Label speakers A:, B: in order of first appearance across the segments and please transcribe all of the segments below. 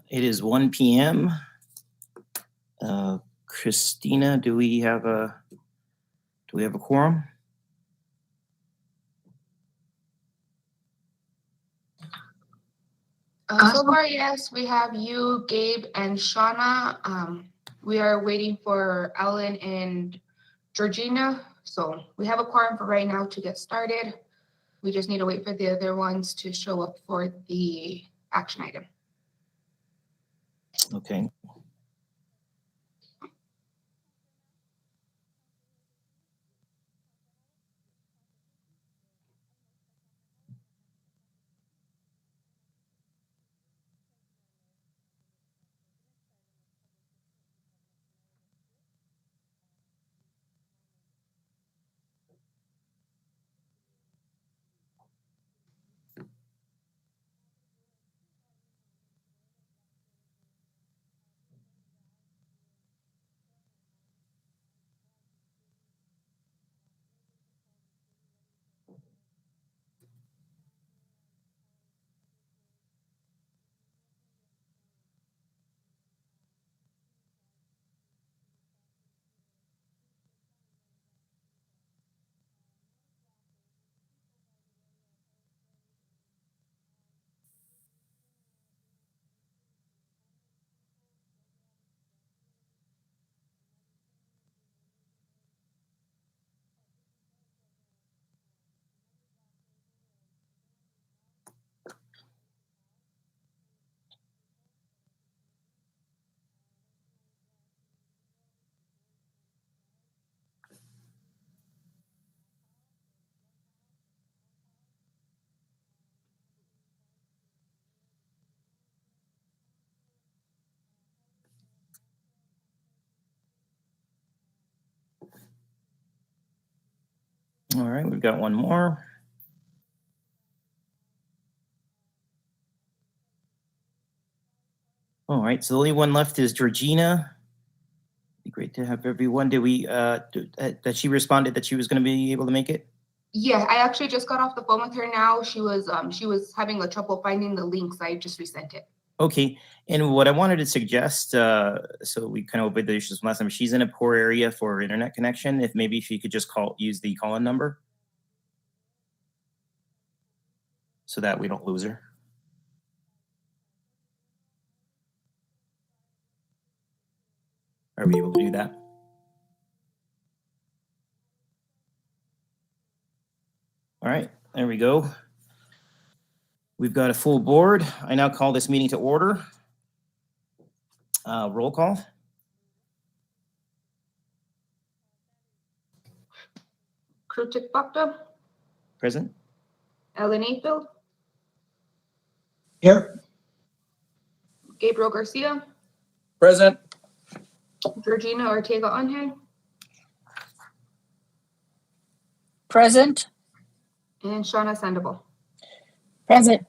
A: It is 1 p.m. Christina, do we have a quorum?
B: So far, yes, we have you, Gabe, and Shauna. We are waiting for Alan and Georgina. So we have a quorum for right now to get started. We just need to wait for the other ones to show up for the action item.
A: Okay. All right, we've got one more. All right, so the only one left is Georgina. Be great to have everyone. Did we that she responded that she was going to be able to make it?
B: Yeah, I actually just got off the phone with her now. She was having a trouble finding the link, so I just resent it.
A: Okay, and what I wanted to suggest, so we kind of obeyed the issues last time. She's in a poor area for internet connection. If she could just use the call-in number, so that we don't lose her. Are we able to do that? All right, there we go. We've got a full board. I now call this meeting to order. Roll call.
B: Krutik Bhakta.
A: Present.
B: Ellen April.
C: Here.
B: Gabriel Garcia.
C: Present.
B: Georgina Ortega Angel.
D: Present.
B: And Shauna Sandoval.
D: Present.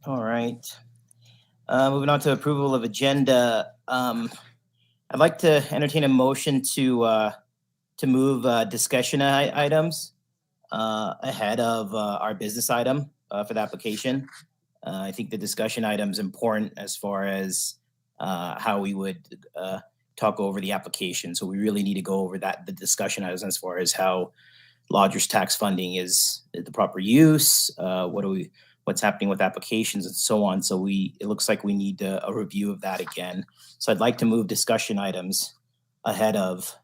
A: All right. Moving on to approval of agenda. I'd like to entertain a motion to move discussion items ahead of our business item for the application. I think the discussion item is important as far as how we would talk over the application. So we really need to go over the discussion items as far as how lodgers tax funding is the proper use, what's happening with applications and so on. So it looks like we need a review of that again. So I'd like to move discussion items ahead of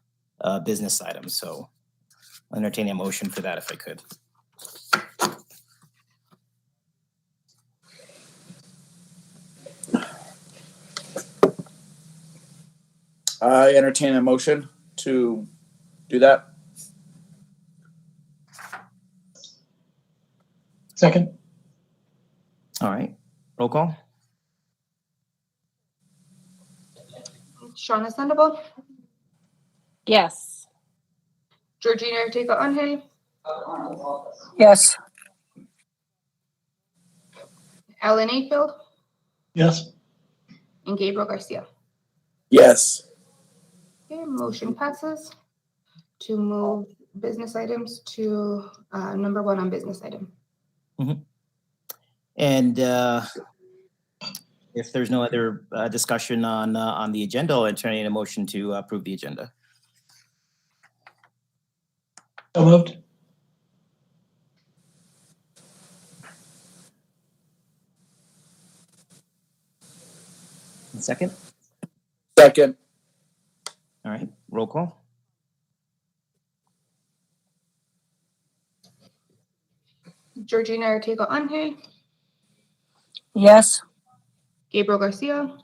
A: business items. So I'll entertain a motion for that if I could.
C: I entertain a motion to do that. Second.
A: All right, roll call.
B: Shauna Sandoval.
D: Yes.
B: Georgina Ortega Angel.
D: Yes.
B: Ellen April.
C: Yes.
B: And Gabriel Garcia.
C: Yes.
B: Okay, motion passes to move business items to number one on business item.
A: Mm-hmm. And if there's no other discussion on the agenda, I'll entertain a motion to approve the agenda.
E: So moved.
A: Second?
C: Second.
A: All right, roll call.
B: Georgina Ortega Anje,
D: Yes.
B: Gabriel Garcia,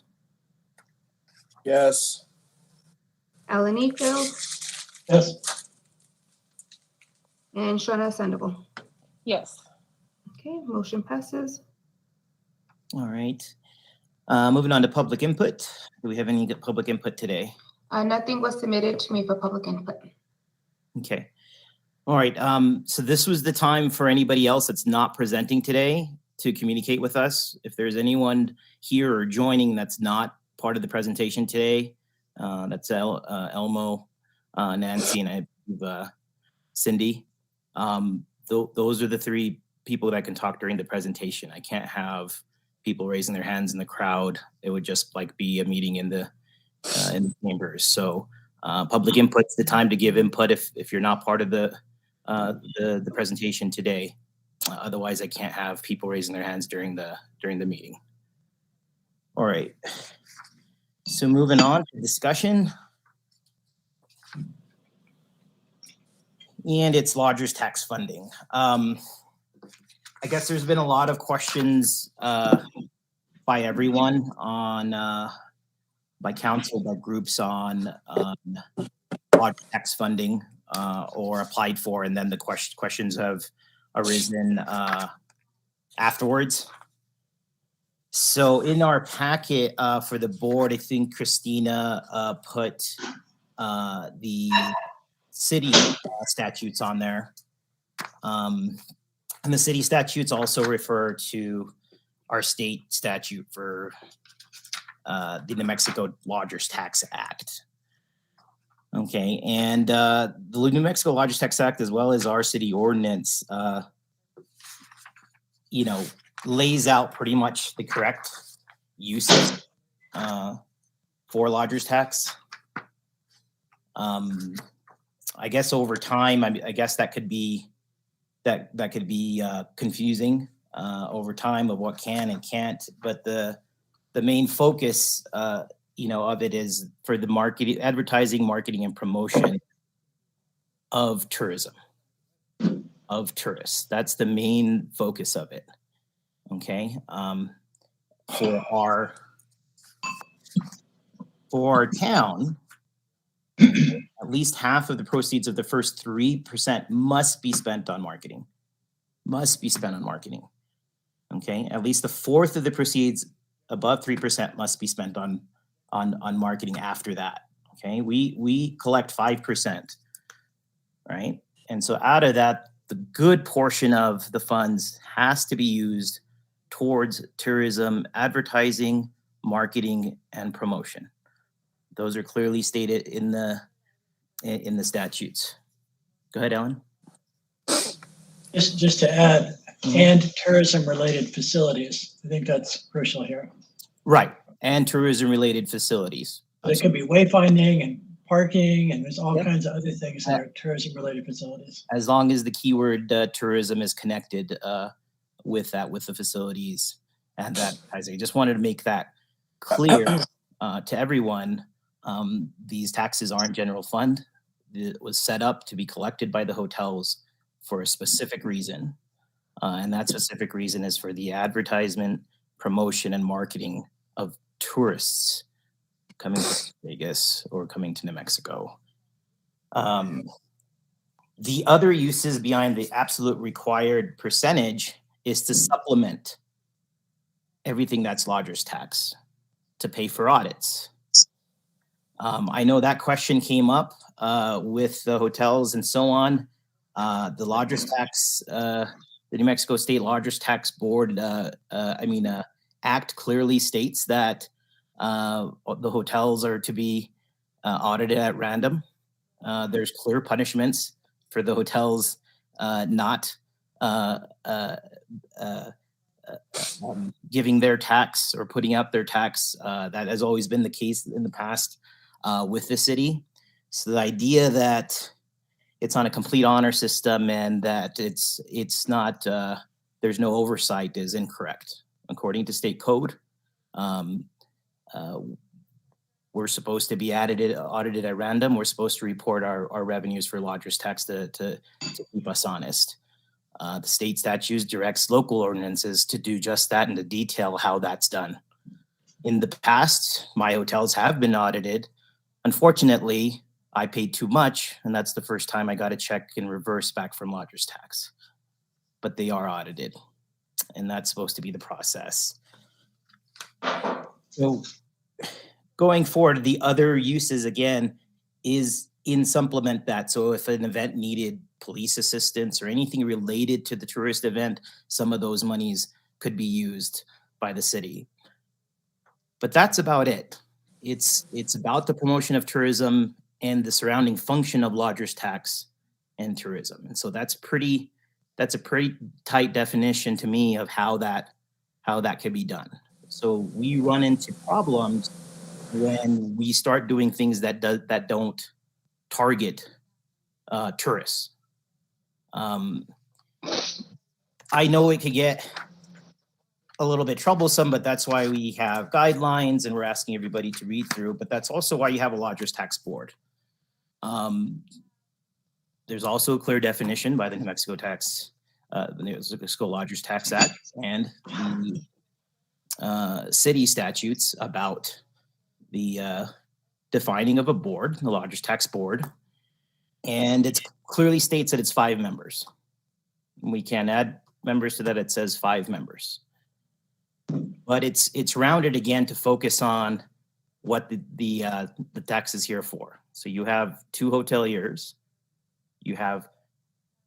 C: Yes.
B: Alan Efield,
E: Yes.
B: and Shauna Sandoval.
D: Yes.
B: Okay, motion passes.
A: All right. Moving on to public input. Do we have any public input today?
B: Nothing was submitted to me for public input.
A: Okay. All right. So this was the time for anybody else that's not presenting today to communicate with us. If there's anyone here or joining that's not part of the presentation today, that's Elmo, Nancy, and I believe Cindy. Those are the three people that I can talk during the presentation. I can't have people raising their hands in the crowd. It would just like be a meeting in the chambers. So public input's the time to give input if you're not part of the presentation today. Otherwise, I can't have people raising their hands during the meeting. All right. So moving on to discussion. And it's lodgers tax funding. I guess there's been a lot of questions by everyone on, by council, by groups on lodger tax funding or applied for, and then the questions have arisen afterwards. So in our packet for the board, I think Christina put the city statutes on there. And the city statutes also refer to our state statute for the New Mexico Lodgers Tax Act. Okay, and the New Mexico Lodgers Tax Act, as well as our city ordinance, lays out pretty much the correct uses for lodgers tax. I guess over time, I guess that could be confusing over time of what can and can't. But the main focus, of it is for the marketing, advertising, marketing, and promotion of tourism, of tourists. That's the main focus of it. Okay, for our town, at least half of the proceeds of the first 3% must be spent on marketing. Must be spent on marketing. Okay, at least a fourth of the proceeds above 3% must be spent on marketing after that. Okay, we collect 5%, right? And so out of that, the good portion of the funds has to be used towards tourism, advertising, marketing, and promotion. Those are clearly stated in the statutes. Go ahead, Ellen.
E: Just to add, and tourism-related facilities. I think that's crucial here.
A: Right, and tourism-related facilities.
E: There could be wayfinding and parking, and there's all kinds of other things that are tourism-related facilities.
A: As long as the keyword tourism is connected with the facilities and that. I just wanted to make that clear to everyone. These taxes aren't general fund. It was set up to be collected by the hotels for a specific reason. And that specific reason is for the advertisement, promotion, and marketing of tourists coming to Vegas or coming to New Mexico. The other uses behind the absolute required percentage is to supplement everything that's lodgers tax to pay for audits. I know that question came up with the hotels and so on. The lodgers tax, the New Mexico State Lodgers Tax Board, Act clearly states that the hotels are to be audited at random. There's clear punishments for the hotels not giving their tax or putting out their tax. That has always been the case in the past with the city. So the idea that it's on a complete honor system and that it's not there's no oversight is incorrect. According to state code, we're supposed to be audited at random. We're supposed to report our revenues for lodger's tax to keep us honest. The state statutes directs local ordinances to do just that and to detail how that's done. In the past, my hotels have been audited. Unfortunately, I paid too much, and that's the first time I got a check in reverse back from lodger's tax. But they are audited, and that's supposed to be the process. So going forward, the other uses, again, is in supplement that. So if an event needed police assistance or anything related to the tourist event, some of those monies could be used by the city. But that's about it. It's about the promotion of tourism and the surrounding function of lodger's tax and tourism. And so that's a pretty tight definition to me of how that can be done. So we run into problems when we start doing things that don't target tourists. I know it could get a little bit troublesome, but that's why we have guidelines and we're asking everybody to read through, but that's also why you have a lodger's tax board. There's also a clear definition by the New Mexico Lodgers Tax Act and the city statutes about the defining of a board, the Lodgers Tax Board, and it clearly states that it's 5 members. We can add members to that. It says 5 members, but it's rounded again to focus on what the tax is here for. So you have 2 hoteliers, you have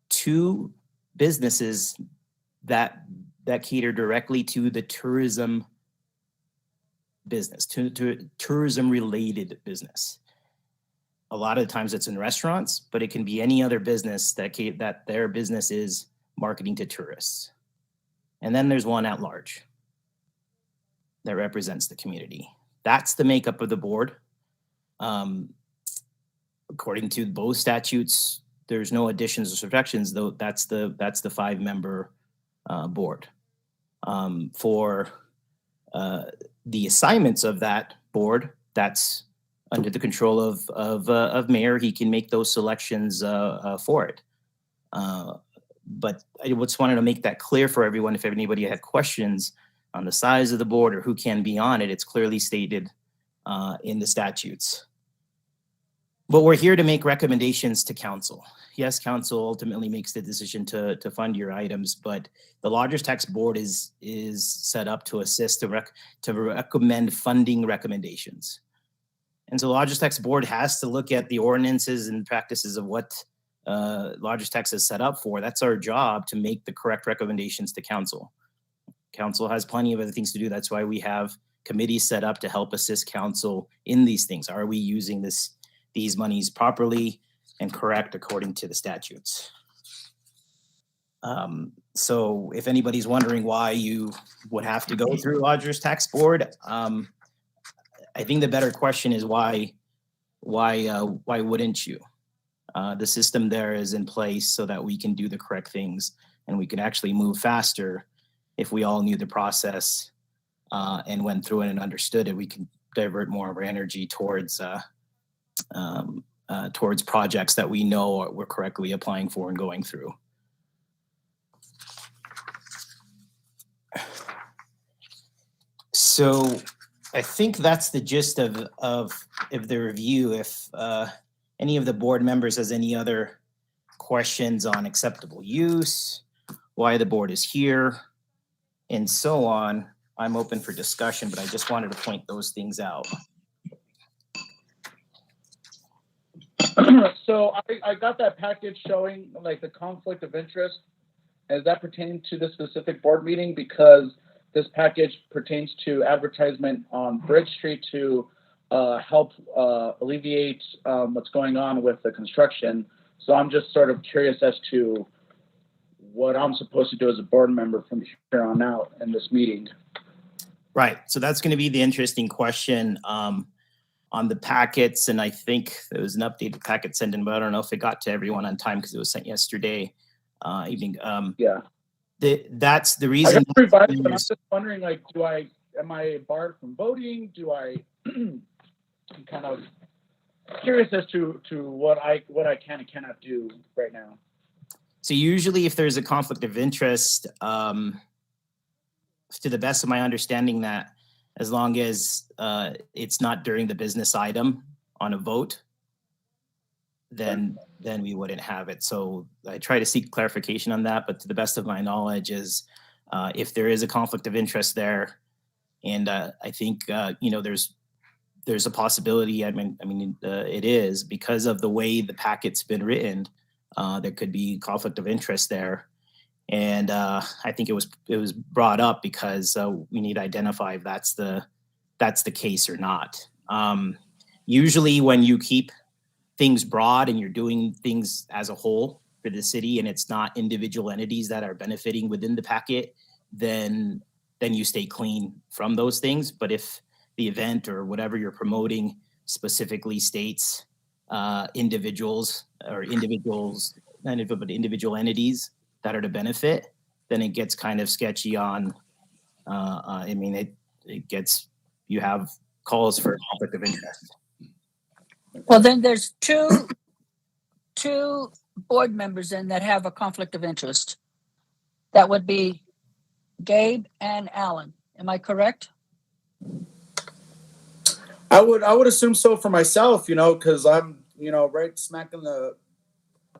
A: 2 businesses that cater directly to the tourism business, to tourism related business. A lot of times it's in restaurants, but it can be any other business that their business is marketing to tourists. And then there's one at large that represents the community. That's the makeup of the board. According to both statutes, there's no additions or subtractions, though. That's the 5-member board. For the assignments of that board, that's under the control of mayor. He can make those selections for it. But I just wanted to make that clear for everyone. If anybody had questions on the size of the board or who can be on it, it's clearly stated in the statutes. But we're here to make recommendations to council. Yes, council ultimately makes the decision to fund your items, but the Lodgers Tax Board is set up to assist to recommend funding recommendations. And so the Lodgers Tax Board has to look at the ordinances and practices of what Lodgers Tax is set up for. That's our job, to make the correct recommendations to council. Council has plenty of other things to do. That's why we have committees set up to help assist council in these things. Are we using these monies properly and correct according to the statutes? So if anybody's wondering why you would have to go through Lodgers Tax Board, I think the better question is why wouldn't you? The system there is in place so that we can do the correct things and we can actually move faster. If we all knew the process and went through it and understood it, we can divert more of our energy towards projects that we know we're correctly applying for and going through. So I think that's the gist of the review. If any of the board members has any other questions on acceptable use, why the board is here, and so on, I'm open for discussion, but I just wanted to point those things out.
C: So I got that package showing like the conflict of interest. Is that pertaining to this specific board meeting? Because this package pertains to advertisement on Bridge Street to help alleviate what's going on with the construction. So I'm just sort of curious as to what I'm supposed to do as a board member from here on out in this meeting.
A: Right. So that's going to be the interesting question on the packets. And I think there was an updated packet sent in, but I don't know if it got to everyone on time because it was sent yesterday evening.
C: Yeah.
A: That's the
C: I
A: reason.
C: got revised, but I'm just wondering, like, am I barred from voting? I'm kind of curious as to what I can and cannot do right now.
A: So usually if there's a conflict of interest, to the best of my understanding, that as long as it's not during the business item on a vote, then we wouldn't have it. So I try to seek clarification on that, but to the best of my knowledge is if there is a conflict of interest there, and I think there's a possibility. I mean, it is because of the way the packet's been written. There could be conflict of interest there, and I think it was brought up because we need to identify if that's the case or not. Usually, when you keep things broad and you're doing things as a whole for the city, and it's not individual entities that are benefiting within the packet, then you stay clean from those things. But if the event or whatever you're promoting specifically states individuals individual entities that are to benefit, then it gets kind of sketchy on, you have calls for conflict of interest.
D: Well, then there's two board members then that have a conflict of interest. That would be Gabe and Alan. Am I correct?
C: I would assume so for myself, because I'm, right smack in the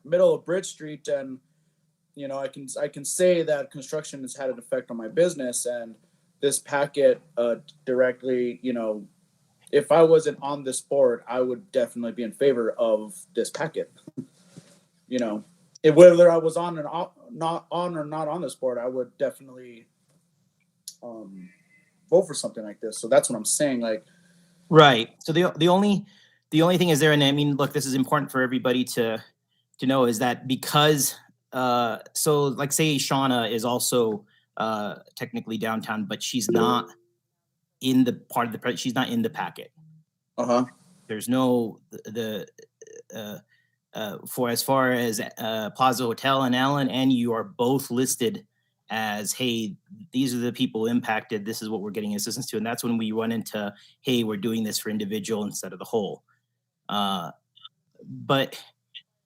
C: middle of Bridge Street, and I can say that construction has had an effect on my business, and this packet directly, if I wasn't on this board, I would definitely be in favor of this packet. Whether I was on or not on this board, I would definitely vote for something like this. So that's what I'm saying. Like,
A: right. So the only thing is there, and I mean, look, this is important for everybody to know, is that because so like say Shauna is also technically downtown, but she's not in the part of she's not in the packet. There's no for as far as Plaza Hotel and Allen, and you are both listed as, hey, these are the people impacted, this is what we're getting assistance to. And that's when we run into, hey, we're doing this for individual instead of the whole. But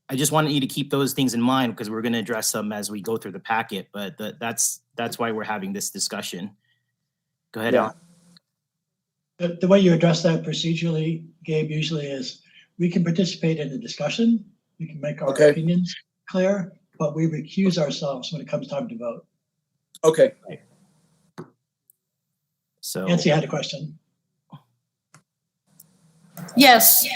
A: I just wanted you to keep those things in mind because we're going to address them as we go through the packet. But that's why we're having this discussion. Go ahead, Alan.
E: The way you address that procedurally, Gabe, usually is we can participate in the discussion. We can make our opinions clear, but we recuse ourselves when it comes time to vote.
C: Okay.
A: So
E: Nancy had a question.
F: Yes,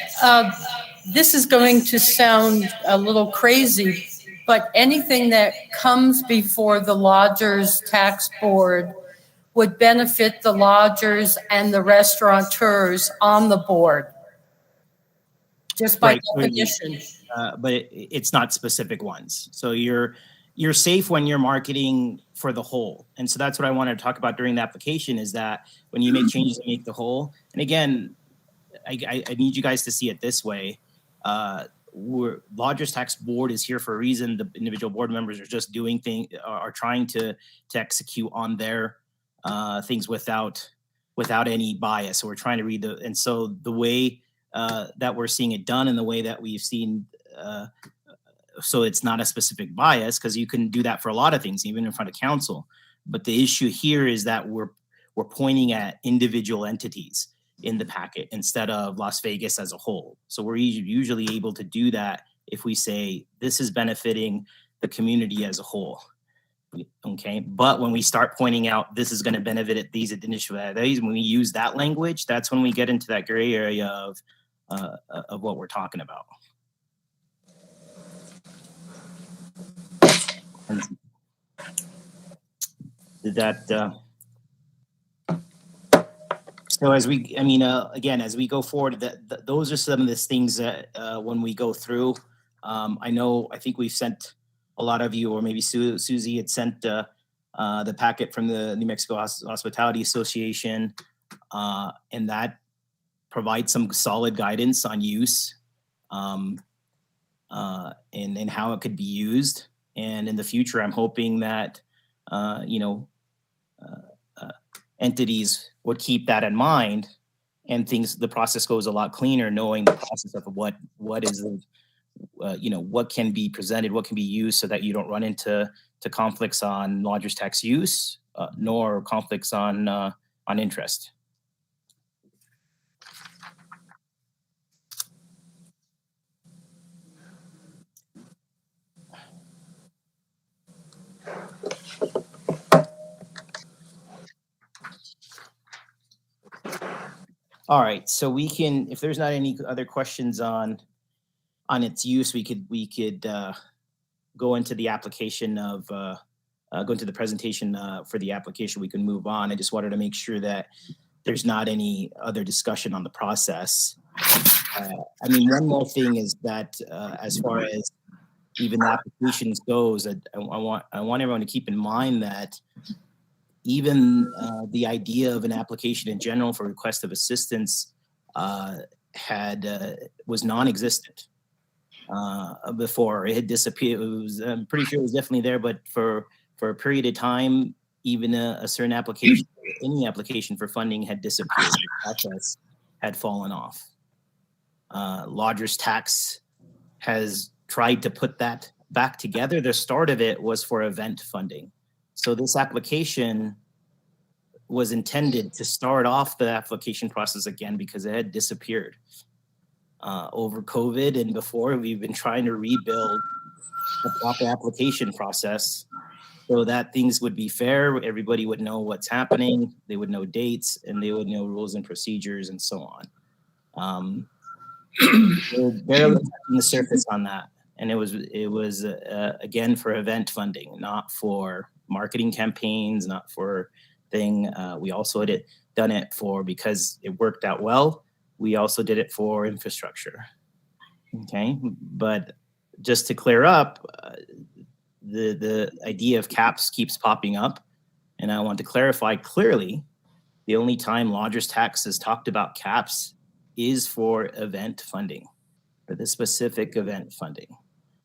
F: this is going to sound a little crazy, but anything that comes before the Lodgers Tax Board would benefit the lodgers and the restaurateurs on the board, just by definition.
A: But it's not specific ones. So you're safe when you're marketing for the whole. And so that's what I wanted to talk about during the application, is that when you make changes, you make the whole. And again, I need you guys to see it this way. Lodgers Tax Board is here for a reason. The individual board members are just doing things, are trying to execute on their things without any bias. So we're trying to read and so the way that we're seeing it done and the way that we've seen, so it's not a specific bias, because you can do that for a lot of things, even in front of council. But the issue here is that we're pointing at individual entities in the packet instead of Las Vegas as a whole. So we're usually able to do that if we say this is benefiting the community as a whole. Okay, but when we start pointing out this is going to benefit these initial entities, when we use that language, that's when we get into that gray area of what we're talking about. Did that? So as we, again, as we go forward, those are some of the things that when we go through, I think we've sent a lot of you, or maybe Susie had sent the packet from the New Mexico Hospitality Association, and that provides some solid guidance on use and how it could be used. And in the future, I'm hoping that entities would keep that in mind, and the process goes a lot cleaner, knowing the process of what is the what can be presented, what can be used, so that you don't run into conflicts on lodger's tax use, nor conflicts on interest. All right, so we can, if there's not any other questions on its use, we could go into the application of go into the presentation for the application. We can move on. I just wanted to make sure that there's not any other discussion on the process. I mean, one more thing is that as far as even the applications goes, I want everyone to keep in mind that even the idea of an application in general for request of assistance was non-existent before. It had disappeared. I'm pretty sure it was definitely there, but for a period of time, even a certain application, any application for funding had disappeared. The process had fallen off. Lodger's tax has tried to put that back together. The start of it was for event funding. So this application was intended to start off the application process again, because it had disappeared. Over COVID and before, we've been trying to rebuild a proper application process so that things would be fair. Everybody would know what's happening. They would know dates, and they would know rules and procedures and so on. We're barely touching the surface on that. And it was again for event funding, not for marketing campaigns, not for thing. We also had done it for, because it worked out well, we also did it for infrastructure. Okay, but just to clear up, the idea of caps keeps popping up, and I want to clarify clearly, the only time lodger's tax has talked about caps is for event funding, for the specific event funding.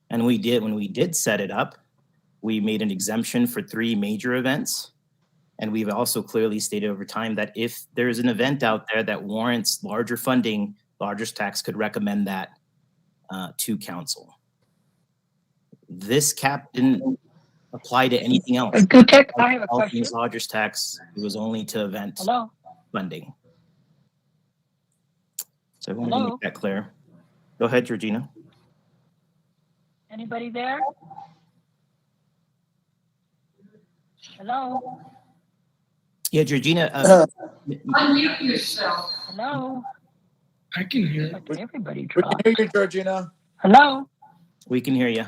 A: And when we did set it up, we made an exemption for 3 major events. And we've also clearly stated over time that if there's an event out there that warrants larger funding, lodger's tax could recommend that to council. This cap didn't apply to anything else.
D: I have a question.
A: Lodger's tax, it was only to event funding. So I wanted to make that clear. Go ahead, Georgina.
D: Anybody there? Hello?
A: Yeah, Georgina.
B: Unmute yourself.
D: Hello?
G: I can hear.
D: Like everybody
C: We can
D: dropped.
C: hear you, Georgina.
D: Hello?
A: We can hear you.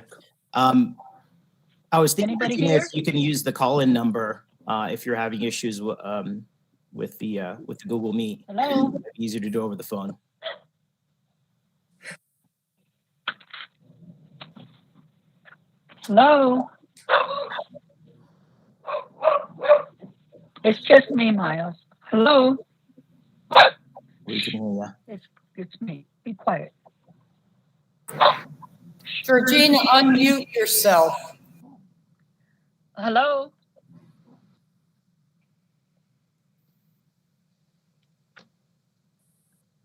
A: I was thinking,
D: Anybody
A: Georgina,
D: here?
A: if you can use the call-in number if you're having issues with the Google Meet.
D: Hello?
A: It'd be easier to do over the phone.
D: Hello? It's just me, Miles. Hello?
A: We can hear you.
D: It's me. Be quiet.
F: Georgina, unmute yourself.
D: Hello?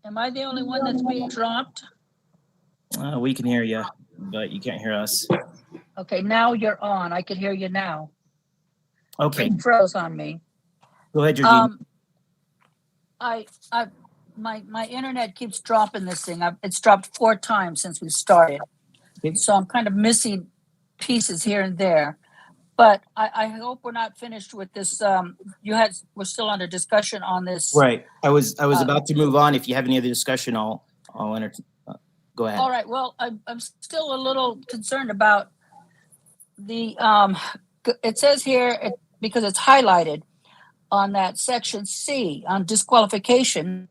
D: Am I the only one that's being dropped?
A: We can hear you, but you can't hear us.
D: Okay, now you're on. I can hear you now.
A: Okay,
D: It froze on me.
A: go ahead, Georgina.
D: My internet keeps dropping this thing. It's dropped 4 times since we started.
A: Okay.
D: So I'm kind of missing pieces here and there. But I hope we're not finished with this. We're still under discussion on this.
A: Right. I was about to move on. If you have any other discussion, I'll entertain. Go ahead.
D: All right. Well, I'm still a little concerned about the. It says here because it's highlighted on that section C on disqualification.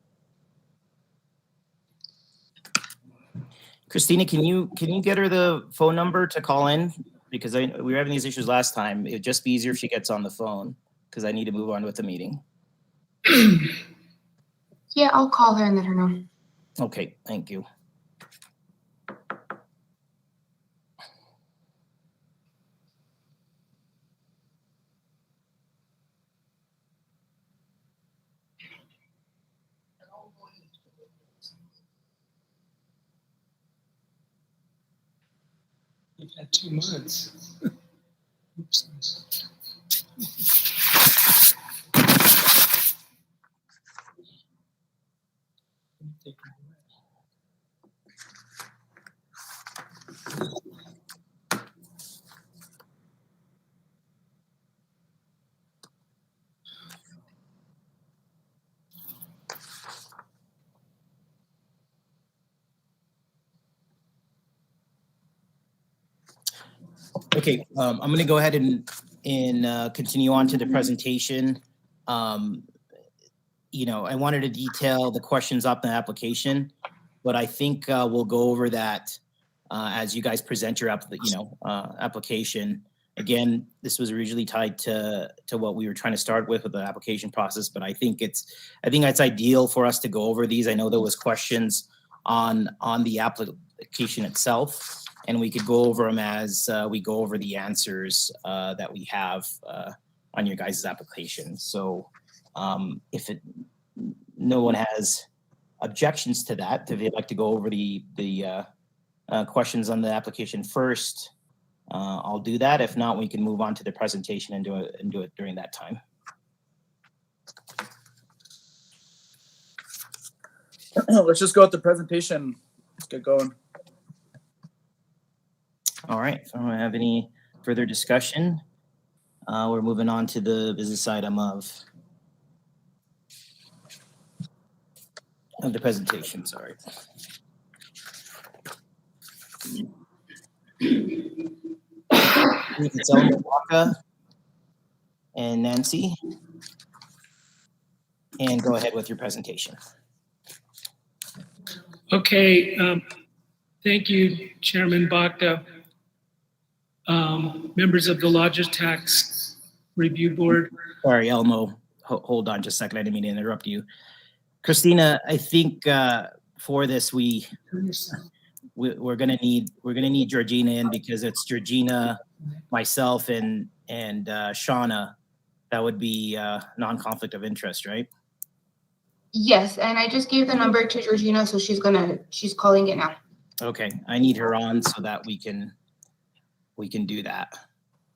A: Christina, can you get her the phone number to call in because we were having these issues last time. It'd just be easier if she gets on the phone because I need to move on with the meeting.
B: Yeah, I'll call her and let her know.
A: Okay, thank you.
G: You've had 2 months. Oops.
A: Okay, I'm going to go ahead and continue on to the presentation. You know, I wanted to detail the questions up in the application, but I think we'll go over that as you guys present your application. Again, this was originally tied to what we were trying to start with the application process, but I think it's ideal for us to go over these. I know there was questions on the application itself, and we could go over them as we go over the answers that we have on your guys' application. So if no one has objections to that, if you'd like to go over the questions on the application first, I'll do that. If not, we can move on to the presentation and do it during that time.
C: Let's just go with the presentation. Let's get going.
A: All right, if I don't have any further discussion, we're moving on to the business item of the presentation, sorry. It's Elma and Nancy. And go ahead with your presentation.
G: Okay, thank you, Chairman Baca. Members of the Lodgers Tax Review Board.
A: Sorry, Elmo, hold on just a second. I didn't mean to interrupt you. Christina, I think for this we're gonna need Georgina in because it's Georgina, myself, and Shauna. That would be non-conflict of interest, right?
B: Yes, and I just gave the number to Georgina, so she's calling it now.
A: Okay, I need her on so that we can do that.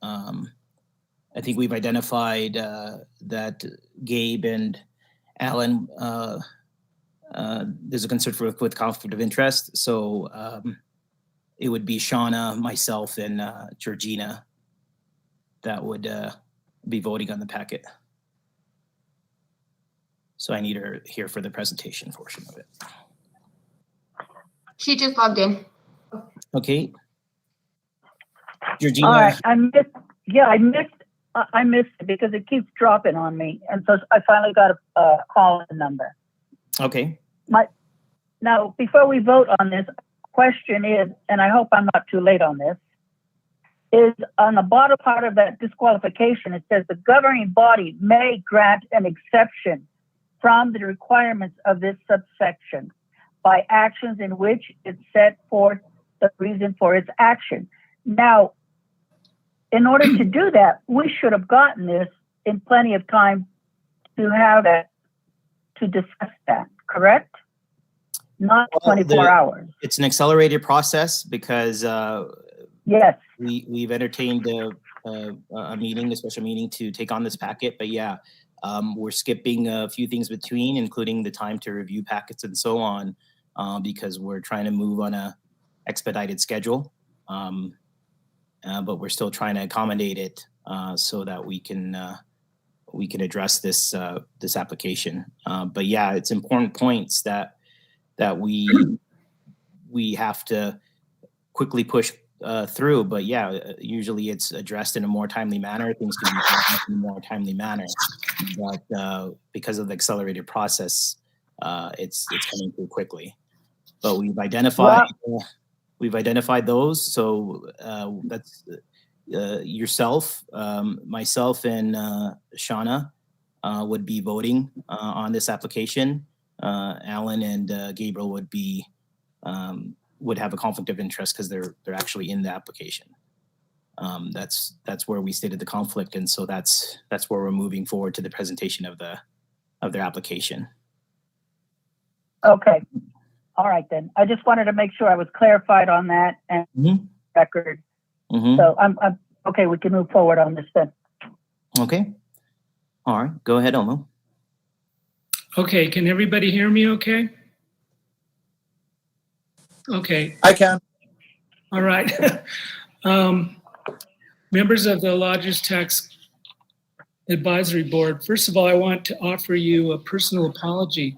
A: I think we've identified that Gabe and Alan, there's a concern with conflict of interest. So it would be Shauna, myself, and Georgina that would be voting on the packet. So I need her here for the presentation portion of it.
B: She just logged in.
A: Okay. Georgina.
D: All right, I missed it because it keeps dropping on me, and so I finally got a call number.
A: Okay.
D: Now, before we vote on this, question is, and I hope I'm not too late on this, is on the bottom part of that disqualification, it says the governing body may grant an exception from the requirements of this subsection by actions in which it set forth the reason for its action. Now, in order to do that, we should have gotten this in plenty of time to have it, to discuss that, correct? Not 24 hours.
A: It's an accelerated process because
D: yes,
A: we've entertained a meeting, a special meeting to take on this packet. But yeah, we're skipping a few things between, including the time to review packets and so on, because we're trying to move on a expedited schedule. But we're still trying to accommodate it so that we can address this application. But yeah, it's important points that we have to quickly push through. But yeah, usually it's addressed in a more timely manner. Things can be addressed in a more timely manner. But because of the accelerated process, it's coming through quickly. But we've identified those. So yourself, myself, and Shauna would be voting on this application. Alan and Gabriel would have a conflict of interest because they're actually in the application. That's where we stated the conflict, and so that's where we're moving forward to the presentation of their application.
D: Okay. All right, then. I just wanted to make sure I was clarified on that and record. So I'm okay. We can move forward on this then.
A: Okay. All right. Go ahead, Omo.
G: Okay, can everybody hear me okay? Okay,
C: I can.
G: all right. Members of the Lodgers Tax Advisory Board, first of all, I want to offer you a personal apology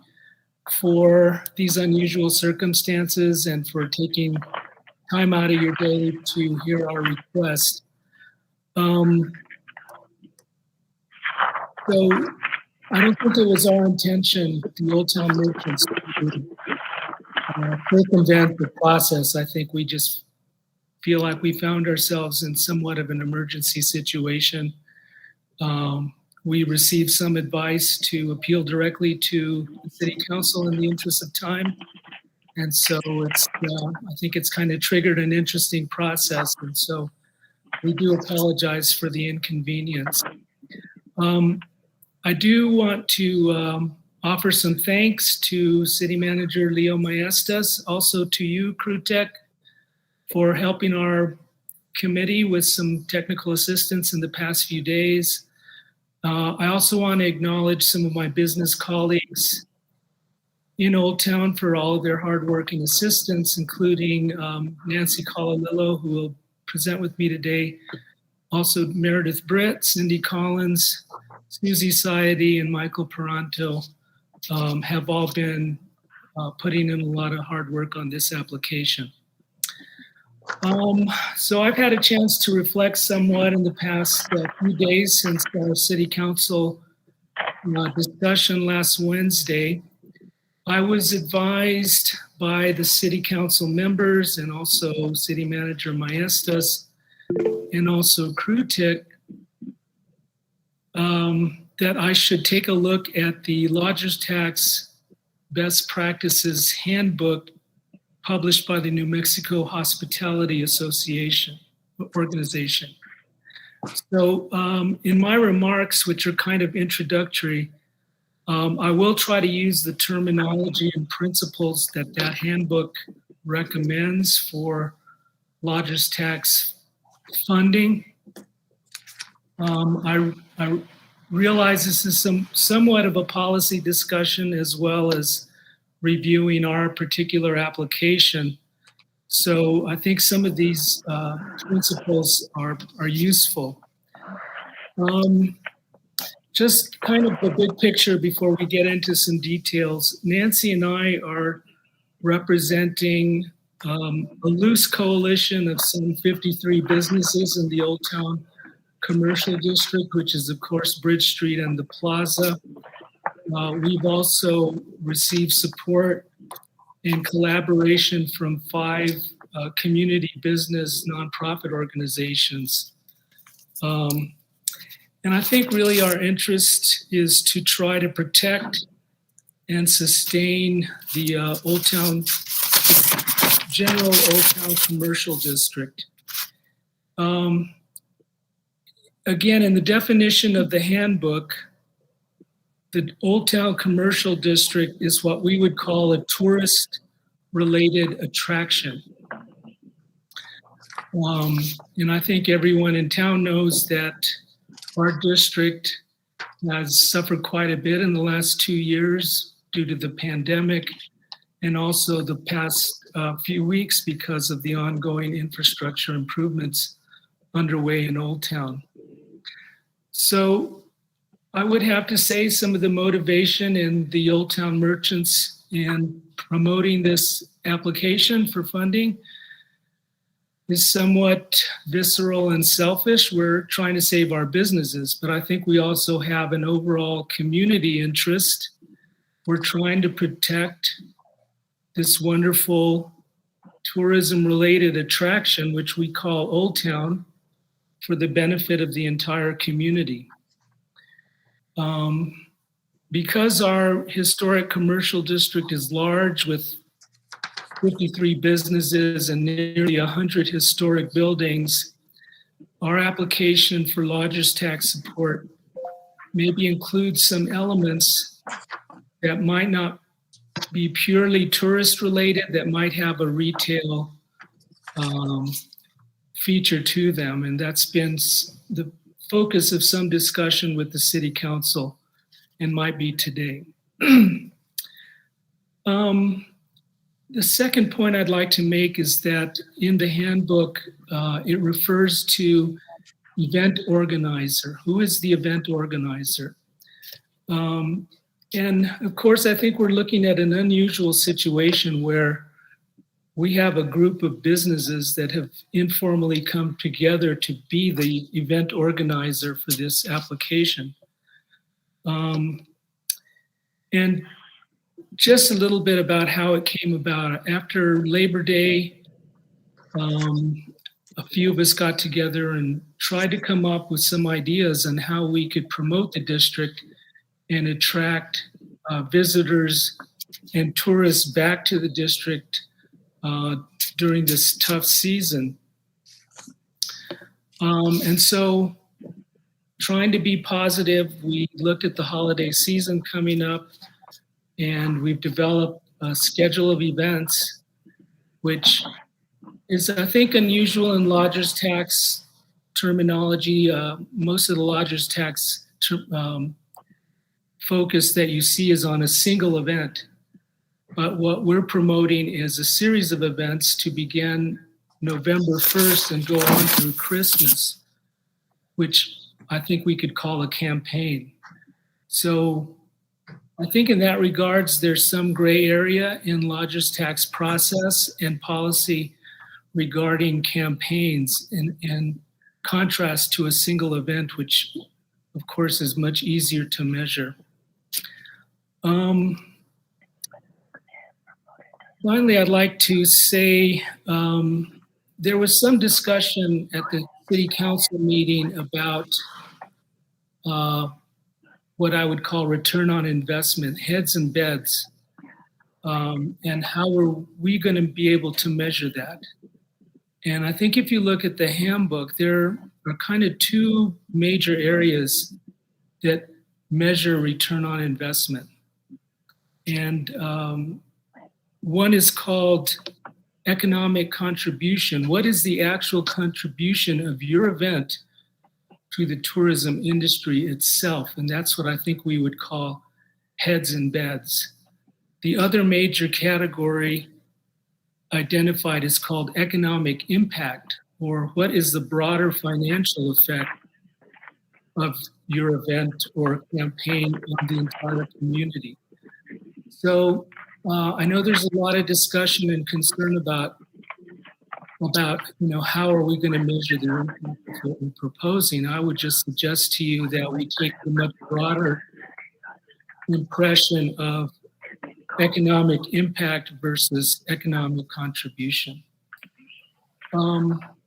G: for these unusual circumstances and for taking time out of your day to hear our request. So I don't think it was our intention, the Old Town Merchants, to circumvent the process. I think we just feel like we found ourselves in somewhat of an emergency situation. We received some advice to appeal directly to the City Council in the interest of time. And so it's, I think it's kind of triggered an interesting process. And so we do apologize for the inconvenience. I do want to offer some thanks to City Manager Leo Maestas, also to you, Crew Tech, for helping our committee with some technical assistance in the past few days. I also want to acknowledge some of my business colleagues in Old Town for all of their hard work and assistance, including Nancy Colalillo, who will present with me today. Also Meredith Britt, Cindy Collins, Susie Saidi, and Michael Peranto have all been putting in a lot of hard work on this application. So I've had a chance to reflect somewhat in the past few days since our City Council discussion last Wednesday. I was advised by the City Council members and also City Manager Maestas and also Crew Tech that I should take a look at the Lodgers Tax Best Practices Handbook published by the New Mexico Hospitality Association organization. So in my remarks, which are kind of introductory, I will try to use the terminology and principles that handbook recommends for Lodgers Tax funding. I realize this is somewhat of a policy discussion as well as reviewing our particular application. So I think some of these principles are useful. Just kind of the big picture before we get into some details. Nancy and I are representing a loose coalition of some 53 businesses in the Old Town Commercial District, which is of course Bridge Street and the Plaza. We've also received support and collaboration from 5 community business nonprofit organizations. And I think really our interest is to try to protect and sustain the general Old Town Commercial District. Again, in the definition of the handbook, the Old Town Commercial District is what we would call a tourist-related attraction. And I think everyone in town knows that our district has suffered quite a bit in the last 2 years due to the pandemic and also the past few weeks because of the ongoing infrastructure improvements underway in Old Town. So I would have to say some of the motivation in the Old Town merchants in promoting this application for funding is somewhat visceral and selfish. We're trying to save our businesses, but I think we also have an overall community interest. We're trying to protect this wonderful tourism-related attraction, which we call Old Town, for the benefit of the entire community. Because our historic commercial district is large with 53 businesses and nearly 100 historic buildings, our application for lodgers tax support maybe includes some elements that might not be purely tourist related, that might have a retail feature to them. And that's been the focus of some discussion with the city council and might be today. The second point I'd like to make is that in the handbook, it refers to event organizer. Who is the event organizer? And of course, I think we're looking at an unusual situation where we have a group of businesses that have informally come together to be the event organizer for this application. And just a little bit about how it came about. After Labor Day, a few of us got together and tried to come up with some ideas on how we could promote the district and attract visitors and tourists back to the district during this tough season. And so, trying to be positive, we looked at the holiday season coming up, and we've developed a schedule of events, which is, I think, unusual in lodgers tax terminology. Most of the lodgers tax focus that you see is on a single event. But what we're promoting is a series of events to begin November 1st and go on through Christmas, which I think we could call a campaign. So I think in that regards, there's some gray area in lodgers tax process and policy regarding campaigns in contrast to a single event, which of course is much easier to measure. Finally, I'd like to say there was some discussion at the city council meeting about what I would call return on investment, heads and beds, and how are we going to be able to measure that? And I think if you look at the handbook, there are kind of two major areas that measure return on investment. And one is called economic contribution. What is the actual contribution of your event to the tourism industry itself? And that's what I think we would call heads and beds. The other major category identified is called economic impact, or what is the broader financial effect of your event or campaign on the entire community. So I know there's a lot of discussion and concern about how are we going to measure the impact of what we're proposing. I would just suggest to you that we take the much broader impression of economic impact versus economic contribution.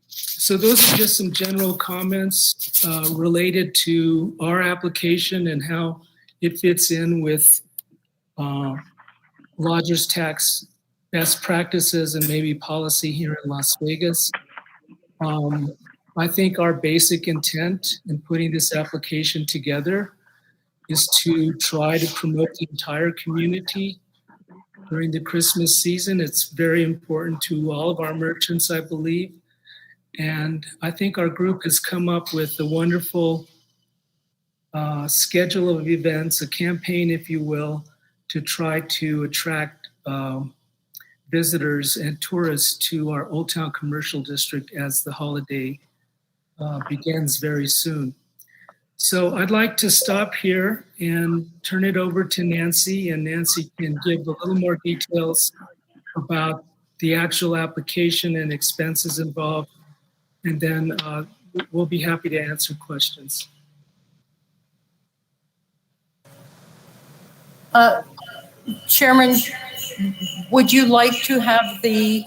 G: So those are just some general comments related to our application and how it fits in with lodgers tax best practices and maybe policy here in Las Vegas. I think our basic intent in putting this application together is to try to promote the entire community during the Christmas season. It's very important to all of our merchants, I believe. And I think our group has come up with a wonderful schedule of events, a campaign, if you will, to try to attract visitors and tourists to our Old Town Commercial District as the holiday begins very soon. So I'd like to stop here and turn it over to Nancy, and Nancy can give a little more details about the actual application and expenses involved, and then we'll be happy to answer questions.
F: Chairman, would you like to have the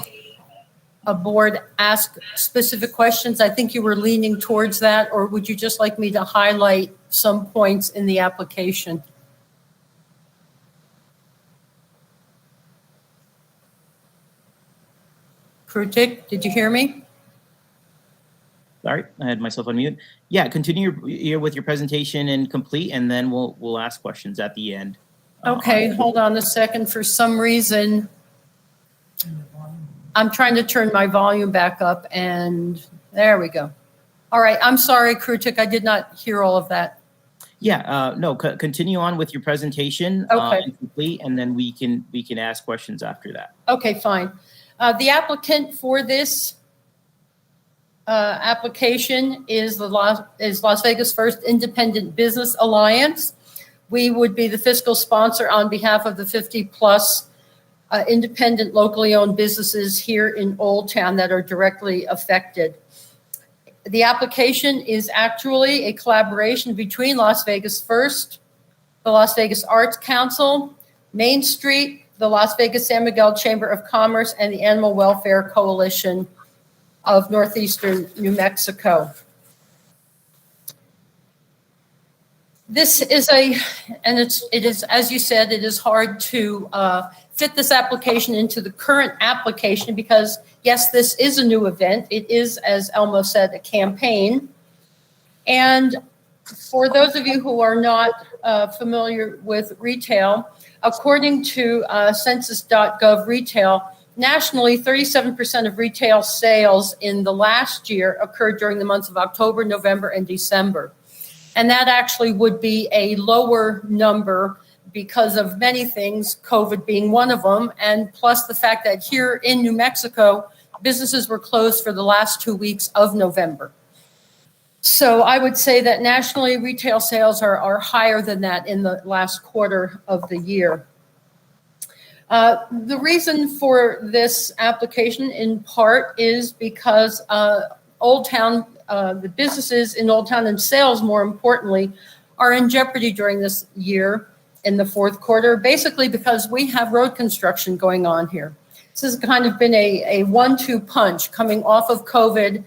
F: a board ask specific questions? I think you were leaning towards that, or would you just like me to highlight some points in the application? Krutik, did you hear me?
A: Sorry, I had myself on mute. Yeah, continue with your presentation and complete, and then we'll ask questions at the end.
F: Okay, hold on a second. For some reason, I'm trying to turn my volume back up, and there we go. All right, I'm sorry, Krutik, I did not hear all of that.
A: Yeah, no, continue on with your presentation.
F: Okay.
A: And complete, and then we can ask questions after that.
F: Okay, fine. The applicant for this application is Las Vegas First Independent Business Alliance. We would be the fiscal sponsor on behalf of the 50+ independent locally owned businesses here in Old Town that are directly affected. The application is actually a collaboration between Las Vegas First, the Las Vegas Arts Council, Main Street, the Las Vegas San Miguel Chamber of Commerce, and the Animal Welfare Coalition of Northeastern New Mexico. This is it is, as you said, it is hard to fit this application into the current application because, yes, this is a new event. It is, as Elmo said, a campaign. And for those of you who are not familiar with retail, according to census.gov retail, nationally, 37% of retail sales in the last year occurred during the months of October, November, and December. And that actually would be a lower number because of many things, COVID being one of them, and plus the fact that here in New Mexico, businesses were closed for the last 2 weeks of November. So I would say that nationally, retail sales are higher than that in the last quarter of the year. The reason for this application in part is because Old Town, the businesses in Old Town and sales, more importantly, are in jeopardy during this year in the fourth quarter, basically because we have road construction going on here. This has kind of been a 1-2 punch coming off of COVID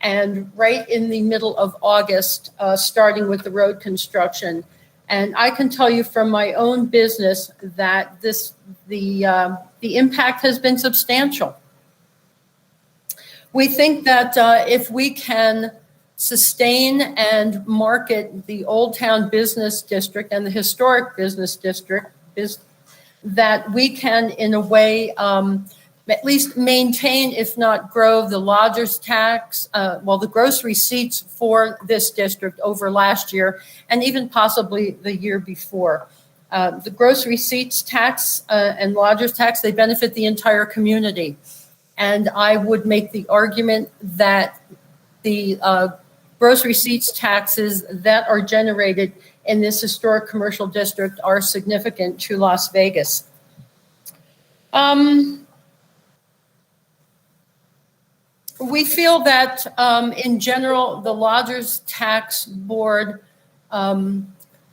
F: and right in the middle of August, starting with the road construction. And I can tell you from my own business that the impact has been substantial. We think that if we can sustain and market the Old Town Business District and the Historic Business District, that we can, in a way, at least maintain, if not grow, the lodger's tax, the gross receipts for this district over last year, and even possibly the year before. The gross receipts tax and lodger's tax, they benefit the entire community. And I would make the argument that the gross receipts taxes that are generated in this historic commercial district are significant to Las Vegas. We feel that in general, the Lodgers Tax Board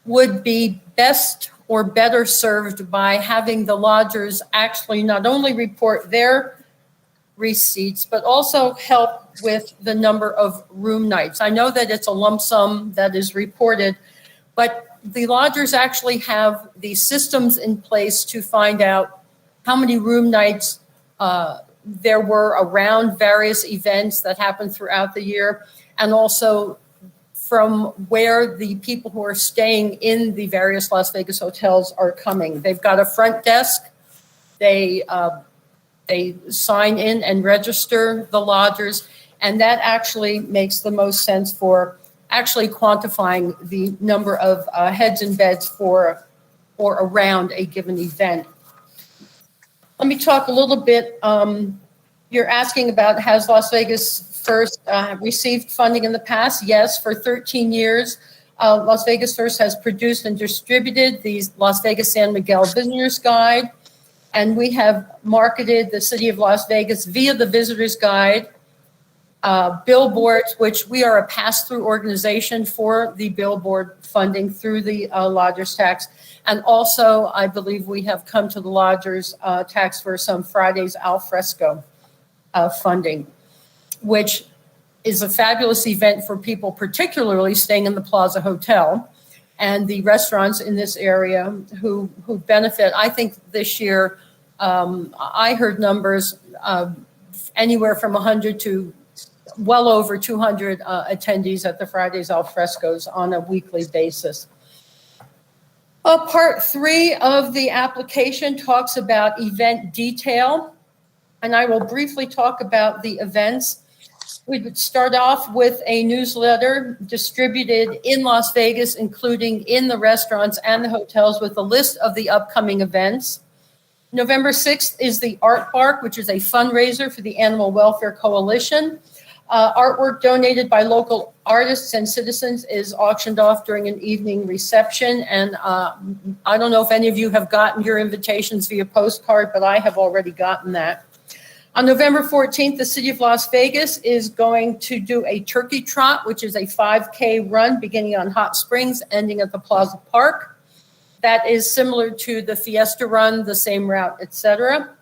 F: would be best or better served by having the lodgers actually not only report their receipts, but also help with the number of room nights. I know that it's a lump sum that is reported, but the lodgers actually have the systems in place to find out how many room nights there were around various events that happened throughout the year, and also from where the people who are staying in the various Las Vegas hotels are coming. They've got a front desk. They sign in and register the lodgers, and that actually makes the most sense for actually quantifying the number of heads and beds for or around a given event. Let me talk a little bit. You're asking about, has Las Vegas First received funding in the past? Yes, for 13 years. Las Vegas First has produced and distributed the Las Vegas San Miguel Visitor's Guide, and we have marketed the city of Las Vegas via the Visitor's Guide, billboards, which we are a pass-through organization for the billboard funding through the lodger's tax. And also, I believe we have come to the lodger's tax for some Fridays al fresco funding, which is a fabulous event for people, particularly staying in the Plaza Hotel and the restaurants in this area who benefit. I think this year, I heard numbers anywhere from 100 to well over 200 attendees at the Fridays al Frescoes on a weekly basis. Part 3 of the application talks about event detail, and I will briefly talk about the events. We would start off with a newsletter distributed in Las Vegas, including in the restaurants and the hotels, with a list of the upcoming events. November 6th is the Art Bark, which is a fundraiser for the Animal Welfare Coalition. Artwork donated by local artists and citizens is auctioned off during an evening reception. And I don't know if any of you have gotten your invitations via postcard, but I have already gotten that. On November 14th, the City of Las Vegas is going to do a turkey trot, which is a 5K run beginning on Hot Springs, ending at the Plaza Park. That is similar to the Fiesta Run, the same route, etc.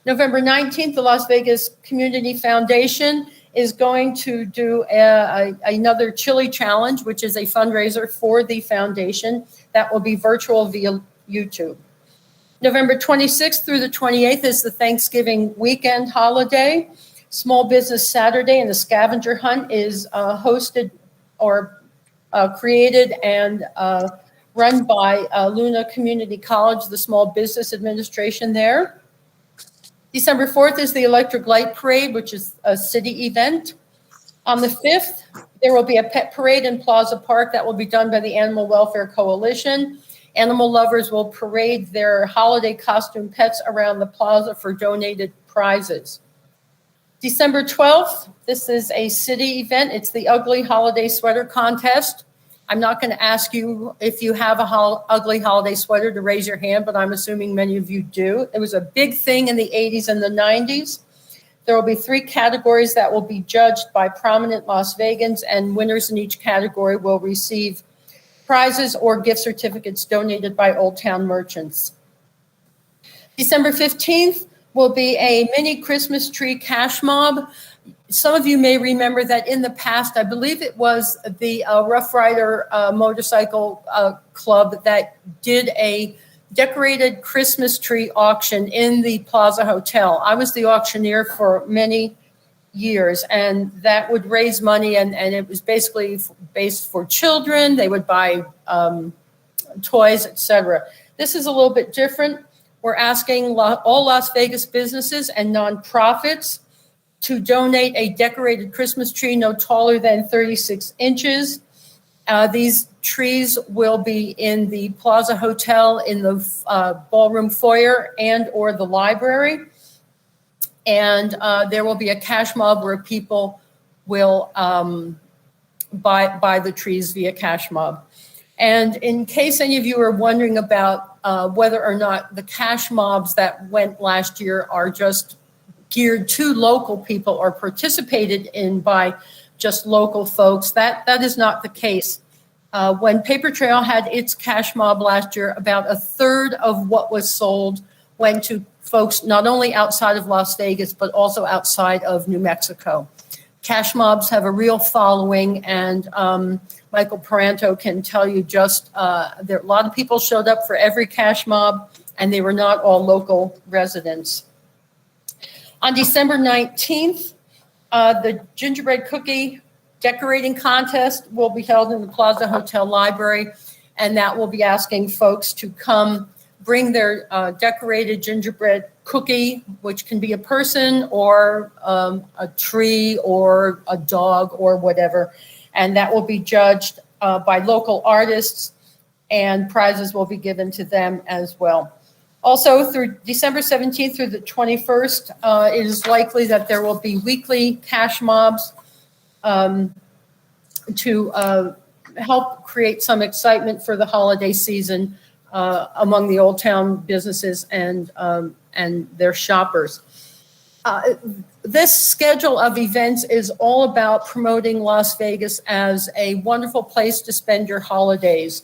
F: November 19th, the Las Vegas Community Foundation is going to do another chili challenge, which is a fundraiser for the foundation that will be virtual via YouTube. November 26th through the 28th is the Thanksgiving weekend holiday. Small Business Saturday and the Scavenger Hunt is hosted or created and run by Luna Community College, the small business administration there. December 4th is the Electric Light Parade, which is a city event. On the 5th, there will be a pet parade in Plaza Park that will be done by the Animal Welfare Coalition. Animal lovers will parade their holiday costume pets around the plaza for donated prizes. December 12th, this is a city event. It's the Ugly Holiday Sweater Contest. I'm not going to ask you if you have a ugly holiday sweater to raise your hand, but I'm assuming many of you do. It was a big thing in the 80s and the 90s. There will be 3 categories that will be judged by prominent Las Vegans, and winners in each category will receive prizes or gift certificates donated by Old Town merchants. December 15th will be a mini Christmas tree cash mob. Some of you may remember that in the past, I believe it was the Rough Rider Motorcycle Club that did a decorated Christmas tree auction in the Plaza Hotel. I was the auctioneer for many years, and that would raise money, and it was basically based for children. They would buy toys, etc. This is a little bit different. We're asking all Las Vegas businesses and nonprofits to donate a decorated Christmas tree no taller than 36 inches. These trees will be in the Plaza Hotel, in the ballroom foyer, and or the library. And there will be a cash mob where people will buy the trees via cash mob. And in case any of you are wondering about whether or not the cash mobs that went last year are just geared to local people or participated in by just local folks, that is not the case. When Paper Trail had its cash mob last year, about 1/3 of what was sold went to folks not only outside of Las Vegas, but also outside of New Mexico. Cash mobs have a real following, and Michael Paranto can tell you just a lot of people showed up for every cash mob, and they were not all local residents. On December 19th, the gingerbread cookie decorating contest will be held in the Plaza Hotel Library, and that will be asking folks to come bring their decorated gingerbread cookie, which can be a person or a tree or a dog or whatever, and that will be judged by local artists, and prizes will be given to them as well. Also, through December 17th through the 21st, it is likely that there will be weekly cash mobs to help create some excitement for the holiday season among the Old Town businesses and their shoppers. This schedule of events is all about promoting Las Vegas as a wonderful place to spend your holidays.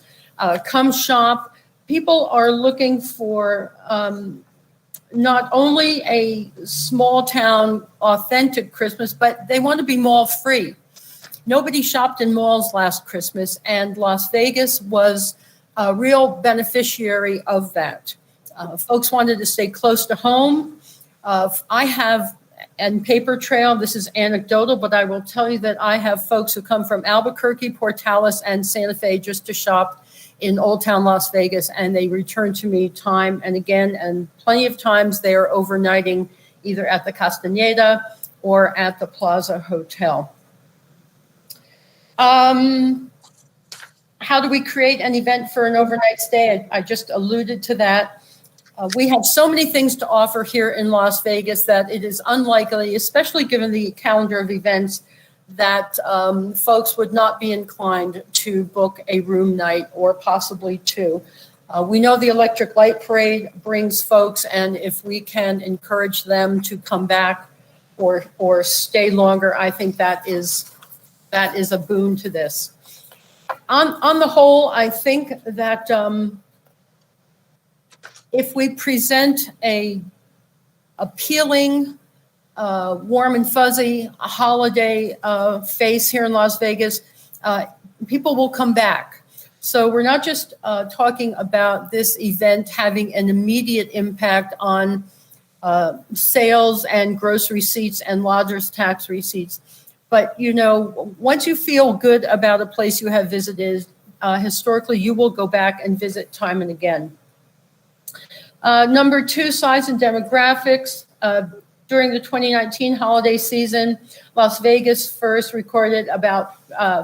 F: Come shop. People are looking for not only a small town authentic Christmas, but they want to be mall free. Nobody shopped in malls last Christmas, and Las Vegas was a real beneficiary of that. Folks wanted to stay close to home. I have, and paper trail, this is anecdotal, but I will tell you that I have folks who come from Albuquerque, Portales, and Santa Fe just to shop in Old Town Las Vegas, and they return to me time and again, and plenty of times they are overnighting either at the Castaneda or at the Plaza Hotel. How do we create an event for an overnight stay? I just alluded to that. We have so many things to offer here in Las Vegas that it is unlikely, especially given the calendar of events, that folks would not be inclined to book a room night or possibly two. We know the Electric Light Parade brings folks, and if we can encourage them to come back or stay longer, I think that is a boon to this. On the whole, I think that if we present a appealing, warm and fuzzy holiday face here in Las Vegas, people will come back. So we're not just talking about this event having an immediate impact on sales and gross receipts and lodgers tax receipts. But, you know, once you feel good about a place you have visited, historically, you will go back and visit time and again. Number two, size and demographics. During the 2019 holiday season, Las Vegas first recorded about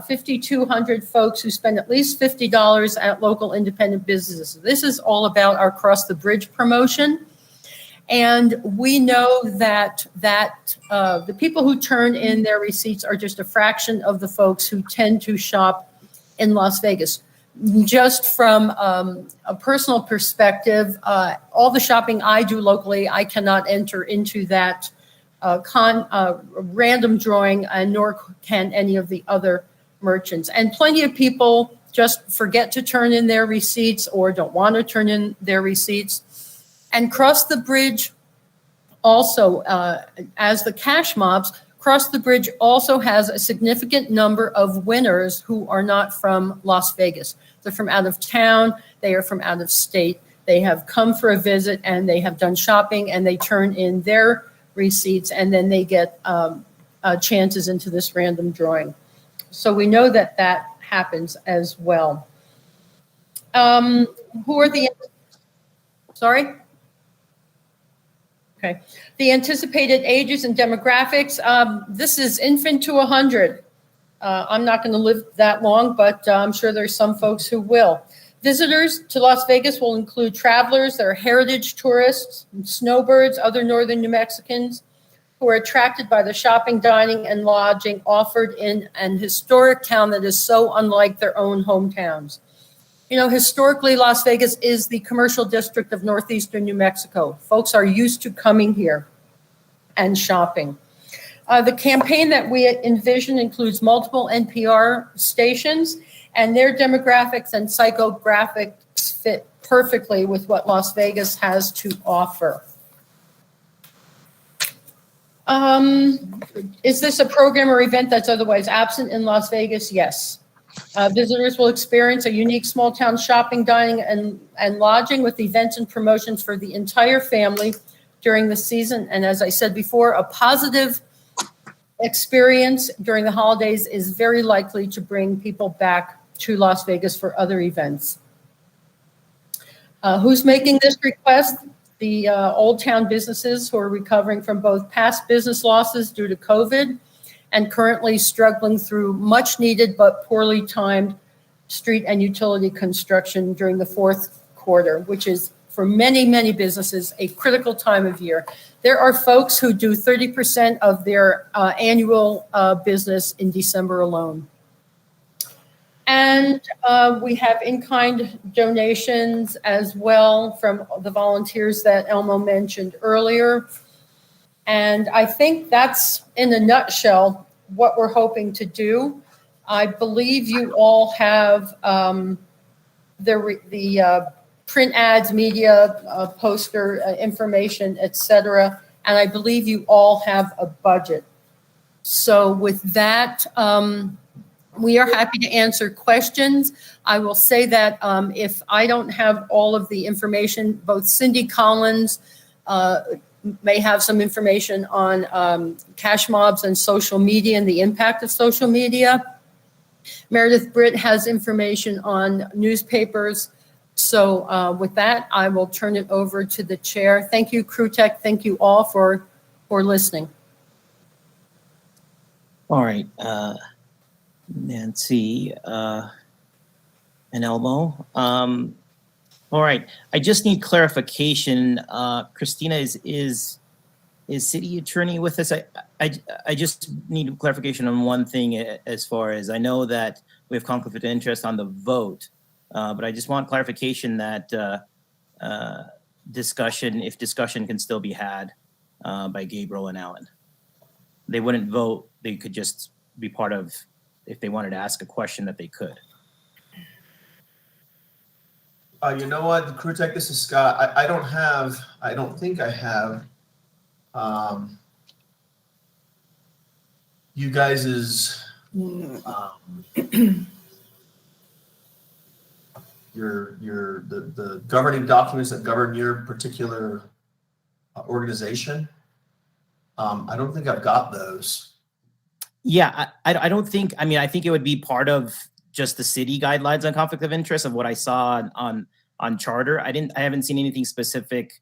F: 5,200 folks who spent at least $50 at local independent businesses. This is all about our Cross the Bridge promotion. And we know that the people who turn in their receipts are just a fraction of the folks who tend to shop in Las Vegas. Just from a personal perspective, all the shopping I do locally, I cannot enter into that random drawing, nor can any of the other merchants. And plenty of people just forget to turn in their receipts or don't want to turn in their receipts. And Cross the Bridge also, as the cash mobs, Cross the Bridge also has a significant number of winners who are not from Las Vegas. They're from out of town. They are from out of state. They have come for a visit and they have done shopping and they turn in their receipts and then they get chances into this random drawing. So we know that that happens as well. Who are the, sorry? Okay. The anticipated ages and demographics. This is infant to 100. I'm not going to live that long, but I'm sure there's some folks who will. Visitors to Las Vegas will include travelers, there are heritage tourists, snowbirds, other northern New Mexicans who are attracted by the shopping, dining, and lodging offered in an historic town that is so unlike their own hometowns. You know, historically, Las Vegas is the commercial district of northeastern New Mexico. Folks are used to coming here and shopping. The campaign that we envision includes multiple NPR stations, and their demographics and psychographics fit perfectly with what Las Vegas has to offer. Is this a program or event that's otherwise absent in Las Vegas? Yes. Visitors will experience a unique small town shopping, dining, and lodging with events and promotions for the entire family during the season. And as I said before, a positive experience during the holidays is very likely to bring people back to Las Vegas for other events. Who's making this request? The Old Town businesses who are recovering from both past business losses due to COVID and currently struggling through much needed but poorly timed street and utility construction during the fourth quarter, which is for many, many businesses a critical time of year. There are folks who do 30% of their annual business in December alone. And we have in-kind donations as well from the volunteers that Elmo mentioned earlier. And I think that's, in a nutshell, what we're hoping to do. I believe you all have the print ads, media, poster information, etc. And I believe you all have a budget. So with that, we are happy to answer questions. I will say that if I don't have all of the information, both Cindy Collins may have some information on cash mobs and social media and the impact of social media. Meredith Britt has information on newspapers. So with that, I will turn it over to the chair. Thank you, Crew Tech. Thank you all for listening.
A: All right, Nancy and Elmo. All right, I just need clarification. Christina, is city attorney with us? I just need clarification on one thing. As far as I know, that we have conflict of interest on the vote, but I just want clarification that if discussion can still be had by Gabriel and Alan. They wouldn't vote. They could just be part of, if they wanted to ask a question, that they could.
H: You know what, Crew Tech, this is Scott. I don't think I have you guys's the governing documents that govern your particular organization. I don't think I've got those.
A: Yeah, I don't think, I mean, I think it would be part of just the city guidelines on conflict of interest of what I saw on charter. I haven't seen anything specific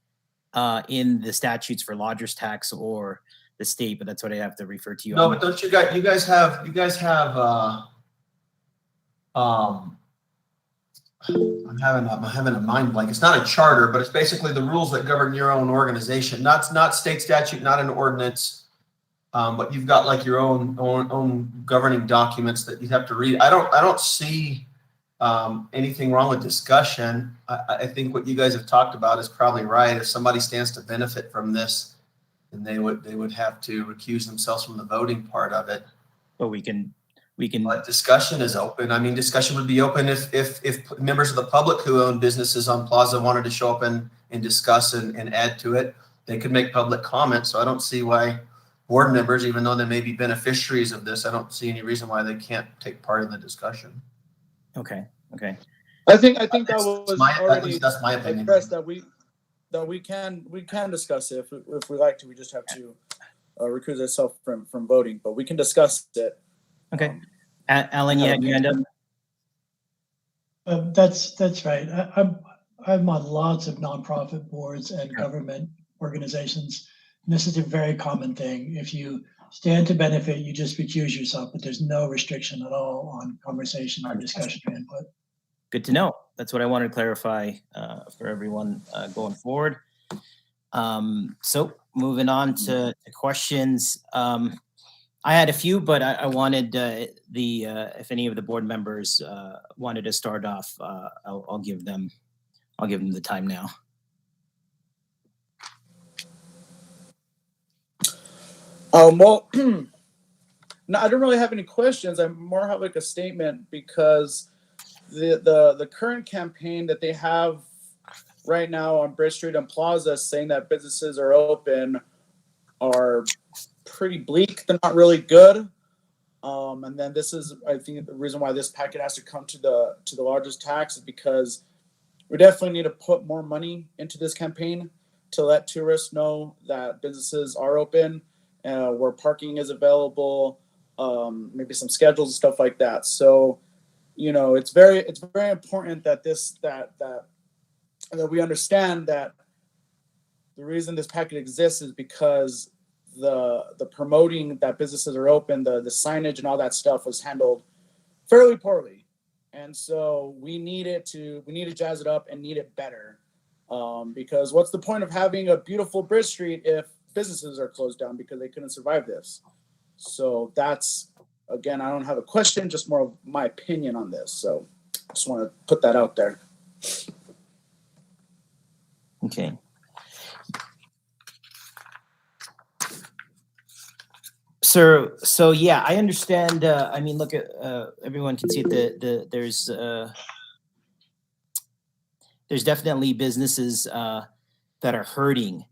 A: in the statutes for lodger's tax or the state, but that's what I have to refer to you.
H: No, but don't you guys have I'm having a mind blank. It's not a charter, but it's basically the rules that govern your own organization. Not state statute, not an ordinance, but you've got like your own governing documents that you have to read. I don't see anything wrong with discussion. I think what you guys have talked about is probably right. If somebody stands to benefit from this, then they would have to recuse themselves from the voting part of it.
A: But we can.
H: But discussion is open. I mean, discussion would be open if members of the public who own businesses on Plaza wanted to show up and discuss and add to it. They could make public comments. So I don't see why board members, even though they may be beneficiaries of this, I don't see any reason why they can't take part in the discussion.
A: Okay.
C: I think that was
H: at least that's my opinion.
C: That we can discuss it if we like to. We just have to recuse ourselves from voting, but we can discuss it.
A: Okay. Alan, you had your hand up?
E: That's right. I'm on lots of nonprofit boards and government organizations. And this is a very common thing. If you stand to benefit, you just recuse yourself, but there's no restriction at all on conversation or discussion or input.
A: Good to know. That's what I wanted to clarify for everyone going forward. So moving on to questions. I had a few, but I wanted if any of the board members wanted to start off, I'll give them the time now.
C: Well, no, I don't really have any questions. I more have like a statement because the current campaign that they have right now on Bridge Street and Plaza saying that businesses are open are pretty bleak. They're not really good. And then this is, I think, the reason why this packet has to come to the largest tax is because we definitely need to put more money into this campaign to let tourists know that businesses are open, where parking is available, maybe some schedules and stuff like that. So, it's very important that that we understand that the reason this packet exists is because the promoting that businesses are open, the signage and all that stuff was handled fairly poorly. And so we need to jazz it up and need it better. Because what's the point of having a beautiful Bridge Street if businesses are closed down because they couldn't survive this? So that's, again, I don't have a question, just more of my opinion on this. So I just want to put that out there.
A: Okay. So yeah, I understand. I mean, look at everyone can see it. There's there's definitely businesses that are hurting.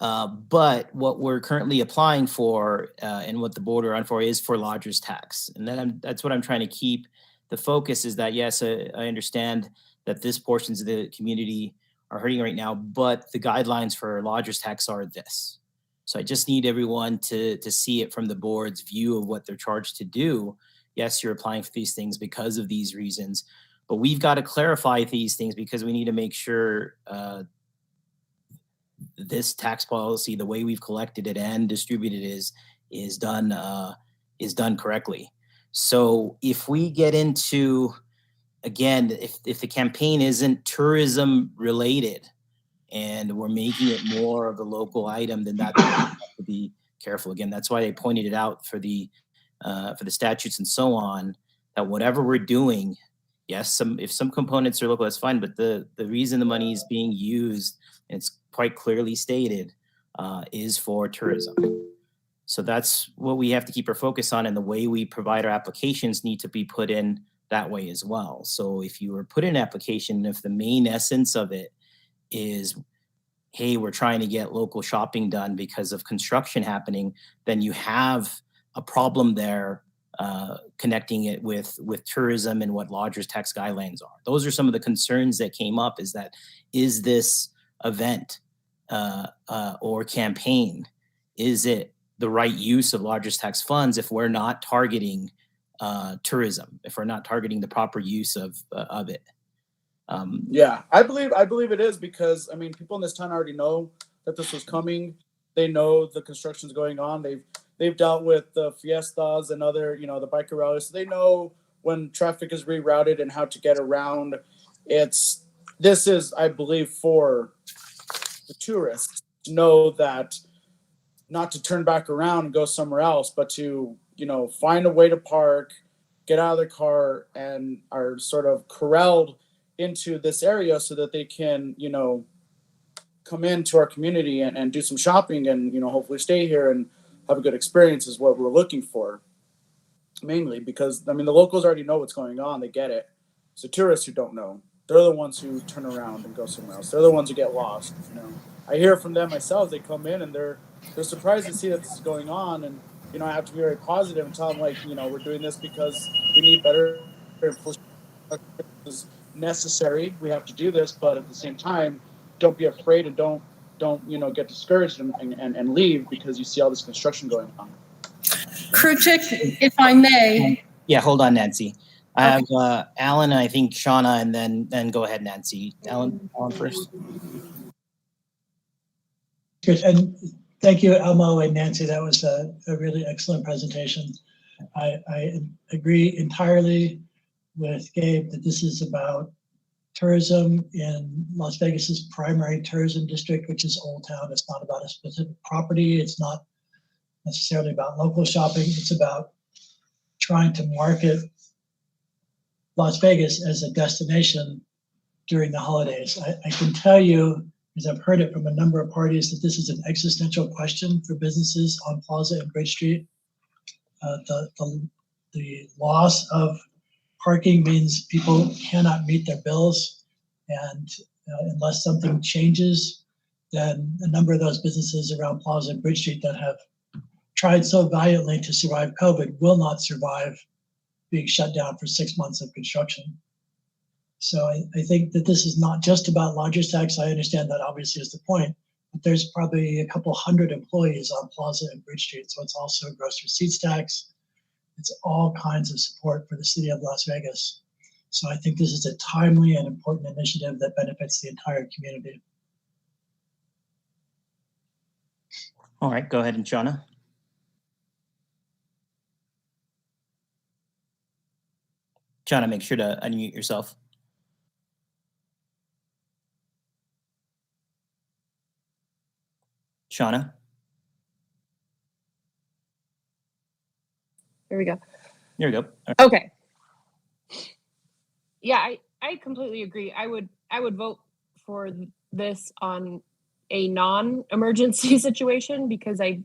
A: But what we're currently applying for and what the board are on for is for lodger's tax. And then that's what I'm trying to keep the focus is that, yes, I understand that this portions of the community are hurting right now, but the guidelines for lodger's tax are this. So I just need everyone to see it from the board's view of what they're charged to do. Yes, you're applying for these things because of these reasons, but we've got to clarify these things because we need to make sure this tax policy, the way we've collected it and distributed it is done correctly. So if we get into, again, if the campaign isn't tourism related and we're making it more of a local item, then that we have to be careful. Again, that's why I pointed it out for the statutes and so on, that whatever we're doing, yes, if some components are local, that's fine. But the reason the money is being used, and it's quite clearly stated, is for tourism. So that's what we have to keep our focus on, and the way we provide our applications need to be put in that way as well. So if you were put in an application, if the main essence of it is, hey, we're trying to get local shopping done because of construction happening, then you have a problem there connecting it with tourism and what lodger's tax guidelines are. Those are some of the concerns that came up, is this event or campaign, is it the right use of lodger's tax funds if we're not targeting tourism, if we're not targeting the proper use of it?
C: Yeah, I believe it is, because I mean, people in this town already know that this was coming. They know the construction's going on. They've dealt with the fiestas and other, the biker rallies. So they know when traffic is rerouted and how to get around. This is, I believe, for the tourists to know that not to turn back around and go somewhere else, but to, find a way to park, get out of their car, and are sort of corralled into this area so that they can, come into our community and do some shopping and, hopefully stay here and have a good experience is what we're looking for. Mainly because, I mean, the locals already know what's going on. They get it. It's the tourists who don't know. They're the ones who turn around and go somewhere else. They're the ones who get lost, I hear from them myself. They come in and they're surprised to see that this is going on. And, I have to be very positive and tell them, like, we're doing this because we need better is necessary. We have to do this, but at the same time, don't be afraid and don't get discouraged and leave because you see all this construction going on.
F: Crew chick, if I may.
A: Yeah, hold on, Nancy. I have Alan, and I think Shauna, and then go ahead, Nancy. Alan first.
E: Good, and thank you, Elmo and Nancy. That was a really excellent presentation. I agree entirely with Gabe that this is about tourism in Las Vegas's primary tourism district, which is Old Town. It's not about a specific property. It's not necessarily about local shopping. It's about trying to market Las Vegas as a destination during the holidays. I can tell you, because I've heard it from a number of parties, that this is an existential question for businesses on Plaza and Bridge Street. The loss of parking means people cannot meet their bills, and unless something changes, then a number of those businesses around Plaza and Bridge Street that have tried so valiantly to survive COVID will not survive being shut down for 6 months of construction. So I think that this is not just about lodger's tax. I understand that obviously is the point, but there's probably a couple hundred employees on Plaza and Bridge Street. So it's also gross receipts tax. It's all kinds of support for the city of Las Vegas. So I think this is a timely and important initiative that benefits the entire community.
A: All right, go ahead, and Shauna. Shauna, make sure to unmute yourself. Shauna?
I: Here we go.
A: There we go.
I: Okay. Yeah, I completely agree. I would vote for this on a non-emergency situation because I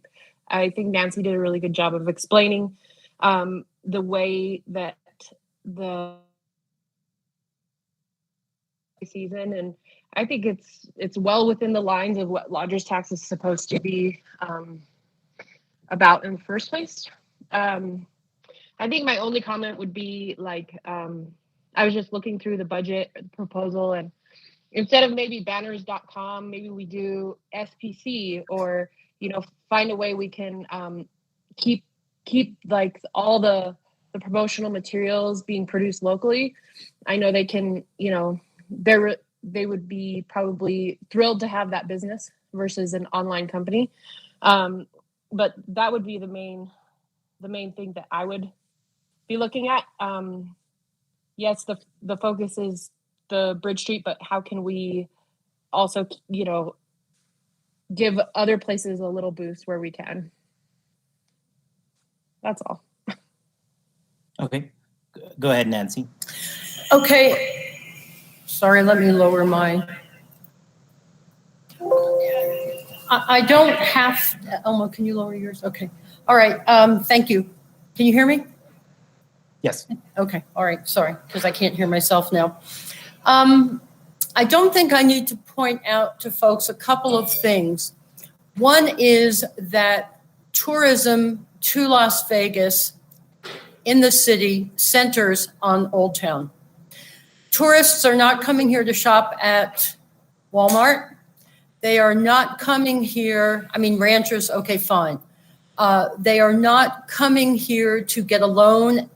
I: think Nancy did a really good job of explaining the way that the season I think it's well within the lines of what lodger's tax is supposed to be about in the first place. I think my only comment would be like, I was just looking through the budget proposal, and instead of maybe banners.com, maybe we do SPC, or, find a way we can keep like all the promotional materials being produced locally. I know they can, they would be probably thrilled to have that business versus an online company. But that would be the main thing that I would be looking at. Yes, the focus is the Bridge Street, but how can we also, give other places a little boost where we can? That's all.
A: Okay, go ahead, Nancy.
F: Okay. Sorry, let me lower my. I don't have, Elmo, can you lower yours? Okay. All right. Thank you. Can you hear me?
A: Yes.
F: Okay. All right. Sorry, because I can't hear myself now. I don't think I need to point out to folks a couple of things. One is that tourism to Las Vegas in the city centers on Old Town. Tourists are not coming here to shop at Walmart. They are not coming here, ranchers, okay, fine. They are not coming here to get a loan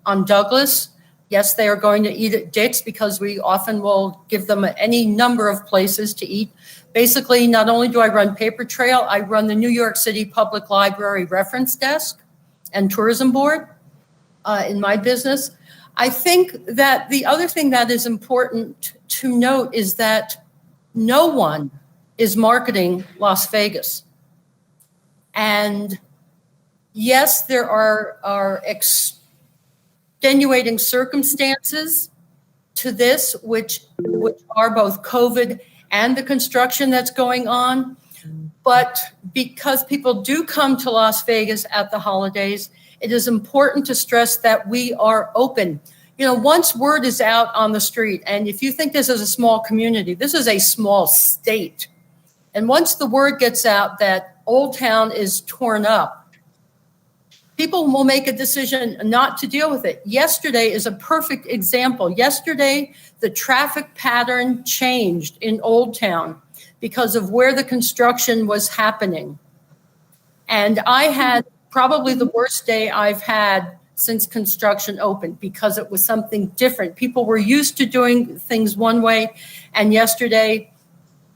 F: on Douglas. Yes, they are going to eat at Dick's because we often will give them any number of places to eat. Basically, not only do I run Paper Trail, I run the New York City Public Library Reference Desk and Tourism Board in my business. I think that the other thing that is important to note is that no one is marketing Las Vegas. And yes, there are extenuating circumstances to this, which are both COVID and the construction that's going on. But because people do come to Las Vegas at the holidays, it is important to stress that we are open. Once word is out on the street, and if you think this is a small community, this is a small state. And once the word gets out that Old Town is torn up, people will make a decision not to deal with it. Yesterday is a perfect example. Yesterday, the traffic pattern changed in Old Town because of where the construction was happening. And I had probably the worst day I've had since construction opened because it was something different. People were used to doing things one way, and yesterday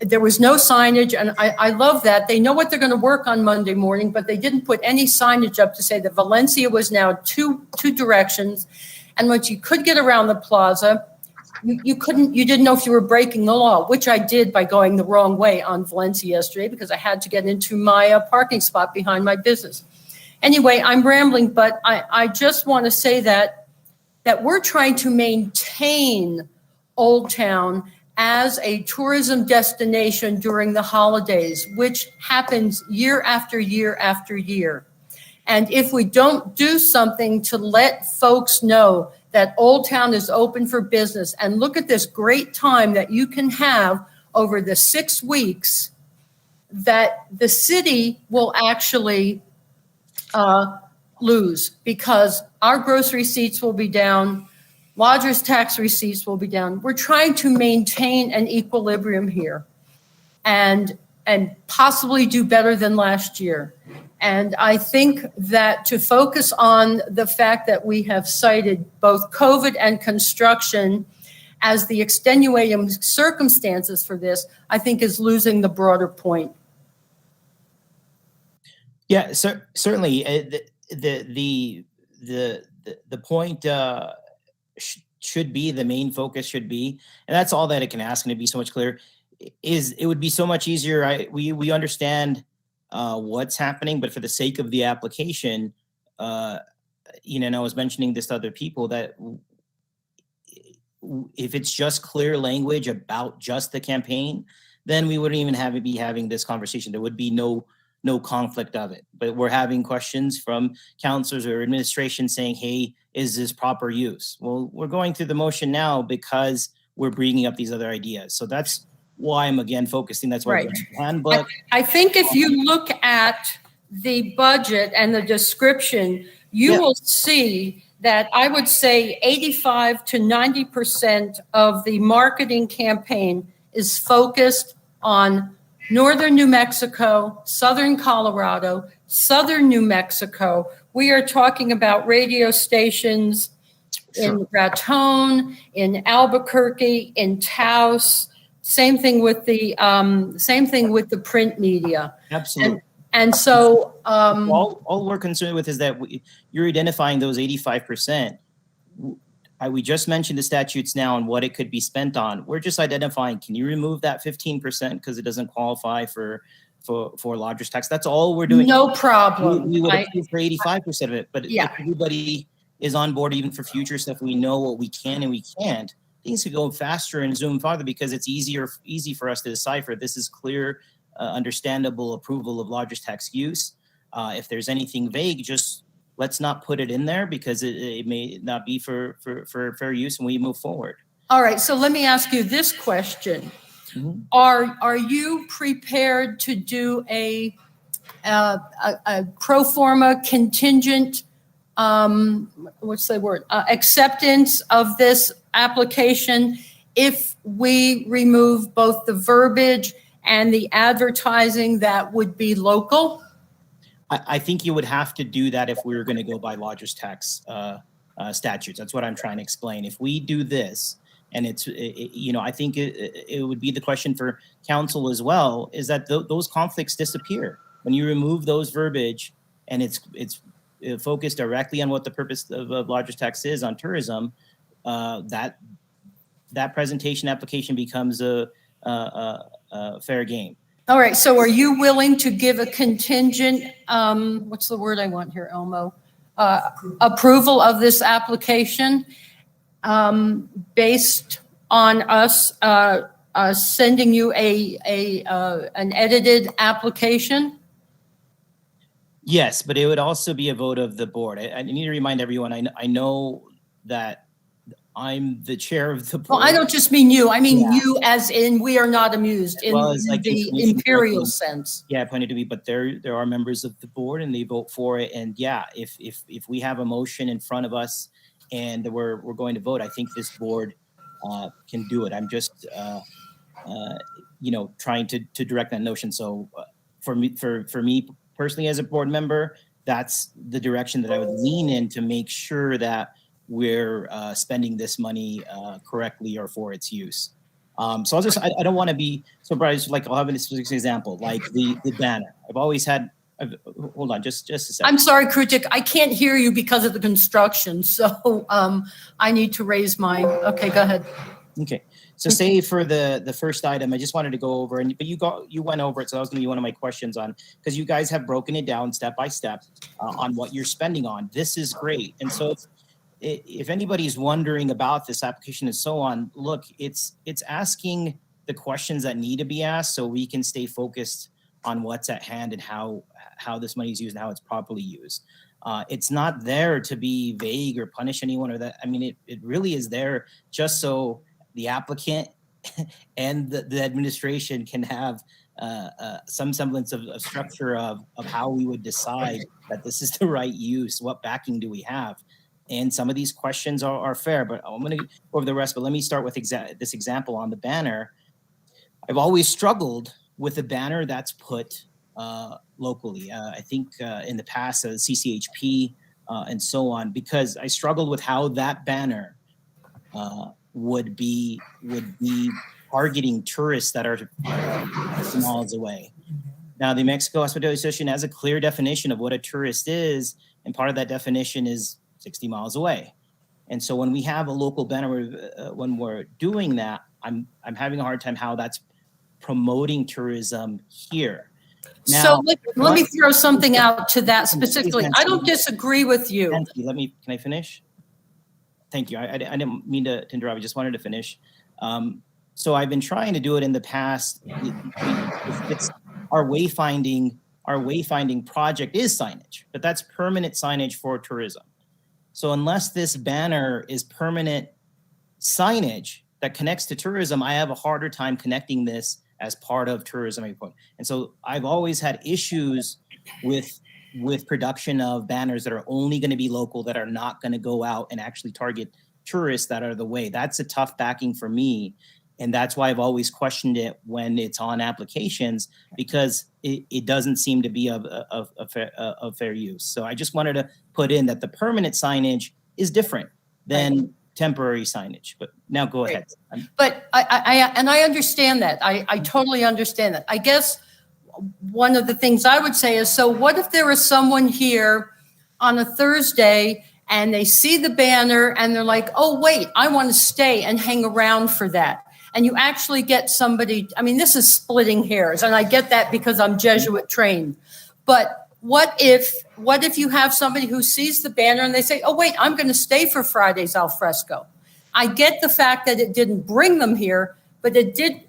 F: there was no signage, and I love that. They know what they're going to work on Monday morning, but they didn't put any signage up to say that Valencia was now two directions, and once you could get around the plaza, you didn't know if you were breaking the law, which I did by going the wrong way on Valencia yesterday because I had to get into my parking spot behind my business. Anyway, I'm rambling, but I just want to say that we're trying to maintain Old Town as a tourism destination during the holidays, which happens year after year after year. And if we don't do something to let folks know that Old Town is open for business, and look at this great time that you can have over the 6 weeks, that the city will actually lose, because our gross receipts will be down, lodgers tax receipts will be down. We're trying to maintain an equilibrium here and possibly do better than last year. And I think that to focus on the fact that we have cited both COVID and construction as the extenuating circumstances for this, I think is losing the broader point.
A: Yeah, certainly. The point should be, the main focus should be, and that's all that it can ask, and it'd be so much clearer. It would be so much easier. We understand what's happening, but for the sake of the application, and I was mentioning this to other people, that if it's just clear language about just the campaign, then we wouldn't even be having this conversation. There would be no conflict of it. But we're having questions from counselors or administration saying, hey, is this proper use? Well, we're going through the motion now because we're bringing up these other ideas. So that's why I'm again focusing. That's why
F: Right.
A: the handbook.
F: I think if you look at the budget and the description, you
A: Yeah.
F: will see that I would say 85 to 90% of the marketing campaign is focused on northern New Mexico, southern Colorado, southern New Mexico. We are talking about radio stations in Raton, in Albuquerque, in Taos. Same thing with the print media.
A: Absolutely.
F: And so
A: all we're concerned with is that you're identifying those 85%. We just mentioned the statutes now and what it could be spent on. We're just identifying, can you remove that 15% because it doesn't qualify for lodger's tax? That's all we're doing.
F: No problem.
A: We would approve for 85% of it, but
F: Yeah.
A: if everybody is on board even for future stuff, we know what we can and we can't. Things could go faster and zoom farther because it's easy for us to decipher. This is clear, understandable approval of lodger's tax use. If there's anything vague, just let's not put it in there because it may not be for fair use, and we move forward.
F: All right, so let me ask you this question.
A: Mm-hmm.
F: Are you prepared to do a pro forma contingent, what's the word, acceptance of this application if we remove both the verbiage and the advertising that would be local?
A: I think you would have to do that if we were going to go by lodger's tax statutes. That's what I'm trying to explain. If we do this, and I think it would be the question for council as well, is that those conflicts disappear when you remove those verbiage, and it's focused directly on what the purpose of lodger's tax is on tourism. That presentation application becomes a fair game.
F: All right, so are you willing to give a contingent, what's the word I want here, Elmo? Approval of this application based on us sending you an edited application?
A: Yes, but it would also be a vote of the board. I need to remind everyone, I know that I'm the chair of the board.
F: Well, I don't just mean you. I mean
A: Yeah.
F: you as in we are not amused in
A: Well, it's like
F: the
A: information
F: imperial
A: collecting.
F: sense.
A: Yeah, appointed to be, but there are members of the board and they vote for it. And yeah, if we have a motion in front of us and we're going to vote, I think this board can do it. I'm just trying to direct that notion. So for me personally as a board member, that's the direction that I would lean in to make sure that we're spending this money correctly or for its use. So I don't want to be surprised. Like I'll have a specific example, like the banner. Hold on, just a second.
F: I'm sorry, Krutik, I can't hear you because of the construction. So I need to raise my, okay, go ahead.
A: Okay. So say for the first item, I just wanted to go over, but you went over it. So that was going to be one of my questions on, because you guys have broken it down step by step on what you're spending on. This is great. And so if anybody's wondering about this application and so on, look, it's asking the questions that need to be asked so we can stay focused on what's at hand and how this money is used and how it's properly used. It's not there to be vague or punish anyone or that. I mean, it really is there just so the applicant and the administration can have some semblance of structure of how we would decide that this is the right use. What backing do we have? And some of these questions are fair, but I'm going to go over the rest. But let me start with this example on the banner. I've always struggled with a banner that's put locally. I think in the past, CCHP and so on, because I struggled with how that banner would be targeting tourists that are miles away. Now, the Mexico Hospitality Association has a clear definition of what a tourist is, and part of that definition is 60 miles away. And so when we have a local banner, when we're doing that, I'm having a hard time how that's promoting tourism here. Now,
F: So let me throw something out to that specifically. I don't disagree with you.
A: Nancy, can I finish? Thank you. I didn't mean to interrupt. I just wanted to finish. So I've been trying to do it in the past. It's our wayfinding project is signage, but that's permanent signage for tourism. So unless this banner is permanent signage that connects to tourism, I have a harder time connecting this as part of tourism report. And so I've always had issues with production of banners that are only going to be local, that are not going to go out and actually target tourists that are the way. That's a tough backing for me. And that's why I've always questioned it when it's on applications, because it doesn't seem to be of fair use. So I just wanted to put in that the permanent signage is different than temporary signage. But now go ahead.
F: But I understand that. I totally understand that. I guess one of the things I would say is, so what if there is someone here on a Thursday and they see the banner and they're like, oh, wait, I want to stay and hang around for that. And you actually get somebody, I mean, this is splitting hairs, and I get that because I'm Jesuit trained. But what if you have somebody who sees the banner and they say, oh, wait, I'm going to stay for Friday's al fresco. I get the fact that it didn't bring them here, but it did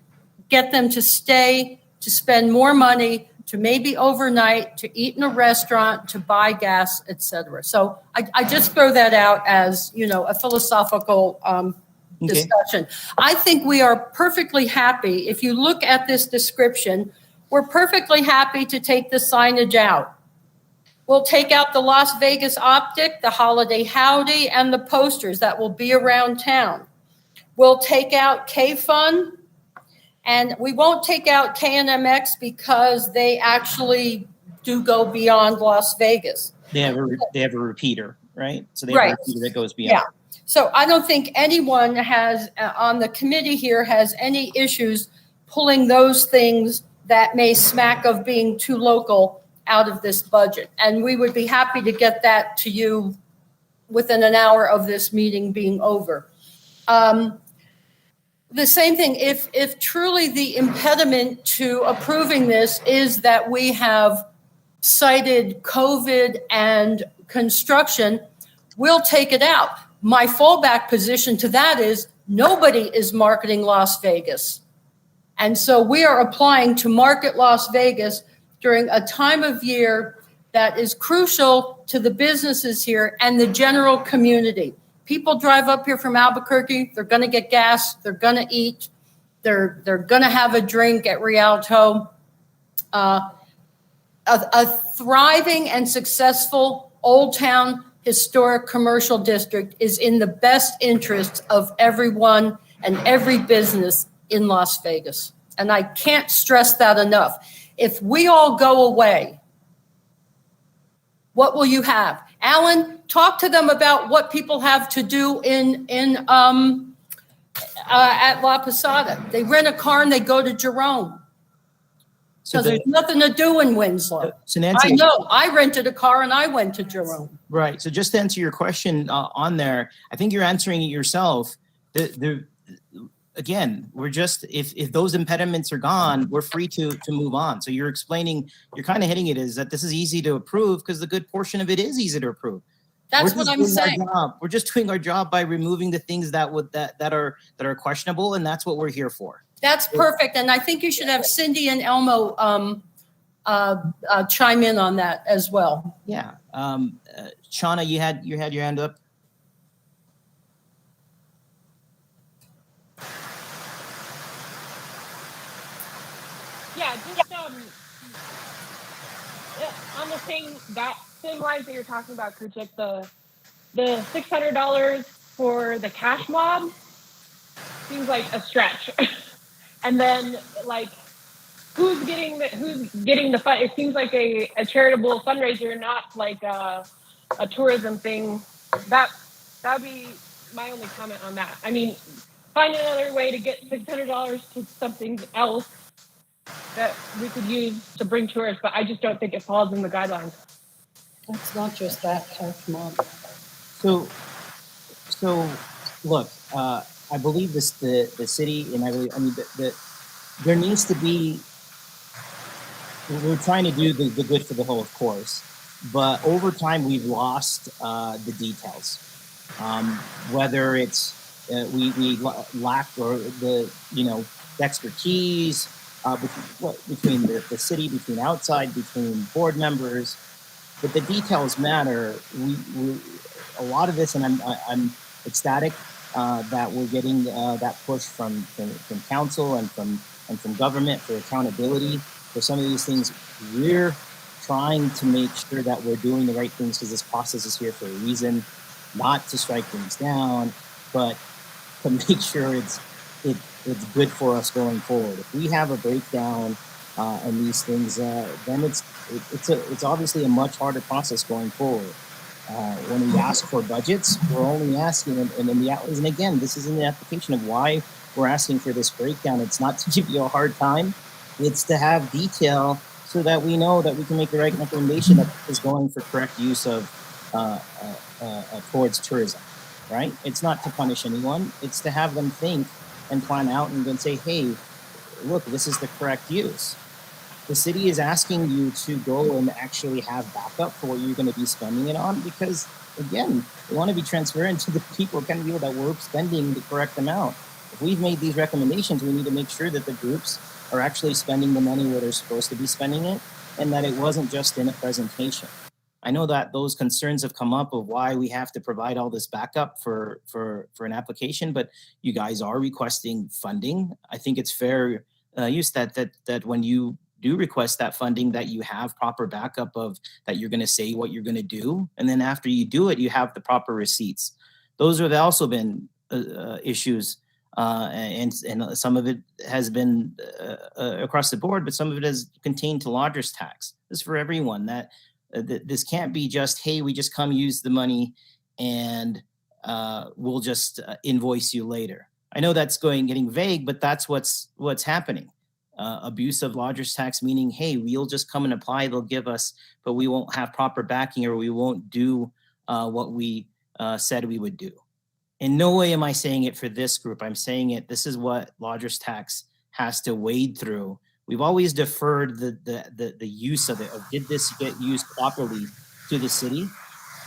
F: get them to stay, to spend more money, to maybe overnight, to eat in a restaurant, to buy gas, etc. So I just throw that out as, a philosophical discussion. I think we are perfectly happy. If you look at this description, we're perfectly happy to take the signage out. We'll take out the Las Vegas optic, the holiday howdy, and the posters that will be around town. We'll take out K-Fun, and we won't take out KNMX because they actually do go beyond Las Vegas.
A: They have a repeater, right? So they have a repeater that goes beyond.
F: Yeah. So I don't think anyone has on the committee here has any issues pulling those things that may smack of being too local out of this budget. And we would be happy to get that to you within an hour of this meeting being over. The same thing, if truly the impediment to approving this is that we have cited COVID and construction, we'll take it out. My fallback position to that is nobody is marketing Las Vegas. And so we are applying to market Las Vegas during a time of year that is crucial to the businesses here and the general community. People drive up here from Albuquerque, they're going to get gas, they're going to eat, they're going to have a drink at Rialto. A thriving and successful Old Town historic commercial district is in the best interest of everyone and every business in Las Vegas. And I can't stress that enough. If we all go away, what will you have? Alan, talk to them about what people have to do at La Posada. They rent a car and they go to Jerome. So there's nothing to do in Winslow.
A: So Nancy,
F: I know. I rented a car and I went to Jerome.
A: Right. So just to answer your question on there, I think you're answering it yourself. Again, we're just, if those impediments are gone, we're free to move on. So you're explaining, you're kind of hitting it is that this is easy to approve because the good portion of it is easy to approve.
F: That's what I'm saying.
A: We're just doing our job by removing the things that are questionable, and that's what we're here for.
F: That's perfect. And I think you should have Cindy and Elmo chime in on that as well.
A: Yeah. Shauna, you had your hand up.
I: Yeah, just on the same lines that you're talking about, Kruchik, the $600 for the cash mob seems like a stretch. And then, like, who's getting the fund? It seems like a charitable fundraiser, not like a tourism thing. That'd be my only comment on that. I mean, find another way to get $600 to something else that we could use to bring tourists, but I just don't think it falls in the guidelines.
F: It's not just that cash mob.
A: So look, I believe the city, and there needs to be. We're trying to do the good for the whole, of course, but over time we've lost the details. Whether it's we lack or the expertise between the city, between outside, between board members, but the details matter. We a lot of this, and I'm ecstatic that we're getting that push from council and from government for accountability for some of these things. We're trying to make sure that we're doing the right things because this process is here for a reason, not to strike things down, but to make sure it's good for us going forward. If we have a breakdown in these things, then it's obviously a much harder process going forward. When we ask for budgets, we're only asking, and again, this is in the application of why we're asking for this breakdown. It's not to give you a hard time; it's to have detail so that we know that we can make the right recommendation that is going for correct use of towards tourism. Right? It's not to punish anyone; it's to have them think and plan out and then say, "Hey, look, this is the correct use." The city is asking you to go and actually have backup for what you're going to be spending it on because, again, we want to be transparent to the people that we're spending the correct amount. If we've made these recommendations, we need to make sure that the groups are actually spending the money where they're supposed to be spending it and that it wasn't just in a presentation. I know that those concerns have come up of why we have to provide all this backup for an application, but you guys are requesting funding. I think it's fair use that when you do request that funding, that you have proper backup of that you're going to say what you're going to do, and then after you do it, you have the proper receipts. Those have also been issues, and some of it has been across the board, but some of it has contained to lodgers tax. This is for everyone. That this can't be just, hey, we just come use the money and we'll just invoice you later. I know that's getting vague, but that's what's happening. Abuse of lodgers tax, meaning, hey, we'll just come and apply, they'll give us, but we won't have proper backing or we won't do what we said we would do. In no way am I saying it for this group. I'm saying it, this is what lodgers tax has to wade through. We've always deferred the use of it, or did this get used properly to the city?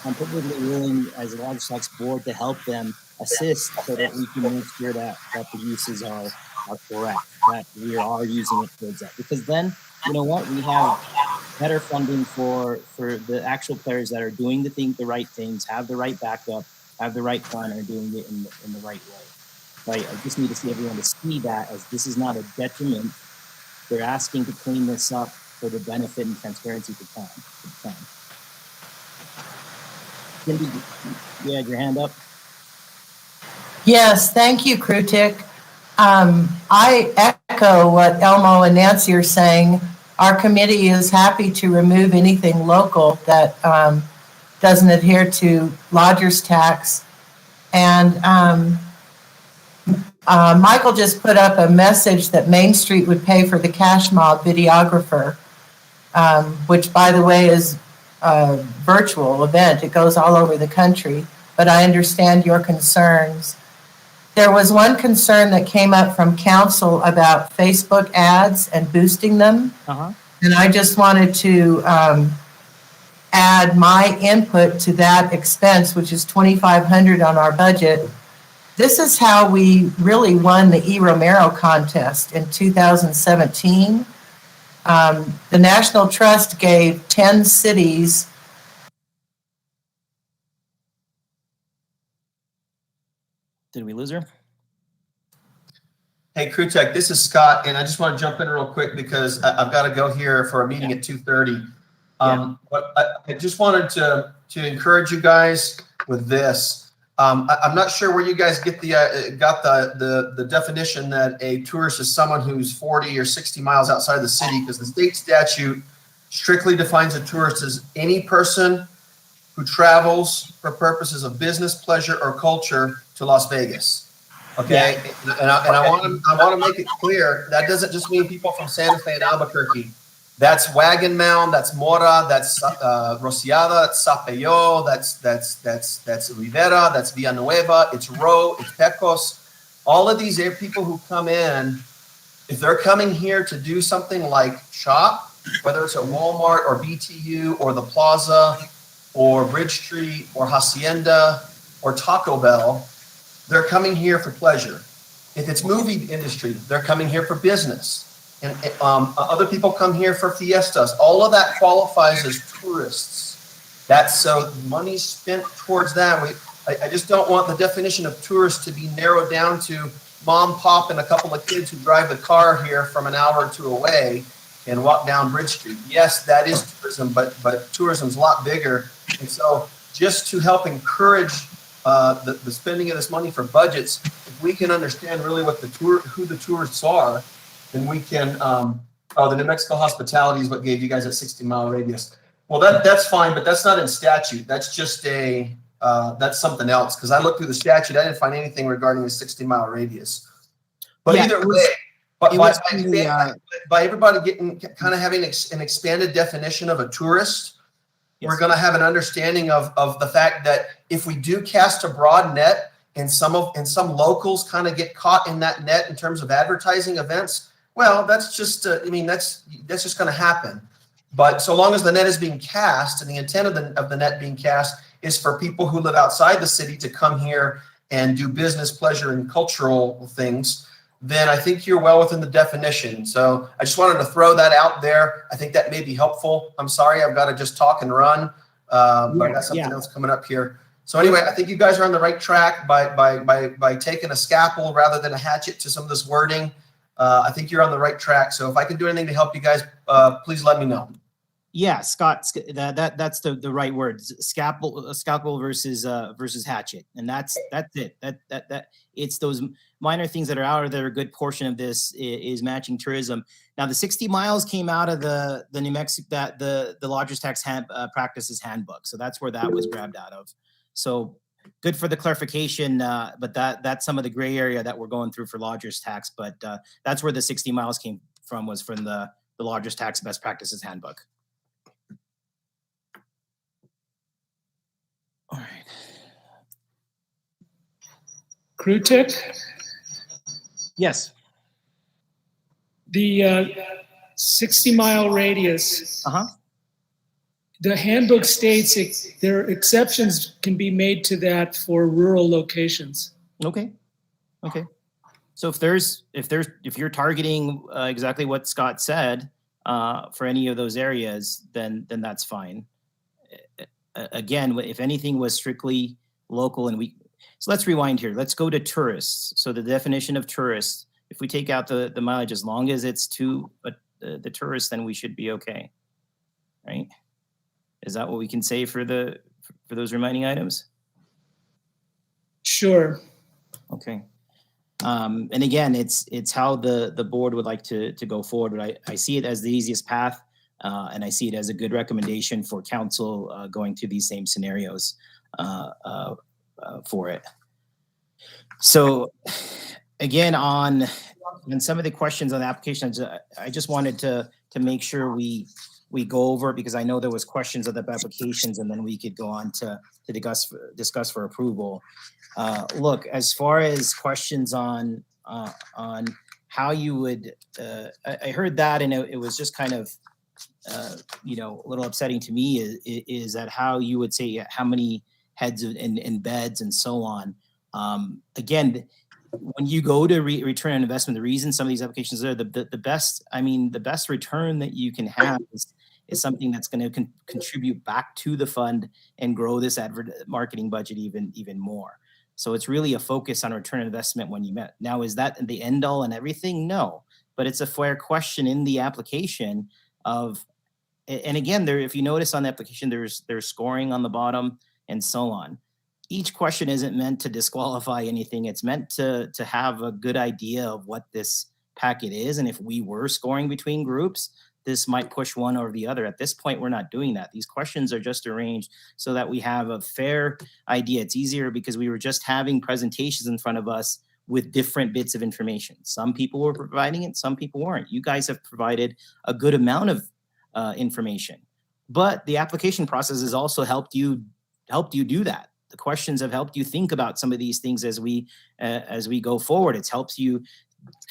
A: I'm perfectly willing as a lodgers tax board to help them assist so that we can make sure that the uses are correct, that we are using it towards that. Because then, you know what, we have better funding for the actual players that are doing the right things, have the right backup, have the right plan, and are doing it in the right way. Right? I just need to see everyone to see that as this is not a detriment. They're asking to clean this up for the benefit and transparency for time. Cindy, you had your hand up?
J: Yes, thank you, Krutik. I echo what Elmo and Nancy are saying. Our committee is happy to remove anything local that doesn't adhere to lodgers tax. And Michael just put up a message that Main Street would pay for the Cash Mob videographer, which, by the way, is a virtual event. It goes all over the country, but I understand your concerns. There was one concern that came up from council about Facebook ads and boosting them. And I just wanted to add my input to that expense, which is $2,500 on our budget. This is how we really won the E. Romero contest in 2017. The National Trust gave 10 cities.
A: Did we lose her?
H: Hey, Krutek, this is Scott, and I just want to jump in real quick because I've got to go here for a meeting at 2:30. But I just wanted to encourage you guys with this. I'm not sure where you guys get the definition that a tourist is someone who's 40 or 60 miles outside of the city, because the state statute strictly defines a tourist as any person who travels for purposes of business, pleasure, or culture to Las Vegas. Okay, and I want to make it clear that doesn't just mean people from Santa Fe and Albuquerque. That's Wagon Mound, that's Mora, that's Rociada, that's Sapello, that's Rivera, that's Villanueva, it's Roe, it's Pecos. All of these people who come in, if they're coming here to do something like shop, whether it's at Walmart or BTU or the Plaza or Bridge Street or Hacienda or Taco Bell, they're coming here for pleasure. If it's movie industry, they're coming here for business. And other people come here for fiestas. All of that qualifies as tourists. That's so money spent towards that. I just don't want the definition of tourist to be narrowed down to mom, pop, and a couple of kids who drive the car here from an hour or two away and walk down Bridge Street. Yes, that is tourism, but tourism's a lot bigger. And so just to help encourage the spending of this money for budgets, if we can understand really what who the tourists are, then we can, the New Mexico hospitality is what gave you guys that 60-mile radius. Well, that's fine, but that's not in statute. That's just that's something else. Because I looked through the statute, I didn't find anything regarding a 60-mile radius. But
A: Yeah,
H: either way,
A: the,
H: by everybody kind of having an expanded definition of a tourist,
A: yes.
H: We're going to have an understanding of the fact that if we do cast a broad net and some locals kind of get caught in that net in terms of advertising events, well, that's just that's just going to happen. But so long as the net is being cast, and the intent of the net being cast is for people who live outside the city to come here and do business, pleasure, and cultural things, then I think you're well within the definition. So I just wanted to throw that out there. I think that may be helpful. I'm sorry, I've got to just talk and run, but I got something else coming up here. So anyway, I think you guys are on the right track by taking a scalpel rather than a hatchet to some of this wording. I think you're on the right track. So if I can do anything to help you guys, please let me know.
A: Yeah, Scott, that's the right word. Scalpel versus hatchet, and that's it. That it's those minor things that are out there. A good portion of this is matching tourism. Now, the 60 miles came out of the New Mexico the Lodgers Tax Practices Handbook, so that's where that was grabbed out of. So good for the clarification, but that's some of the gray area that we're going through for Lodgers Tax. But that's where the 60 miles came from, was from the Lodgers Tax Best Practices Handbook. All right.
G: Crew tip?
A: Yes.
G: The 60-mile radius.
A: Uh-huh.
G: The handbook states there exceptions can be made to that for rural locations.
A: Okay. Okay. So if you're targeting exactly what Scott said for any of those areas, then that's fine. Again, if anything was strictly local, so let's rewind here. Let's go to tourists. So the definition of tourists, if we take out the mileage, as long as it's to the tourists, then we should be okay, right? Is that what we can say for those remaining items?
G: Sure.
A: Okay. And again, it's how the board would like to go forward. But I see it as the easiest path. And I see it as a good recommendation for council going through these same scenarios for it. So again, on some of the questions on the applications, I just wanted to make sure we go over it, because I know there was questions of the applications, and then we could go on to discuss for approval. Look, as far as questions on how you would, I heard that, and it was just kind of a little upsetting to me is that how you would say how many heads and beds and so on. Again, when you go to return on investment, the reason some of these applications are the best return that you can have is something that's going to contribute back to the fund and grow this marketing budget even more. So it's really a focus on return on investment when you met. Now, is that the end all and everything? No, but it's a fair question in the application of, and again, if you notice on the application, there's scoring on the bottom and so on. Each question isn't meant to disqualify anything. It's meant to have a good idea of what this packet is. And if we were scoring between groups, this might push one over the other. At this point, we're not doing that. These questions are just arranged so that we have a fair idea. It's easier because we were just having presentations in front of us with different bits of information. Some people were providing it, some people weren't. You guys have provided a good amount of information, but the application process has also helped you do that. The questions have helped you think about some of these things as we go forward. It's helps you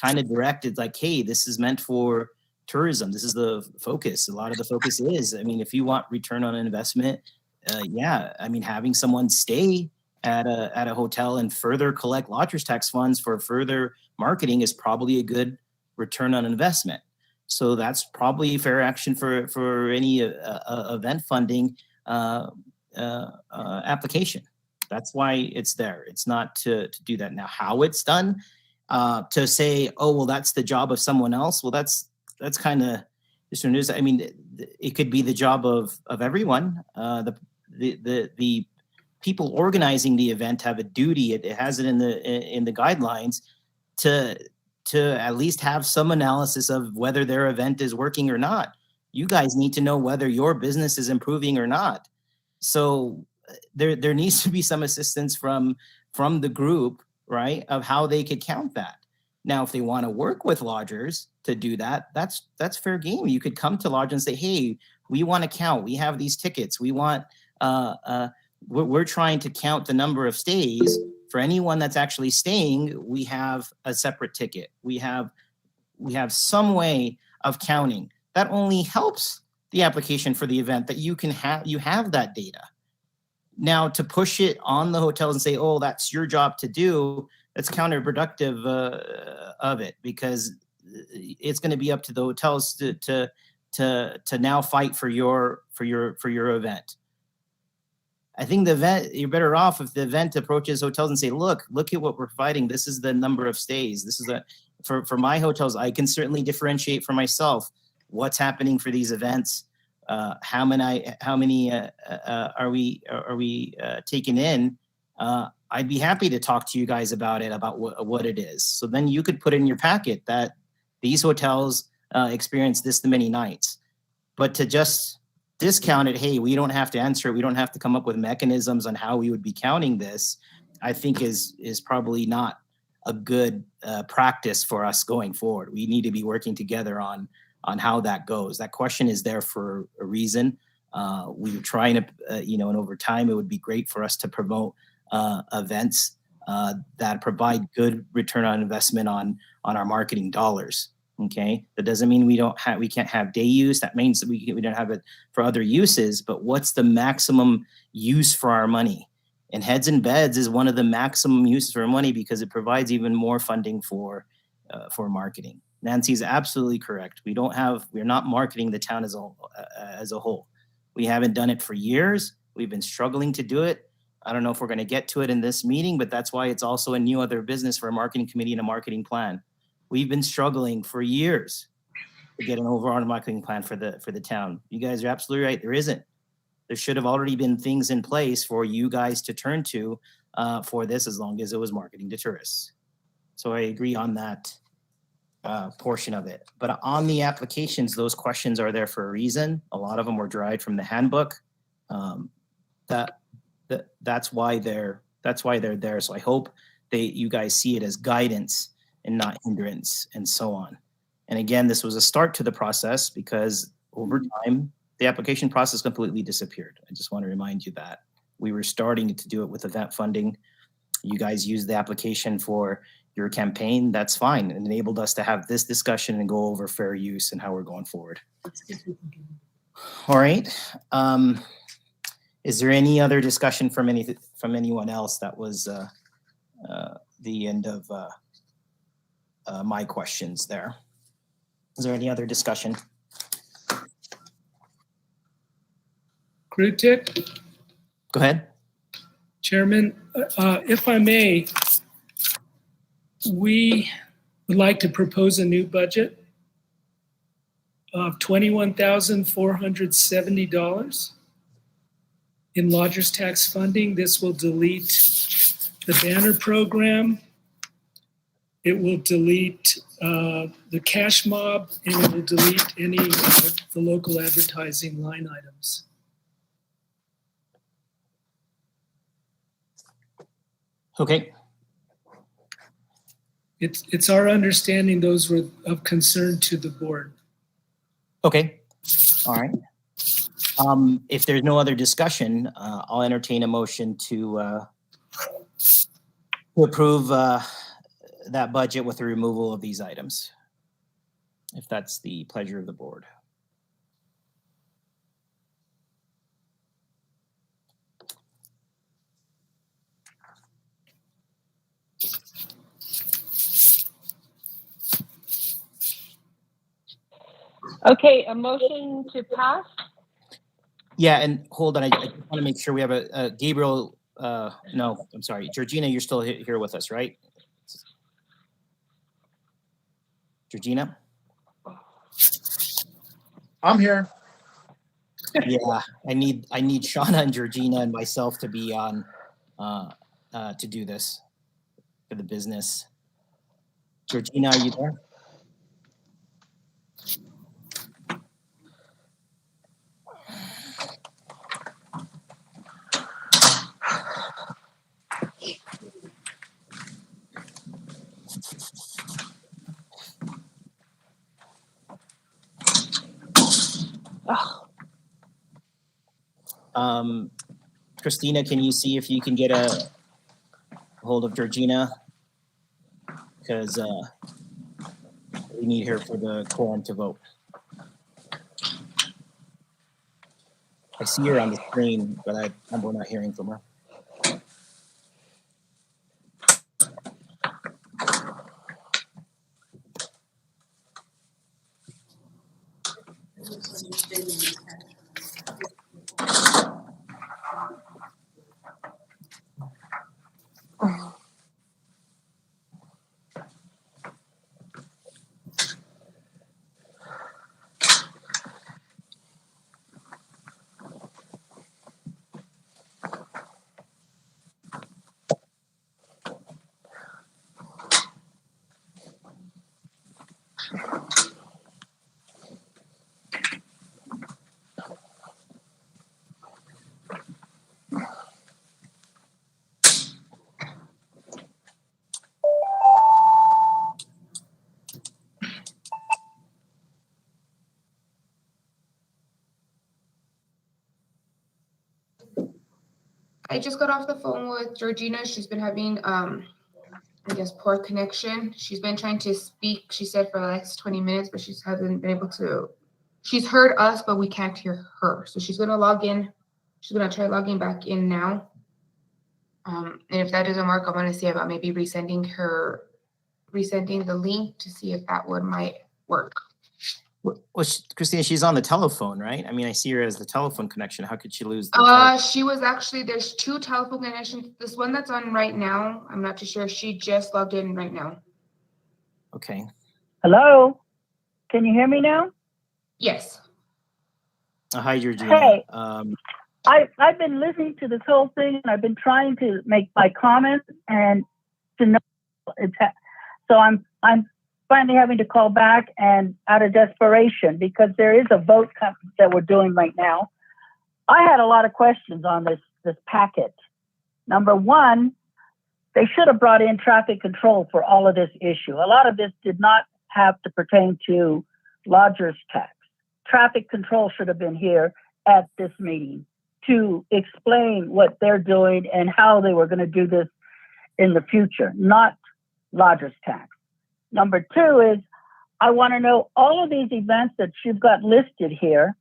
A: kind of direct it like, hey, this is meant for tourism. This is the focus. A lot of the focus is, if you want return on investment, having someone stay at a hotel and further collect lodgers tax funds for further marketing is probably a good return on investment. So that's probably fair action for any event funding application. That's why it's there. It's not to do that. Now, how it's done, to say, oh, well, that's the job of someone else. Well, that's kind of just news. I mean, it could be the job of everyone. The people organizing the event have a duty. It has it in the guidelines to at least have some analysis of whether their event is working or not. You guys need to know whether your business is improving or not. So there needs to be some assistance from the group, right, of how they could count that. Now, if they want to work with lodgers to do that, that's fair game. You could come to lodge and say, hey, we want to count. We have these tickets. We want we're trying to count the number of stays. For anyone that's actually staying, we have a separate ticket. We have some way of counting. That only helps the application for the event, that you have that data. Now, to push it on the hotels and say, oh, that's your job to do, that's counterproductive of it, because it's going to be up to the hotels to now fight for your event. I think the event, you're better off if the event approaches hotels and say, look at what we're fighting. This is the number of stays. This is for my hotels. I can certainly differentiate for myself what's happening for these events. How many are we taking in? I'd be happy to talk to you guys about it, about what it is. So then you could put in your packet that these hotels experience this many nights. But to just discount it, hey, we don't have to answer it, we don't have to come up with mechanisms on how we would be counting this, I think is probably not a good practice for us going forward. We need to be working together on how that goes. That question is there for a reason. We were trying to, and over time, it would be great for us to promote events that provide good return on investment on our marketing dollars. Okay, that doesn't mean we can't have day use. That means that we don't have it for other uses. But what's the maximum use for our money? And Heads and Beds is one of the maximum uses for our money because it provides even more funding for marketing. Nancy's absolutely correct. We're not marketing the town as a whole. We haven't done it for years. We've been struggling to do it. I don't know if we're going to get to it in this meeting, but that's why it's also a new other business for a marketing committee and a marketing plan. We've been struggling for years to get an overall marketing plan for the town. You guys are absolutely right. There isn't. There should have already been things in place for you guys to turn to for this, as long as it was marketing to tourists. So I agree on that portion of it. But on the applications, those questions are there for a reason. A lot of them were derived from the handbook. That's why they're there. So I hope you guys see it as guidance and not hindrance, and so on. And again, this was a start to the process, because over time, the application process completely disappeared. I just want to remind you that we were starting to do it with event funding. You guys used the application for your campaign. That's fine. It enabled us to have this discussion and go over fair use and how we're going forward. All right. Is there any other discussion from anyone else? That was the end of my questions there. Is there any other discussion?
G: Krutik?
A: Go ahead.
G: Chairman, if I may, we would like to propose a new budget of $21,470 in lodgers tax funding. This will delete the banner program. It will delete the cash mob, and it will delete any of the local advertising line items.
A: Okay.
G: It's our understanding those were of concern to the board.
A: Okay. All right. If there's no other discussion, I'll entertain a motion to approve that budget with the removal of these items, if that's the pleasure of the board.
I: Okay, a motion to pass.
A: Yeah, and hold on, I just want to make sure we have a Gabriel no, I'm sorry. Georgina, you're still here with us, right? Georgina?
C: I'm here.
A: Yeah, I need Shauna and Georgina and myself to be on to do this for the business. Georgina, are you there? Christina, can you see if you can get a hold of Georgina? Because we need her for the quorum to vote. I see her on the screen, but we're not hearing from her.
B: I just got off the phone with Georgina. She's been having, I guess, poor connection. She's been trying to speak, she said, for the last 20 minutes, but she hasn't been able to. She's heard us, but we can't hear her. So she's going to log in. She's going to try logging back in now. And if that doesn't work, I'm going to see about maybe resending the link to see if that might work.
A: Well, Christina, she's on the telephone, right? I mean, I see her as the telephone connection. How could she lose the
B: She was actually, there's 2 telephone connections. This one that's on right now, I'm not too sure. She just logged in right now.
A: Okay.
K: Hello? Can you hear me now?
B: Yes.
A: Hi, Georgina.
K: Hey. I've been listening to this whole thing, and I've been trying to make my comments and to know so I'm finally having to call back and out of desperation because there is a vote that we're doing right now. I had a lot of questions on this packet. Number one, they should have brought in traffic control for all of this issue. A lot of this did not have to pertain to lodger's tax. Traffic control should have been here at this meeting to explain what they're doing and how they were going to do this in the future, not lodger's tax. Number 2 is I want to know all of these events that you've got listed here,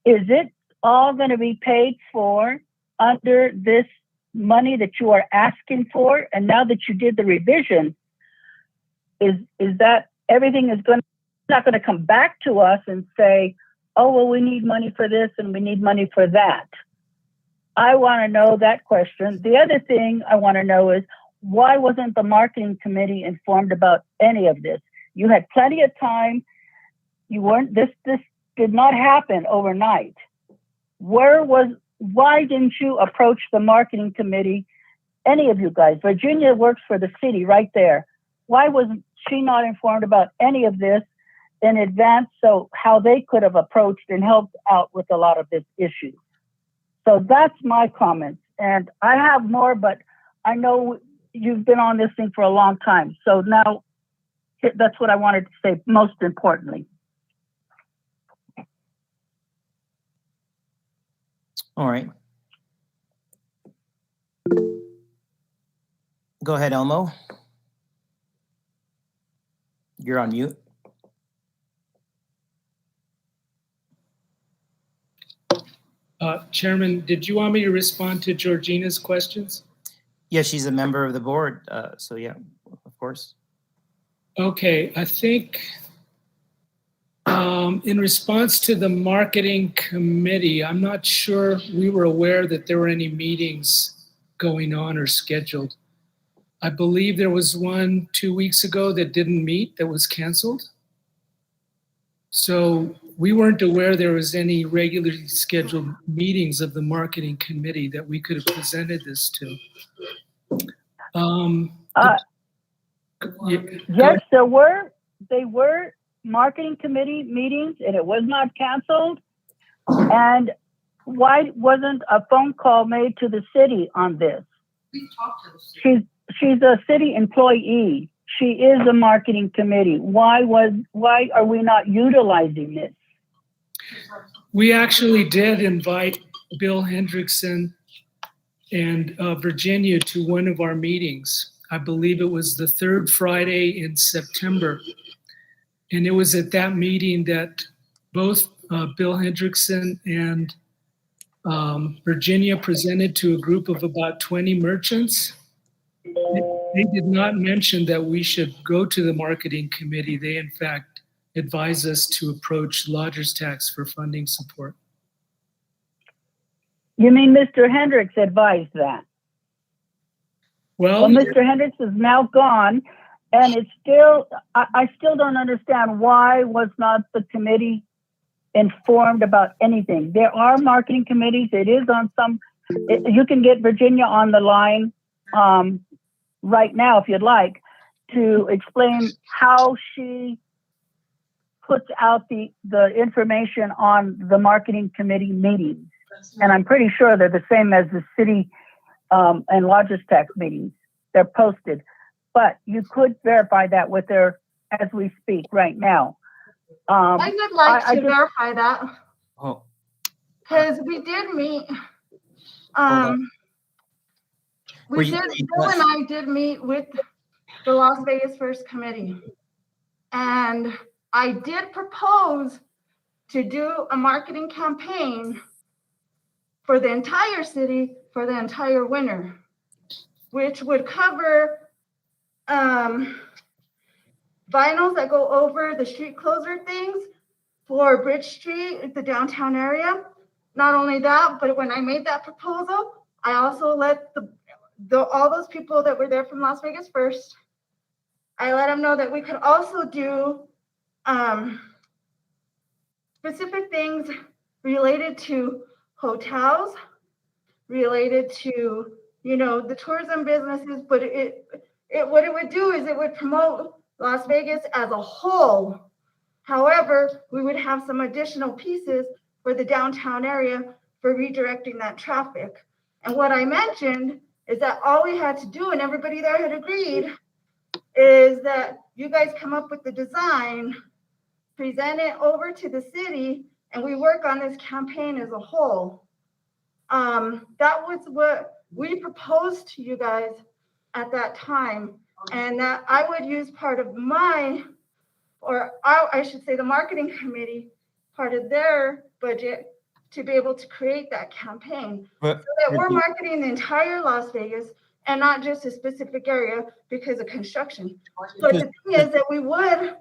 K: is it all going to be paid for under this money that you are asking for? And now that you did the revision, is that everything is not going to come back to us and say, oh, well, we need money for this and we need money for that? I want to know that question. The other thing I want to know is, why wasn't the marketing committee informed about any of this? You had plenty of time. You weren't, this did not happen overnight. Why didn't you approach the marketing committee? Any of you guys? Virginia works for the city right there. Why was she not informed about any of this in advance, so how they could have approached and helped out with a lot of this issue? So that's my comments. And I have more, but I know you've been on this thing for a long time. So now that's what I wanted to say most importantly.
A: All right. Go ahead, Elmo. You're on mute.
G: Chairman, did you want me to respond to Georgina's questions?
A: Yeah, she's a member of the board. So yeah, of course.
G: Okay, I think in response to the marketing committee, I'm not sure we were aware that there were any meetings going on or scheduled. I believe there was one 2 weeks ago that didn't meet, that was canceled. So we weren't aware there was any regularly scheduled meetings of the marketing committee that we could have presented this to.
K: Yes, there were. They were marketing committee meetings, and it was not canceled. And why wasn't a phone call made to the city on this?
B: We talked to the city.
K: She's a city employee. She is a marketing committee. Why are we not utilizing this?
G: We actually did invite Bill Hendrickson and Virginia to one of our meetings. I believe it was the third Friday in September. And it was at that meeting that both Bill Hendrickson and Virginia presented to a group of about 20 merchants. They did not mention that we should go to the marketing committee. They, in fact, advised us to approach lodgers tax for funding support.
K: You mean Mr. Hendricks advised that? Well, Mr. Hendricks is now gone, and it's still, I still don't understand why was not the committee informed about anything. There are marketing committees. It is on some, you can get Virginia on the line right now, if you'd like, to explain how she puts out the information on the marketing committee meetings. And I'm pretty sure they're the same as the city and lodgers tax meetings. They're posted. But you could verify that with her as we speak right now.
B: I would like to verify that.
A: Oh.
B: Because we did meet. Bill and I did meet with the Las Vegas First Committee. And I did propose to do a marketing campaign for the entire city for the entire winter, which would cover vinyls that go over the street closer things for Bridge Street, the downtown area. Not only that, but when I made that proposal, I also let all those people that were there from Las Vegas First, I let them know that we could also do specific things related to hotels, related to, the tourism businesses, but what it would do is it would promote Las Vegas as a whole. However, we would have some additional pieces for the downtown area for redirecting that traffic. And what I mentioned is that all we had to do, and everybody there had agreed, is that you guys come up with the design, present it over to the city, and we work on this campaign as a whole. That was what we proposed to you guys at that time, and that I would use part of I should say the marketing committee, part of their budget to be able to create that campaign. So that we're marketing the entire Las Vegas and not just a specific area because of construction. But the thing is that we would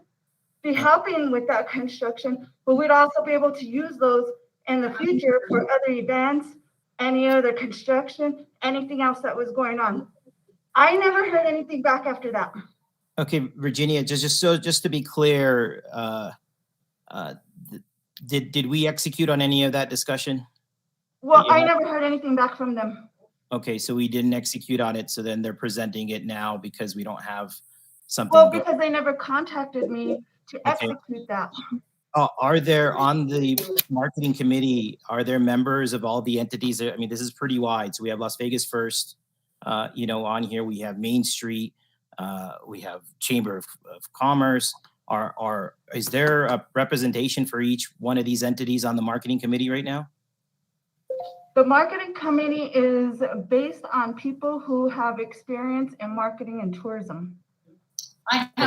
B: be helping with that construction, but we'd also be able to use those in the future for other events, any other construction, anything else that was going on. I never heard anything back after that.
A: Okay, Virginia, just to be clear, did we execute on any of that discussion?
B: Well, I never heard anything back from them.
A: Okay, so we didn't execute on it, so then they're presenting it now because we don't have something.
B: Well, because they never contacted me to execute that.
A: Are there on the marketing committee, are there members of all the entities? I mean, this is pretty wide. So we have Las Vegas First, on here. We have Main Street. We have Chamber of Commerce. Is there a representation for each one of these entities on the marketing committee right now?
B: The marketing committee is based on people who have experience in marketing and tourism.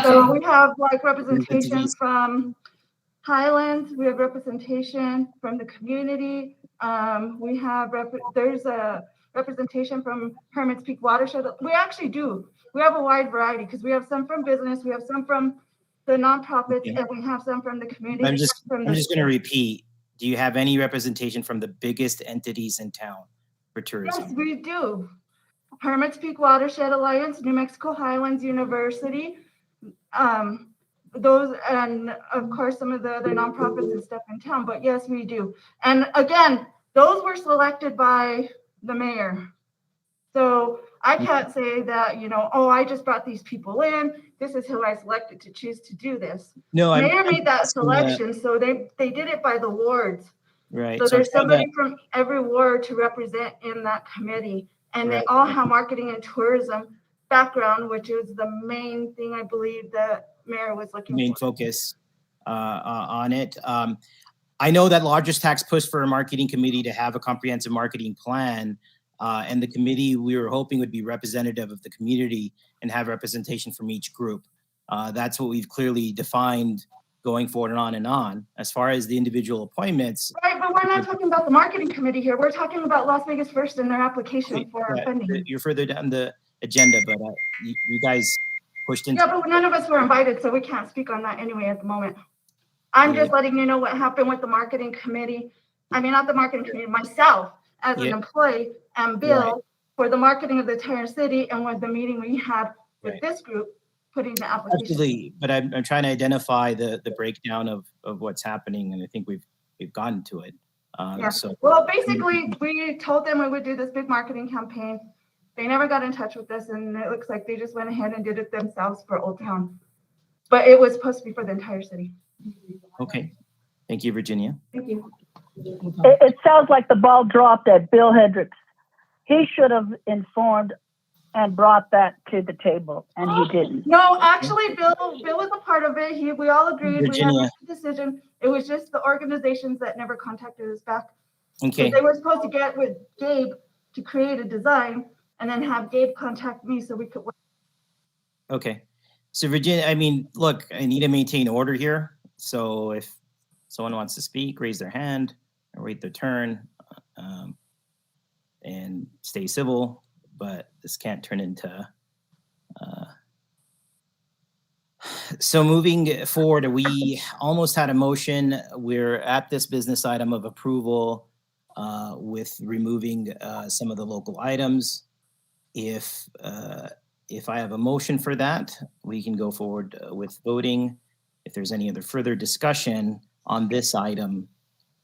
B: So we have representation from Highlands. We have representation from the community. There's a representation from Hermit's Peak Watershed. We actually do. We have a wide variety because we have some from business, we have some from the nonprofits, and we have some from the community.
A: I'm just going to repeat. Do you have any representation from the biggest entities in town for tourism?
B: Yes, we do.
L: Hermits Peak Watershed Alliance, New Mexico Highlands University, those, and of course, some of the other nonprofits and stuff in town, but yes, we do. And again, those were selected by the mayor. So I can't say that, oh, I just brought these people in. This is who I selected to choose to do this.
A: No,
L: Mayor made that selection, so they did it by the wards.
A: Right.
L: So there's somebody from every ward to represent in that committee, and they all have marketing and tourism background, which is the main thing I believe the mayor was looking
A: main
L: for.
A: focus on it. I know that largest tax pushed for a marketing committee to have a comprehensive marketing plan, and the committee we were hoping would be representative of the community and have representation from each group. That's what we've clearly defined going forward and on and on. As far as the individual appointments.
L: Right, but we're not talking about the marketing committee here. We're talking about Las Vegas First and their application for funding.
A: You're further down the agenda, but you guys pushed into.
L: Yeah, but none of us were invited, so we can't speak on that anyway at the moment. I'm just letting you know what happened with the marketing committee. I mean, not the marketing committee, myself as an employee and Bill for the marketing of the entire city, and with the meeting we had with this group putting the application.
A: Absolutely, but I'm trying to identify the breakdown of what's happening, and I think we've gotten to it. So
L: well, basically, we told them we would do this big marketing campaign. They never got in touch with us, and it looks like they just went ahead and did it themselves for Old Town. But it was supposed to be for the entire city.
A: Okay, thank you, Virginia.
L: Thank you.
K: It sounds like the ball dropped at Bill Hendricks. He should have informed and brought that to the table, and he didn't.
L: No, actually, Bill was a part of it. We all agreed.
A: Virginia.
L: We had a decision. It was just the organizations that never contacted us back.
A: Okay.
L: They were supposed to get with Gabe to create a design and then have Gabe contact me so we could work.
A: Okay. So Virginia, I mean, look, I need to maintain order here. So if someone wants to speak, raise their hand or wait their turn and stay civil, but this can't turn into... So moving forward, we almost had a motion. We're at this business item of approval with removing some of the local items. If I have a motion for that, we can go forward with voting. If there's any other further discussion on this item,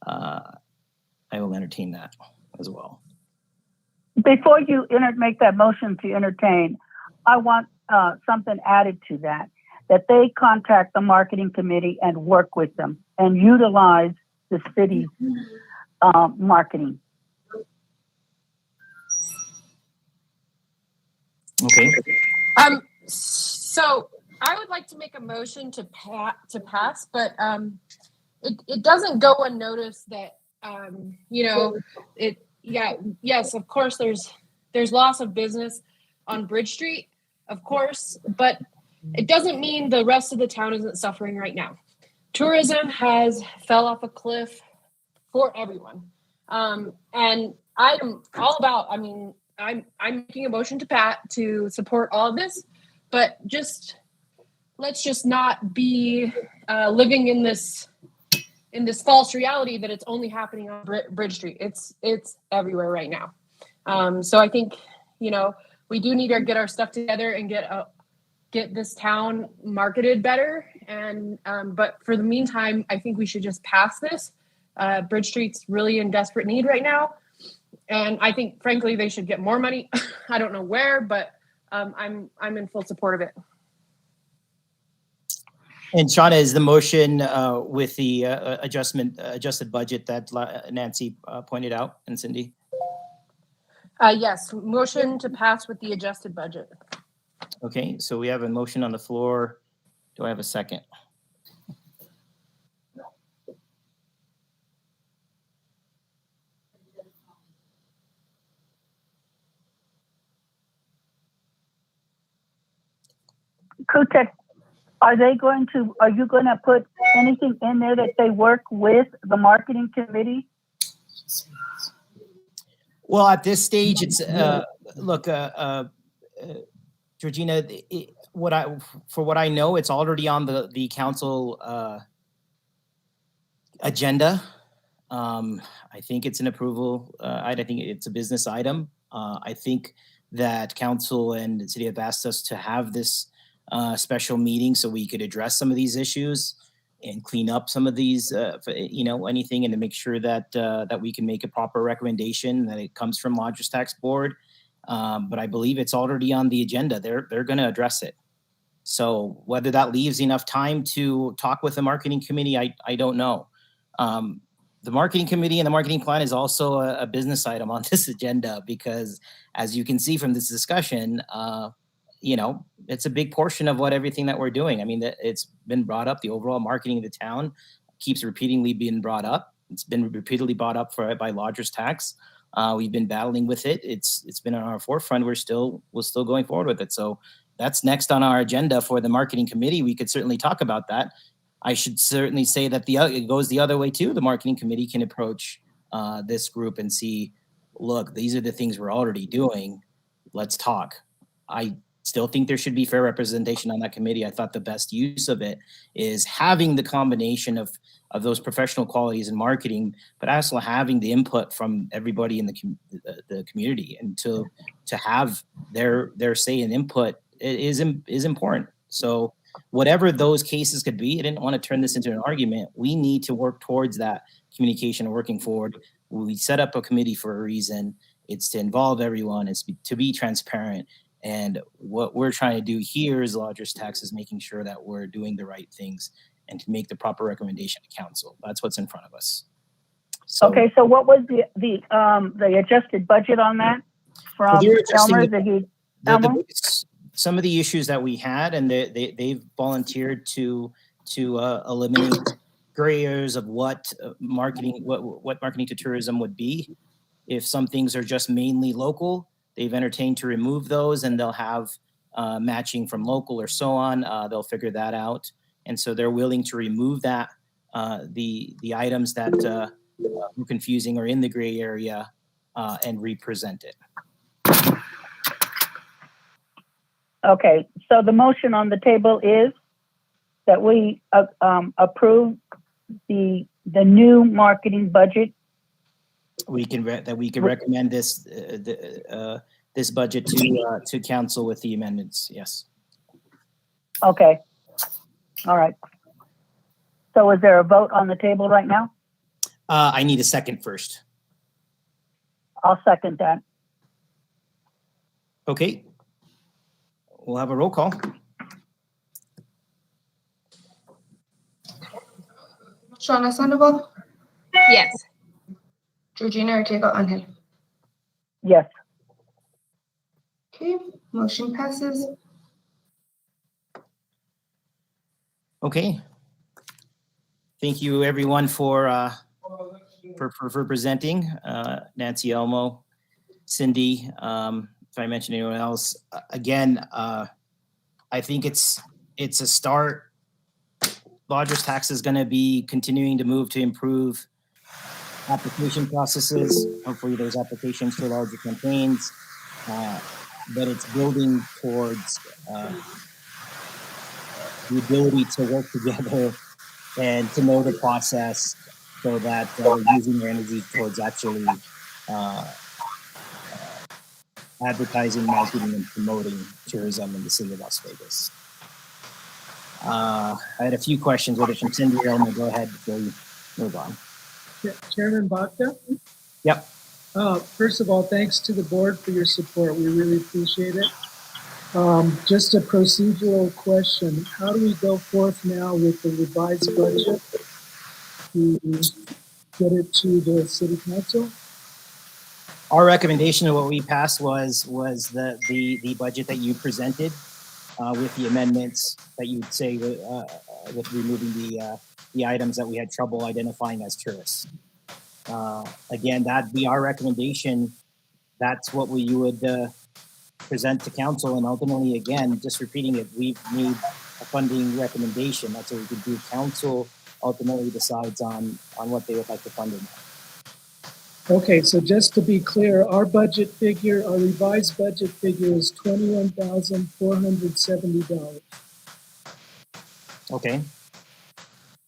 A: I will entertain that as well.
K: Before you make that motion to entertain, I want something added to that they contact the marketing committee and work with them and utilize the city's marketing.
A: Okay.
I: So I would like to make a motion to pass, but it doesn't go unnoticed that yes, of course there's loss of business on Bridge Street, of course, but it doesn't mean the rest of the town isn't suffering right now. Tourism has fell off a cliff for everyone, and I'm all about. I mean, I'm making a motion to support all of this, but let's just not be living in this false reality that it's only happening on Bridge Street. It's everywhere right now. So I think we do need to get our stuff together and get this town marketed better. And but for the meantime, I think we should just pass this. Bridge Street's really in desperate need right now. And I think, frankly, they should get more money. I don't know where, but I'm in full support of it.
A: And Shauna, is the motion with the adjusted budget that Nancy pointed out, and Cindy?
I: Yes, motion to pass with the adjusted budget.
A: Okay, so we have a motion on the floor. Do I have a second?
K: Kutek, are you going to put anything in there that they work with the marketing committee?
A: Well, at this stage, it's look, Georgina. What I know, it's already on the council agenda. I think it's an approval. I think it's a business item. I think that council and the city have asked us to have this special meeting so we could address some of these issues and clean up some of these, anything, and to make sure that that we can make a proper recommendation, that it comes from Lodgers Tax Board. But I believe it's already on the agenda. They're going to address it. So whether that leaves enough time to talk with the marketing committee, I don't know. The marketing committee and the marketing plan is also a business item on this agenda because, as you can see from this discussion, it's a big portion of everything that we're doing. I mean, it's been brought up. The overall marketing of the town keeps repeatedly being brought up. It's been repeatedly brought up by Lodgers Tax. We've been battling with it. It's been on our forefront. We're still going forward with it. So that's next on our agenda for the marketing committee. We could certainly talk about that. I should certainly say that it goes the other way too. The marketing committee can approach this group and see, look, these are the things we're already doing. Let's talk. I still think there should be fair representation on that committee. I thought the best use of it is having the combination of those professional qualities in marketing, but also having the input from everybody in the community, and to have their say and input is important. So whatever those cases could be, I didn't want to turn this into an argument. We need to work towards that communication and working forward. We set up a committee for a reason. It's to involve everyone. It's to be transparent. And what we're trying to do here is Lodgers Tax is making sure that we're doing the right things and to make the proper recommendation to council. That's what's in front of us. So,
K: okay, so what was the adjusted budget on that from Elmer?
A: Some of the issues that we had, and they've volunteered to eliminate gray areas of what marketing to tourism would be. If some things are just mainly local, they've entertained to remove those, and they'll have matching from local or so on. They'll figure that out, and so they're willing to remove that the items that were confusing or in the gray area and represent it.
K: Okay, so the motion on the table is that we approve the new marketing budget.
A: We can recommend this this budget to council with the amendments. Yes.
K: Okay. All right. So is there a vote on the table right now?
A: I need a second first.
K: I'll second that.
A: Okay. We'll have a roll call.
B: Shauna Sandoval,
I: Yes.
B: Georgina Ortega Angel.
K: Yes.
B: Okay, motion passes.
A: Okay. Thank you everyone for presenting. Nancy, Elmo, Cindy, if I mention anyone else, again, I think it's a start. Lodgers Tax is going to be continuing to move to improve application processes. Hopefully there's applications for larger campaigns, but it's building towards the ability to work together and to know the process so that we're using our energy towards actually advertising, marketing, and promoting tourism in the city of Las Vegas. I had a few questions, whether from Cindy or Elmo. Go ahead before we move on.
M: Chairman Bacta?
A: Yep.
M: First of all, thanks to the board for your support. We really appreciate it. Just a procedural question. How do we go forth now with the revised budget to get it to the city council?
A: Our recommendation of what we passed was the budget that you presented with the amendments that you would say with removing the items that we had trouble identifying as tourists. Again, that'd be our recommendation. That's what you would present to council, and ultimately, again, just repeating it, we've made a funding recommendation. That's what we could do. Council ultimately decides on what they would like to fund it.
M: Okay, so just to be clear, our budget figure, our revised budget figure is $21,470.
A: Okay.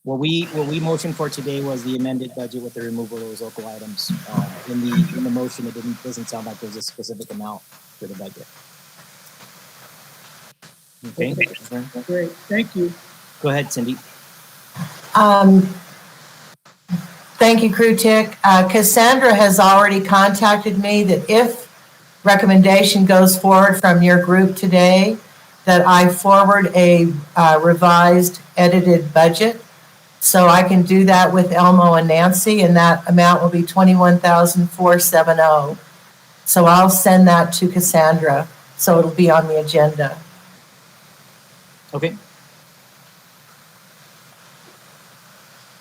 A: What we motioned for today was the amended budget with the removal of those local items. In the motion, it doesn't sound like there's a specific amount for the budget. Okay.
M: Great, thank you.
A: Go ahead, Cindy.
J: Thank you, Crew Tick. Cassandra has already contacted me that if recommendation goes forward from your group today, that I forward a revised, edited budget. So I can do that with Elmo and Nancy, and that amount will be $21,470. So I'll send that to Cassandra, so it'll be on the agenda.
A: Okay.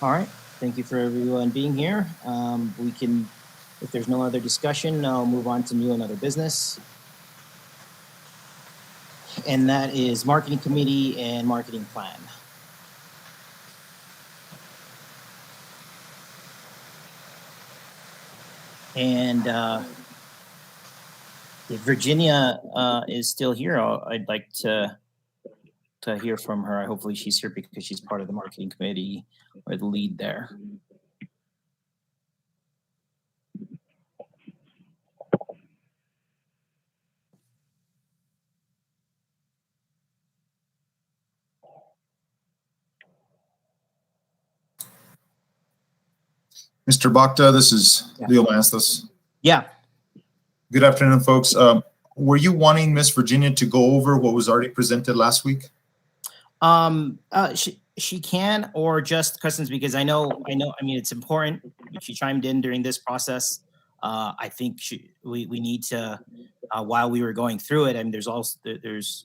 A: All right. Thank you for everyone being here. We can, if there's no other discussion, I'll move on to new and other business. And that is marketing committee and marketing plan. And if Virginia is still here, I'd like to hear from her. Hopefully she's here because she's part of the marketing committee or the lead there.
N: Mr. Bacta, this is Leo Manstas.
A: Yeah.
N: Good afternoon, folks. Were you wanting Miss Virginia to go over what was already presented last week?
A: She can, or just questions, because I mean, it's important. She chimed in during this process. I think we need to, while we were going through it, I mean, there's also, there's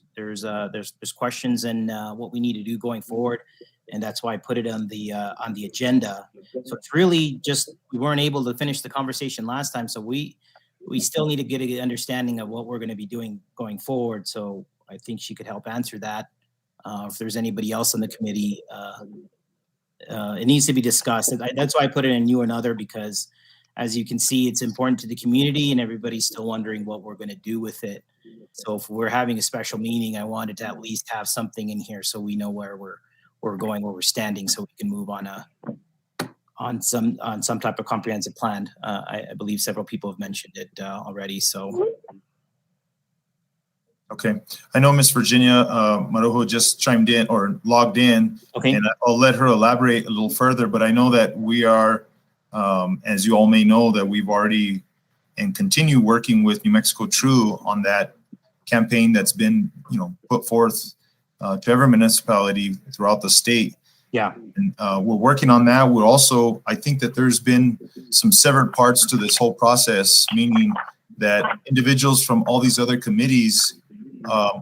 A: questions and what we need to do going forward. And that's why I put it on the agenda. So it's really just, we weren't able to finish the conversation last time. So we still need to get an understanding of what we're going to be doing going forward. So I think she could help answer that. If there's anybody else on the committee, it needs to be discussed. That's why I put it in new and other, because as you can see, it's important to the community and everybody's still wondering what we're going to do with it. So if we're having a special meeting, I wanted to at least have something in here so we know where we're going, where we're standing, so we can move on some type of comprehensive plan. I believe several people have mentioned it already. So.
N: Okay, I know Miss Virginia Marojo just chimed in or logged in.
A: Okay.
N: And I'll let her elaborate a little further, but I know that we are, as you all may know, that we've already and continue working with New Mexico True on that campaign that's been, put forth to every municipality throughout the state.
A: Yeah.
N: And we're working on that. We're also, I think that there's been some severed parts to this whole process, meaning that individuals from all these other committees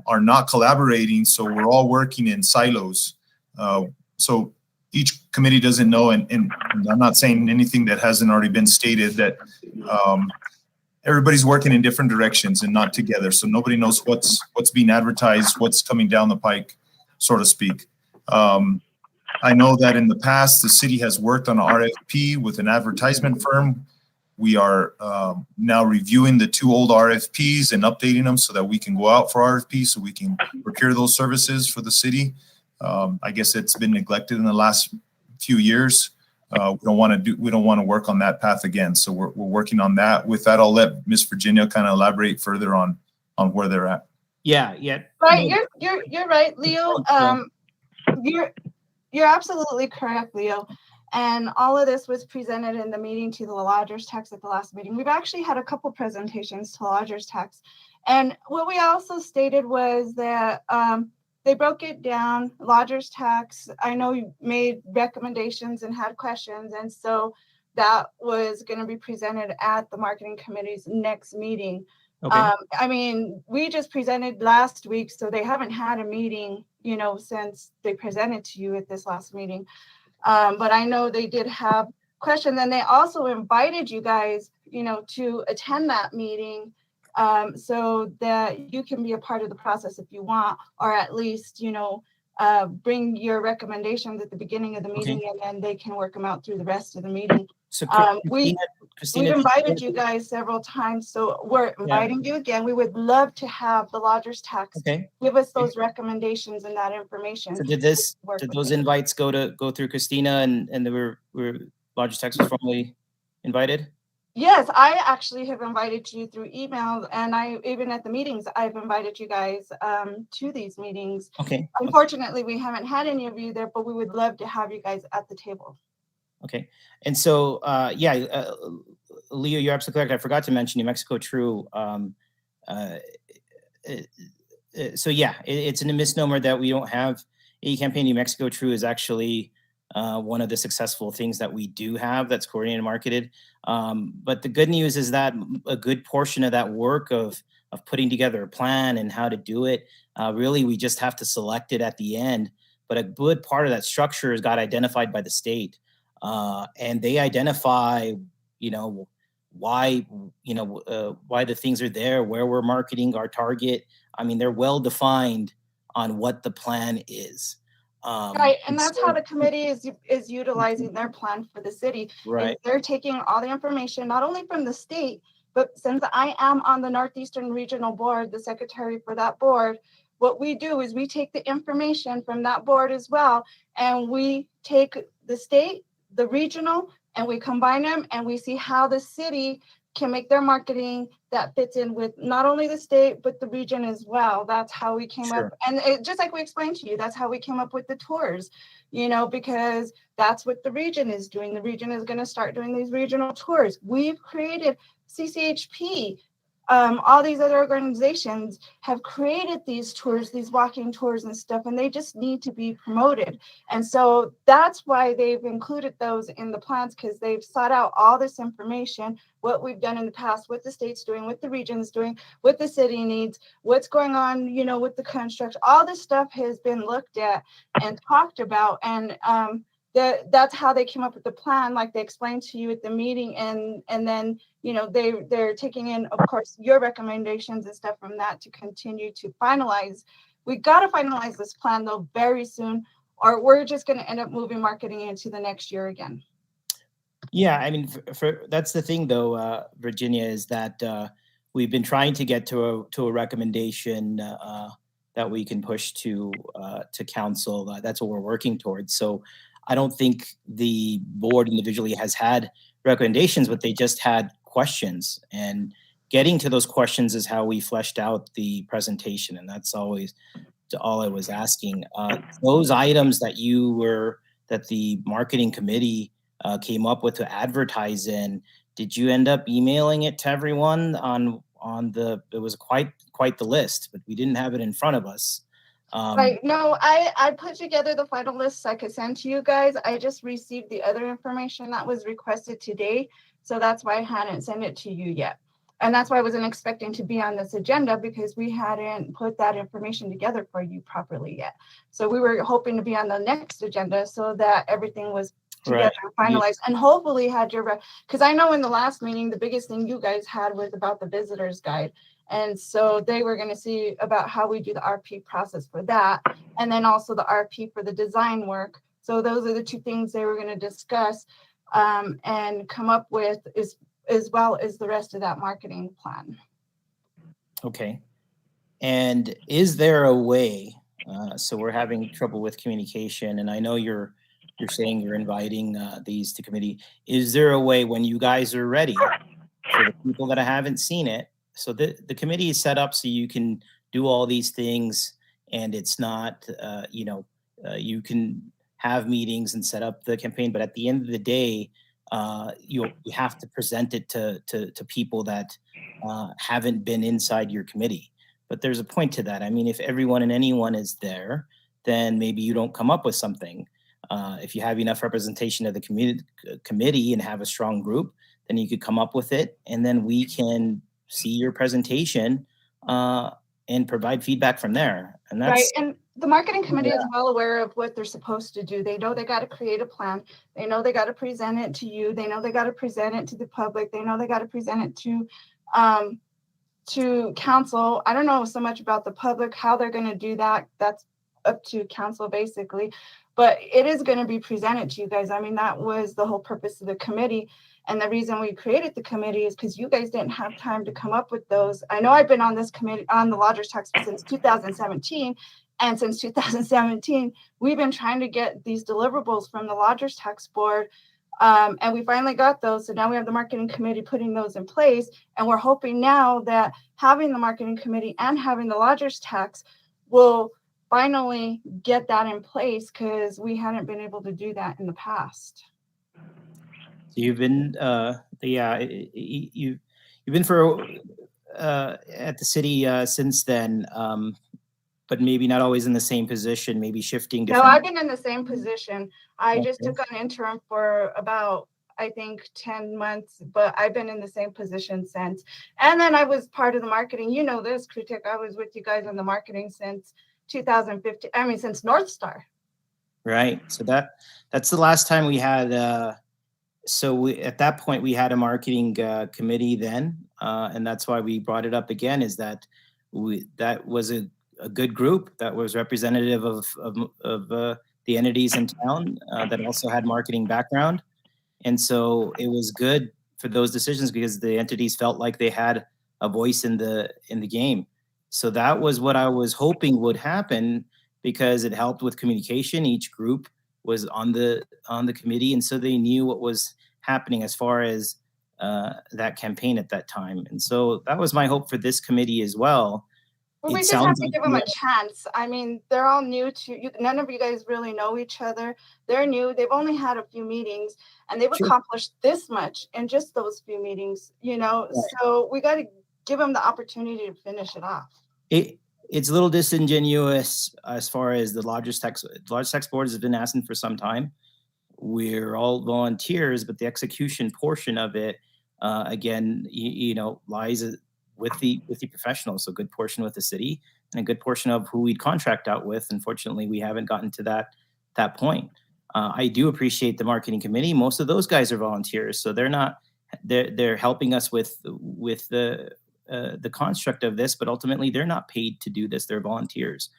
N: are not collaborating. So we're all working in silos. So each committee doesn't know, and I'm not saying anything that hasn't already been stated, that everybody's working in different directions and not together. So nobody knows what's being advertised, what's coming down the pike, so to speak. I know that in the past, the city has worked on an RFP with an advertisement firm. We are now reviewing the 2 old RFPs and updating them so that we can go out for RFPs, so we can procure those services for the city. I guess it's been neglected in the last few years. We don't want to work on that path again. So we're working on that. With that, I'll let Miss Virginia kind of elaborate further on where they're at.
A: Yeah.
L: Right, you're right, Leo. You're absolutely correct, Leo. And all of this was presented in the meeting to the lodgers tax at the last meeting. We've actually had a couple presentations to lodgers tax. And what we also stated was that they broke it down, lodgers tax. I know you made recommendations and had questions. And so that was going to be presented at the marketing committee's next meeting.
A: Okay.
L: I mean, we just presented last week, so they haven't had a meeting, since they presented to you at this last meeting. But I know they did have questions, and they also invited you guys, to attend that meeting so that you can be a part of the process if you want, or at least, bring your recommendations at the beginning of the meeting, and then they can work them out through the rest of the meeting.
A: So
L: We've invited you guys several times, so we're inviting you again. We would love to have the lodgers tax give us those recommendations and that information.
A: So did those invites go through Christina and there were lodgers tax was formally invited?
L: Yes, I actually have invited you through email, and I even at the meetings, I've invited you guys to these meetings.
A: Okay.
L: Unfortunately, we haven't had any of you there, but we would love to have you guys at the table.
A: Okay. And so, Leo, you're absolutely correct. I forgot to mention New Mexico True. So yeah, it's a misnomer that we don't have a campaign. New Mexico True is actually one of the successful things that we do have that's coordinated and marketed. But the good news is that a good portion of that work of putting together a plan and how to do it, really we just have to select it at the end. But a good part of that structure has got identified by the state, and they identify, why why the things are there, where we're marketing our target. I mean, they're well defined on what the plan is.
L: Right, and that's how the committee is utilizing their plan for the city.
A: Right.
L: Is they're taking all the information, not only from the state, but since I am on the Northeastern Regional Board, the secretary for that board, what we do is we take the information from that board as well, and we take the state, the regional, and we combine them, and we see how the city can make their marketing that fits in with not only the state, but the region as well. That's how we came up. And just like we explained to you, that's how we came up with the tours, because that's what the region is doing. The region is going to start doing these regional tours. We've created CCHP. All these other organizations have created these tours, these walking tours and stuff, and they just need to be promoted. And so that's why they've included those in the plans, because they've sought out all this information, what we've done in the past, what the state's doing, what the region's doing, what the city needs, what's going on, with the construction. All this stuff has been looked at and talked about. And that's how they came up with the plan, like they explained to you at the meeting. And then, they're taking in, of course, your recommendations and stuff from that to continue to finalize. We got to finalize this plan though very soon, or we're just going to end up moving marketing into the next year again.
A: Yeah, I mean, for that's the thing though, Virginia, is that we've been trying to get to a recommendation that we can push to council. That's what we're working towards. So I don't think the board individually has had recommendations, but they just had questions, and getting to those questions is how we fleshed out the presentation. And that's always all I was asking. Those items that that the marketing committee came up with to advertise in, did you end up emailing it to everyone it was quite the list, but we didn't have it in front of us.
L: Right. No, I put together the final list so I could send to you guys. I just received the other information that was requested today. So that's why I hadn't sent it to you yet. And that's why I wasn't expecting to be on this agenda, because we hadn't put that information together for you properly yet. So we were hoping to be on the next agenda so that everything was together and finalized, and hopefully had because I know in the last meeting, the biggest thing you guys had was about the visitor's guide. And so they were going to see about how we do the RP process for that. And then also the RP for the design work. So those are the two things they were going to discuss and come up with, as well as the rest of that marketing plan.
A: Okay. And is there a way, so we're having trouble with communication, and I know you're saying you're inviting these to committee. Is there a way when you guys are ready, for the people that haven't seen it, so the committee is set up so you can do all these things, and it's not, you can have meetings and set up the campaign, but at the end of the day, you have to present it to people that haven't been inside your committee. But there's a point to that. I mean, if everyone and anyone is there, then maybe you don't come up with something. If you have enough representation of the committee and have a strong group, then you could come up with it, and then we can see your presentation and provide feedback from there. And that's
L: right. And the marketing committee is well aware of what they're supposed to do. They know they got to create a plan. They know they got to present it to you. They know they got to present it to the public. They know they got to present it to council. I don't know so much about the public, how they're going to do that. That's up to council basically, but it is going to be presented to you guys. I mean, that was the whole purpose of the committee. And the reason we created the committee is because you guys didn't have time to come up with those. I know I've been on this committee, on the lodgers tax since 2017. And since 2017, we've been trying to get these deliverables from the lodgers tax board And we finally got those. So now we have the marketing committee putting those in place. And we're hoping now that having the marketing committee and having the lodger's tax will finally get that in place, because we hadn't been able to do that in the past.
A: So you've been, you've been for at the city since then, but maybe not always in the same position, maybe shifting.
L: No, I've been in the same position. I just
A: Okay.
L: took on interim for about, I think, 10 months, but I've been in the same position since. And then I was part of the marketing. You know this, Kritik. I was with you guys in the marketing since 2015. I mean, since North Star.
A: Right. So that's the last time we had. So we, at that point, we had a marketing committee then, and that's why we brought it up again. Is that that was a good group that was representative of the entities in town that also had marketing background, and so it was good for those decisions because the entities felt like they had a voice in the game. So that was what I was hoping would happen, because it helped with communication. Each group was on the committee, and so they knew what was happening as far as that campaign at that time. And so that was my hope for this committee as well.
L: Well, we just have to give them a chance. I mean, they're all new to you. None of you guys really know each other. They're new. They've only had a few meetings, and they've accomplished this much in just those few meetings, you know. Right. So we got to give them the opportunity to finish it off.
A: It's a little disingenuous as far as the Lodgers Tax Board has been asking for some time. We're all volunteers, but the execution portion of it, again, you know, lies with the professionals. So a good portion with the city and a good portion of who we'd contract out with. Unfortunately, we haven't gotten to that point. I do appreciate the marketing committee. Most of those guys are volunteers, so they're helping us with the construct of this, but ultimately they're not paid to do this. They're volunteers.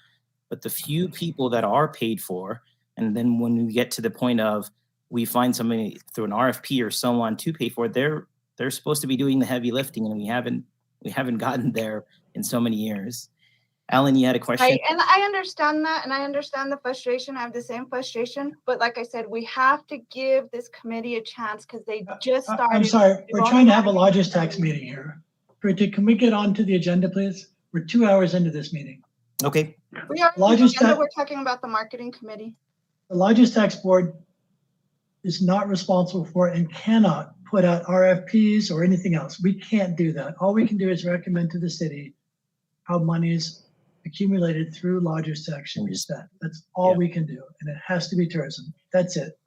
A: But the few people that are paid for, and then when we get to the point of we find somebody through an RFP or so on to pay for it, they're supposed to be doing the heavy lifting, and we haven't gotten there in so many years. Alan, you had a question?
L: Right, and I understand that, and I understand the frustration. I have the same frustration, but like I said, we have to give this committee a chance because they just started.
E: I'm sorry, we're trying to have a Lodgers Tax meeting here. Kritik, can we get on to the agenda, please? We're 2 hours into this meeting.
A: Okay.
L: We are on the agenda. We're talking about the marketing committee.
E: The Lodgers Tax Board is not responsible for and cannot put out RFPs or anything else. We can't do that. All we can do is recommend to the city how money is accumulated through Lodgers Tax should be spent. That's all we can do, and it has to be tourism. That's it.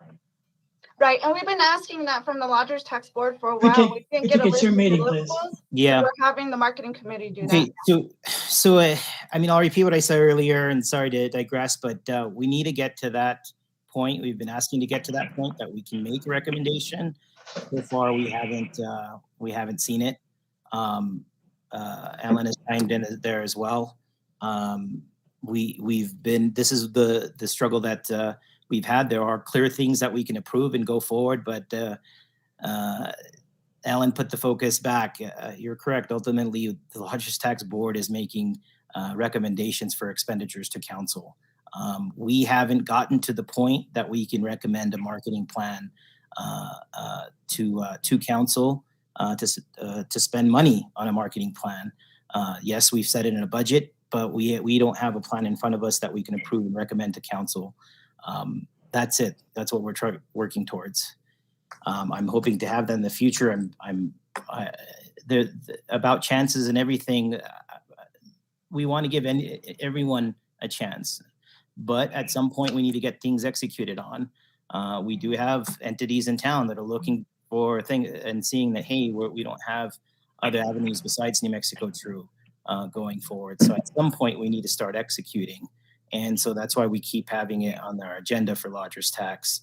L: Right, and we've been asking that from the Lodgers Tax Board for a while. We didn't get a list of deliverables.
A: Yeah,
L: we're having the marketing committee do that.
A: So I mean, I'll repeat what I said earlier, and sorry to digress, but we need to get to that point. We've been asking to get to that point that we can make a recommendation. So far, we haven't seen it. Alan has chimed in there as well. We've been. This is the struggle that we've had. There are clear things that we can approve and go forward, but Alan put the focus back. You're correct. Ultimately, the Lodgers Tax Board is making recommendations for expenditures to council. We haven't gotten to the point that we can recommend a marketing plan to council to spend money on a marketing plan. Yes, we've set it in a budget, but we don't have a plan in front of us that we can approve and recommend to council. That's it. That's what we're working towards. I'm hoping to have that in the future. About chances and everything. We want to give everyone a chance, but at some point we need to get things executed on. We do have entities in town that are looking for things and seeing that, hey, we don't have other avenues besides New Mexico True going forward. So at some point we need to start executing. And so that's why we keep having it on our agenda for Lodgers Tax.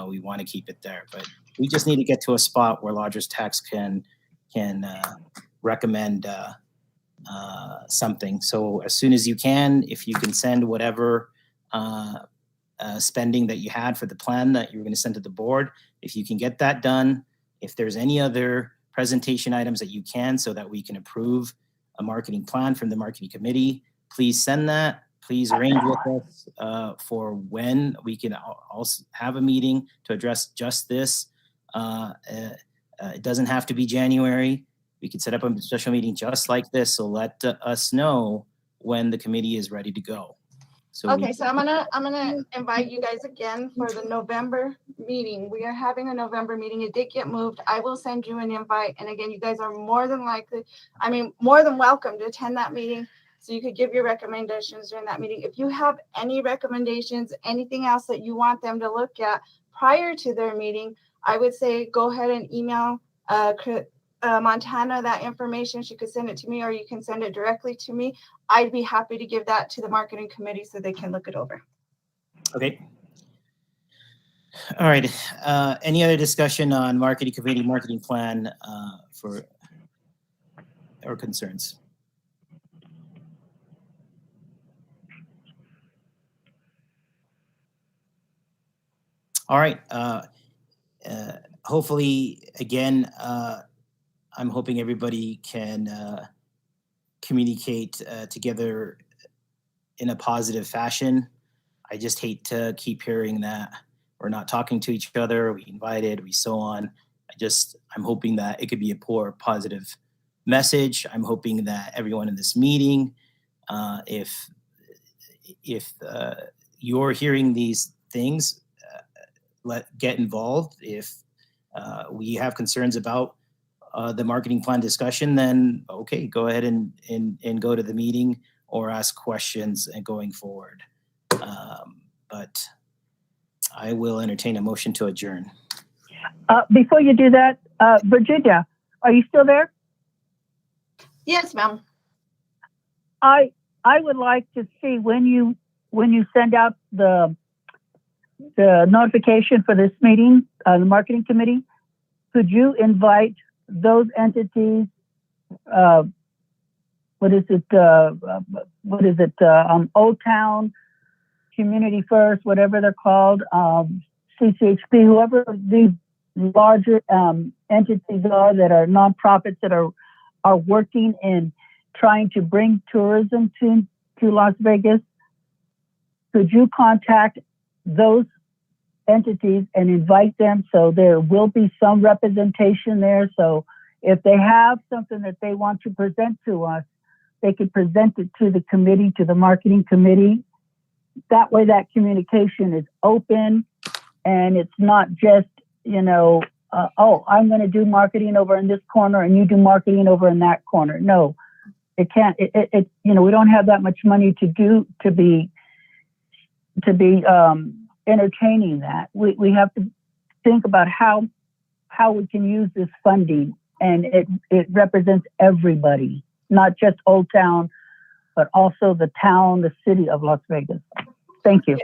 A: We want to keep it there, but we just need to get to a spot where Lodgers Tax can recommend something. So as soon as you can, if you can send whatever spending that you had for the plan that you were going to send to the board, if you can get that done, if there's any other presentation items that you can so that we can approve a marketing plan from the marketing committee, please send that. Please arrange with us for when we can also have a meeting to address just this. It doesn't have to be January. We could set up a special meeting just like this. So let us know when the committee is ready to go. So
L: Okay, so I'm gonna invite you guys again for the November meeting. We are having a November meeting. It did get moved. I will send you an invite. And again, you guys are more than welcome to attend that meeting. So you could give your recommendations during that meeting. If you have any recommendations, anything else that you want them to look at prior to their meeting, I would say go ahead and email Montana that information. She could send it to me, or you can send it directly to me. I'd be happy to give that to the marketing committee so they can look it over.
A: Okay. All right. Any other discussion on marketing committee marketing plan or concerns? All right. Hopefully, again, I'm hoping everybody can communicate together in a positive fashion. I just hate to keep hearing that we're not talking to each other, we invited, we so on. I'm hoping that it could be a positive message. I'm hoping that everyone in this meeting, if you're hearing these things, get involved. If we have concerns about the marketing plan discussion, then okay, go ahead and go to the meeting or ask questions and going forward. But I will entertain a motion to adjourn.
K: Before you do that, Virginia, are you still there?
L: Yes, ma'am.
K: I would like to see when you send out the notification for this meeting, the marketing committee, could you invite those entities? Old Town, Community First, whatever they're called, CCHP, whoever these larger entities are that are nonprofits that are working in trying to bring tourism to Las Vegas. Could you contact those entities and invite them so there will be some representation there? So if they have something that they want to present to us, they could present it to the committee, to the marketing committee. That way that communication is open and it's not just, I'm going to do marketing over in this corner and you do marketing over in that corner. No, it can't. We don't have that much money to be entertaining that. We have to think about how we can use this funding, and it represents everybody, not just Old Town, but also the town, the city of Las Vegas. Thank you.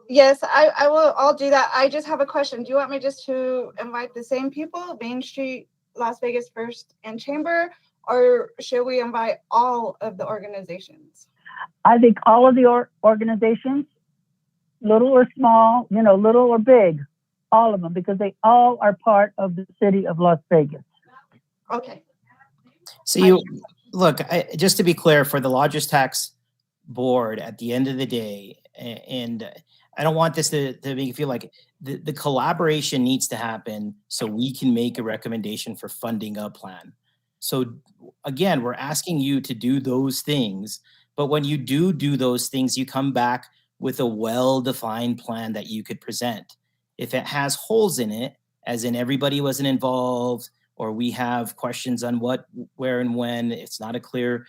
L: Yes, I will. I'll do that. I just have a question. Do you want me just to invite the same people, Main Street, Las Vegas First, and Chamber, or should we invite all of the organizations?
K: I think all of the organizations, little or small, little or big, all of them, because they all are part of the city of Las Vegas.
L: Okay.
A: So look, just to be clear, for the Lodgers Tax Board, at the end of the day, and I don't want this to make you feel like the collaboration needs to happen so we can make a recommendation for funding a plan. So again, we're asking you to do those things, but when you do those things, you come back with a well-defined plan that you could present. If it has holes in it, as in everybody wasn't involved, or we have questions on what, where, and when, it's not a clear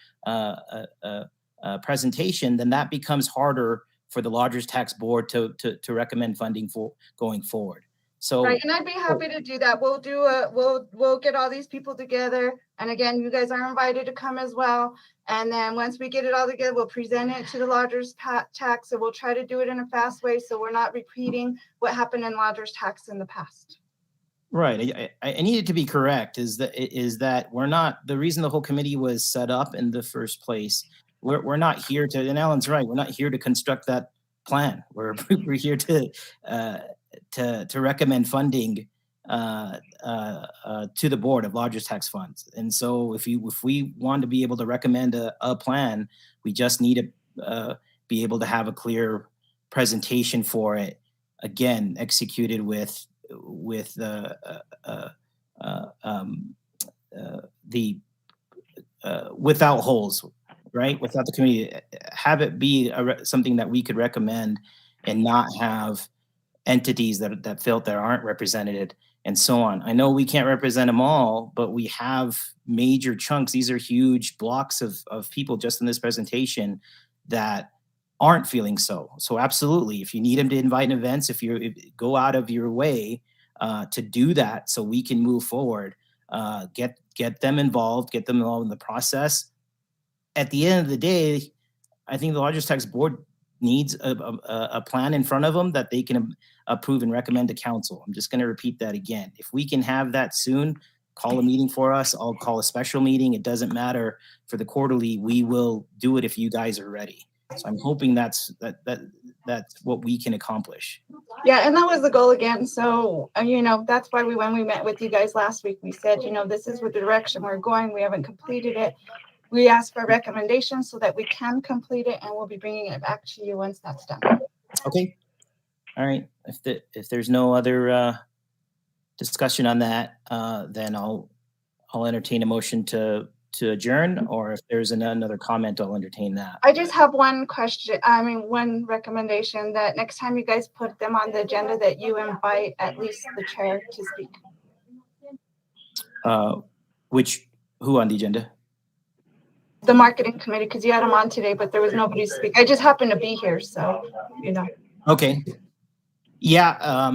A: presentation, then that becomes harder for the Lodgers Tax Board to recommend funding for going forward. So
L: right, and I'd be happy to do that. We'll get all these people together, and again, you guys are invited to come as well. And then once we get it all together, we'll present it to the Lodgers Tax, and we'll try to do it in a fast way so we're not repeating what happened in Lodgers Tax in the past.
A: Right. I needed to be correct is that we're not, the reason the whole committee was set up in the first place, we're not here to, and Alan's right, we're not here to construct that plan. We're here to recommend funding to the board of Lodgers Tax Funds. And so if we want to be able to recommend a plan, we just need to be able to have a clear presentation for it, again, executed with with without holes, right? Without the committee, have it be something that we could recommend and not have entities that felt that aren't represented and so on. I know we can't represent them all, but we have major chunks. These are huge blocks of people just in this presentation that aren't feeling so. So absolutely, if you need them to invite events, if go out of your way to do that so we can move forward, get them involved in the process. At the end of the day, I think the Lodgers Tax Board needs a plan in front of them that they can approve and recommend to council. I'm just going to repeat that again. If we can have that soon, call a meeting for us. I'll call a special meeting. It doesn't matter for the quarterly. We will do it if you guys are ready. So I'm hoping that's what we can accomplish.
L: Yeah, and that was the goal again. So, that's why when we met with you guys last week, we said, this is the direction we're going. We haven't completed it. We asked for recommendations so that we can complete it, and we'll be bringing it back to you once that's done.
A: Okay. All right. If there's no other discussion on that, then I'll entertain a motion to adjourn, or if there's another comment, I'll entertain that.
L: I just have one question. One recommendation, that next time you guys put them on the agenda, that you invite at least the chair to speak.
A: Who on the agenda?
L: The marketing committee, because you had them on today, but there was nobody to speak. I just happened to be here, so
A: Okay. Yeah,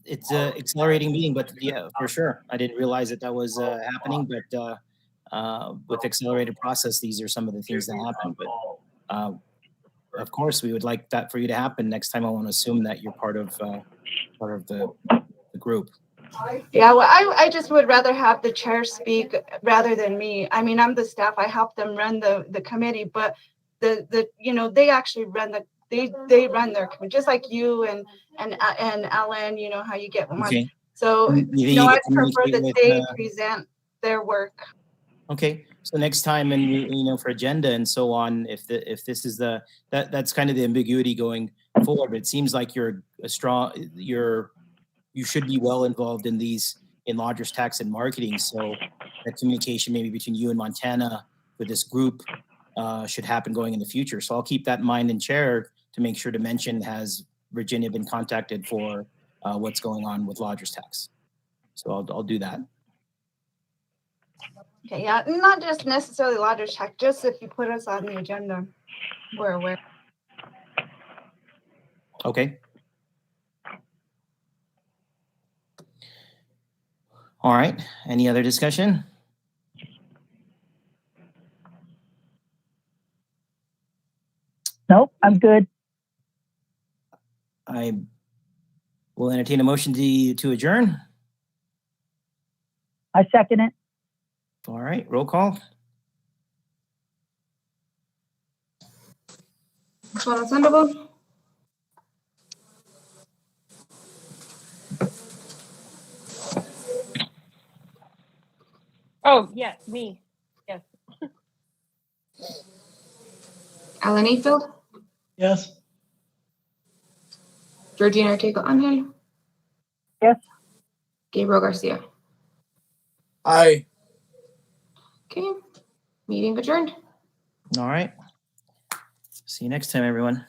A: it's an accelerating meeting, but yeah, for sure. I didn't realize that was happening, but with accelerated process, these are some of the things that happen. But of course, we would like that for you to happen next time. I want to assume that you're part of the group.
L: Yeah, well, I just would rather have the chair speak rather than me. I'm the staff. I help them run the committee, but they actually run they run their committee, just like you and Alan. How you get them on.
A: Okay.
L: So I prefer that they present their work.
A: Okay. So next time, and for agenda and so on, if this is that's kind of the ambiguity going forward. But it seems like you should be well involved in Lodgers Tax and marketing. So that communication maybe between you and Montana with this group should happen going in the future. So I'll keep that in mind and chair to make sure to mention, has Virginia been contacted for what's going on with Lodgers Tax? So I'll do that.
L: Okay, yeah, not just necessarily Lodgers Tax, just if you put us on the agenda, we're aware.
A: Okay. All right. Any other discussion?
K: Nope, I'm good.
A: I will entertain a motion to adjourn.
K: I second it.
A: All right. Roll call.
L: Sandoval.
I: Oh, yes, me. Yes.
B: Alan Ayfield,
E: Yes.
B: Georgina Ortega Angel,
K: Yes.
B: Gabriel Garcia.
C: Aye.
B: Okay, meeting adjourned.
A: All right. See you next time, everyone.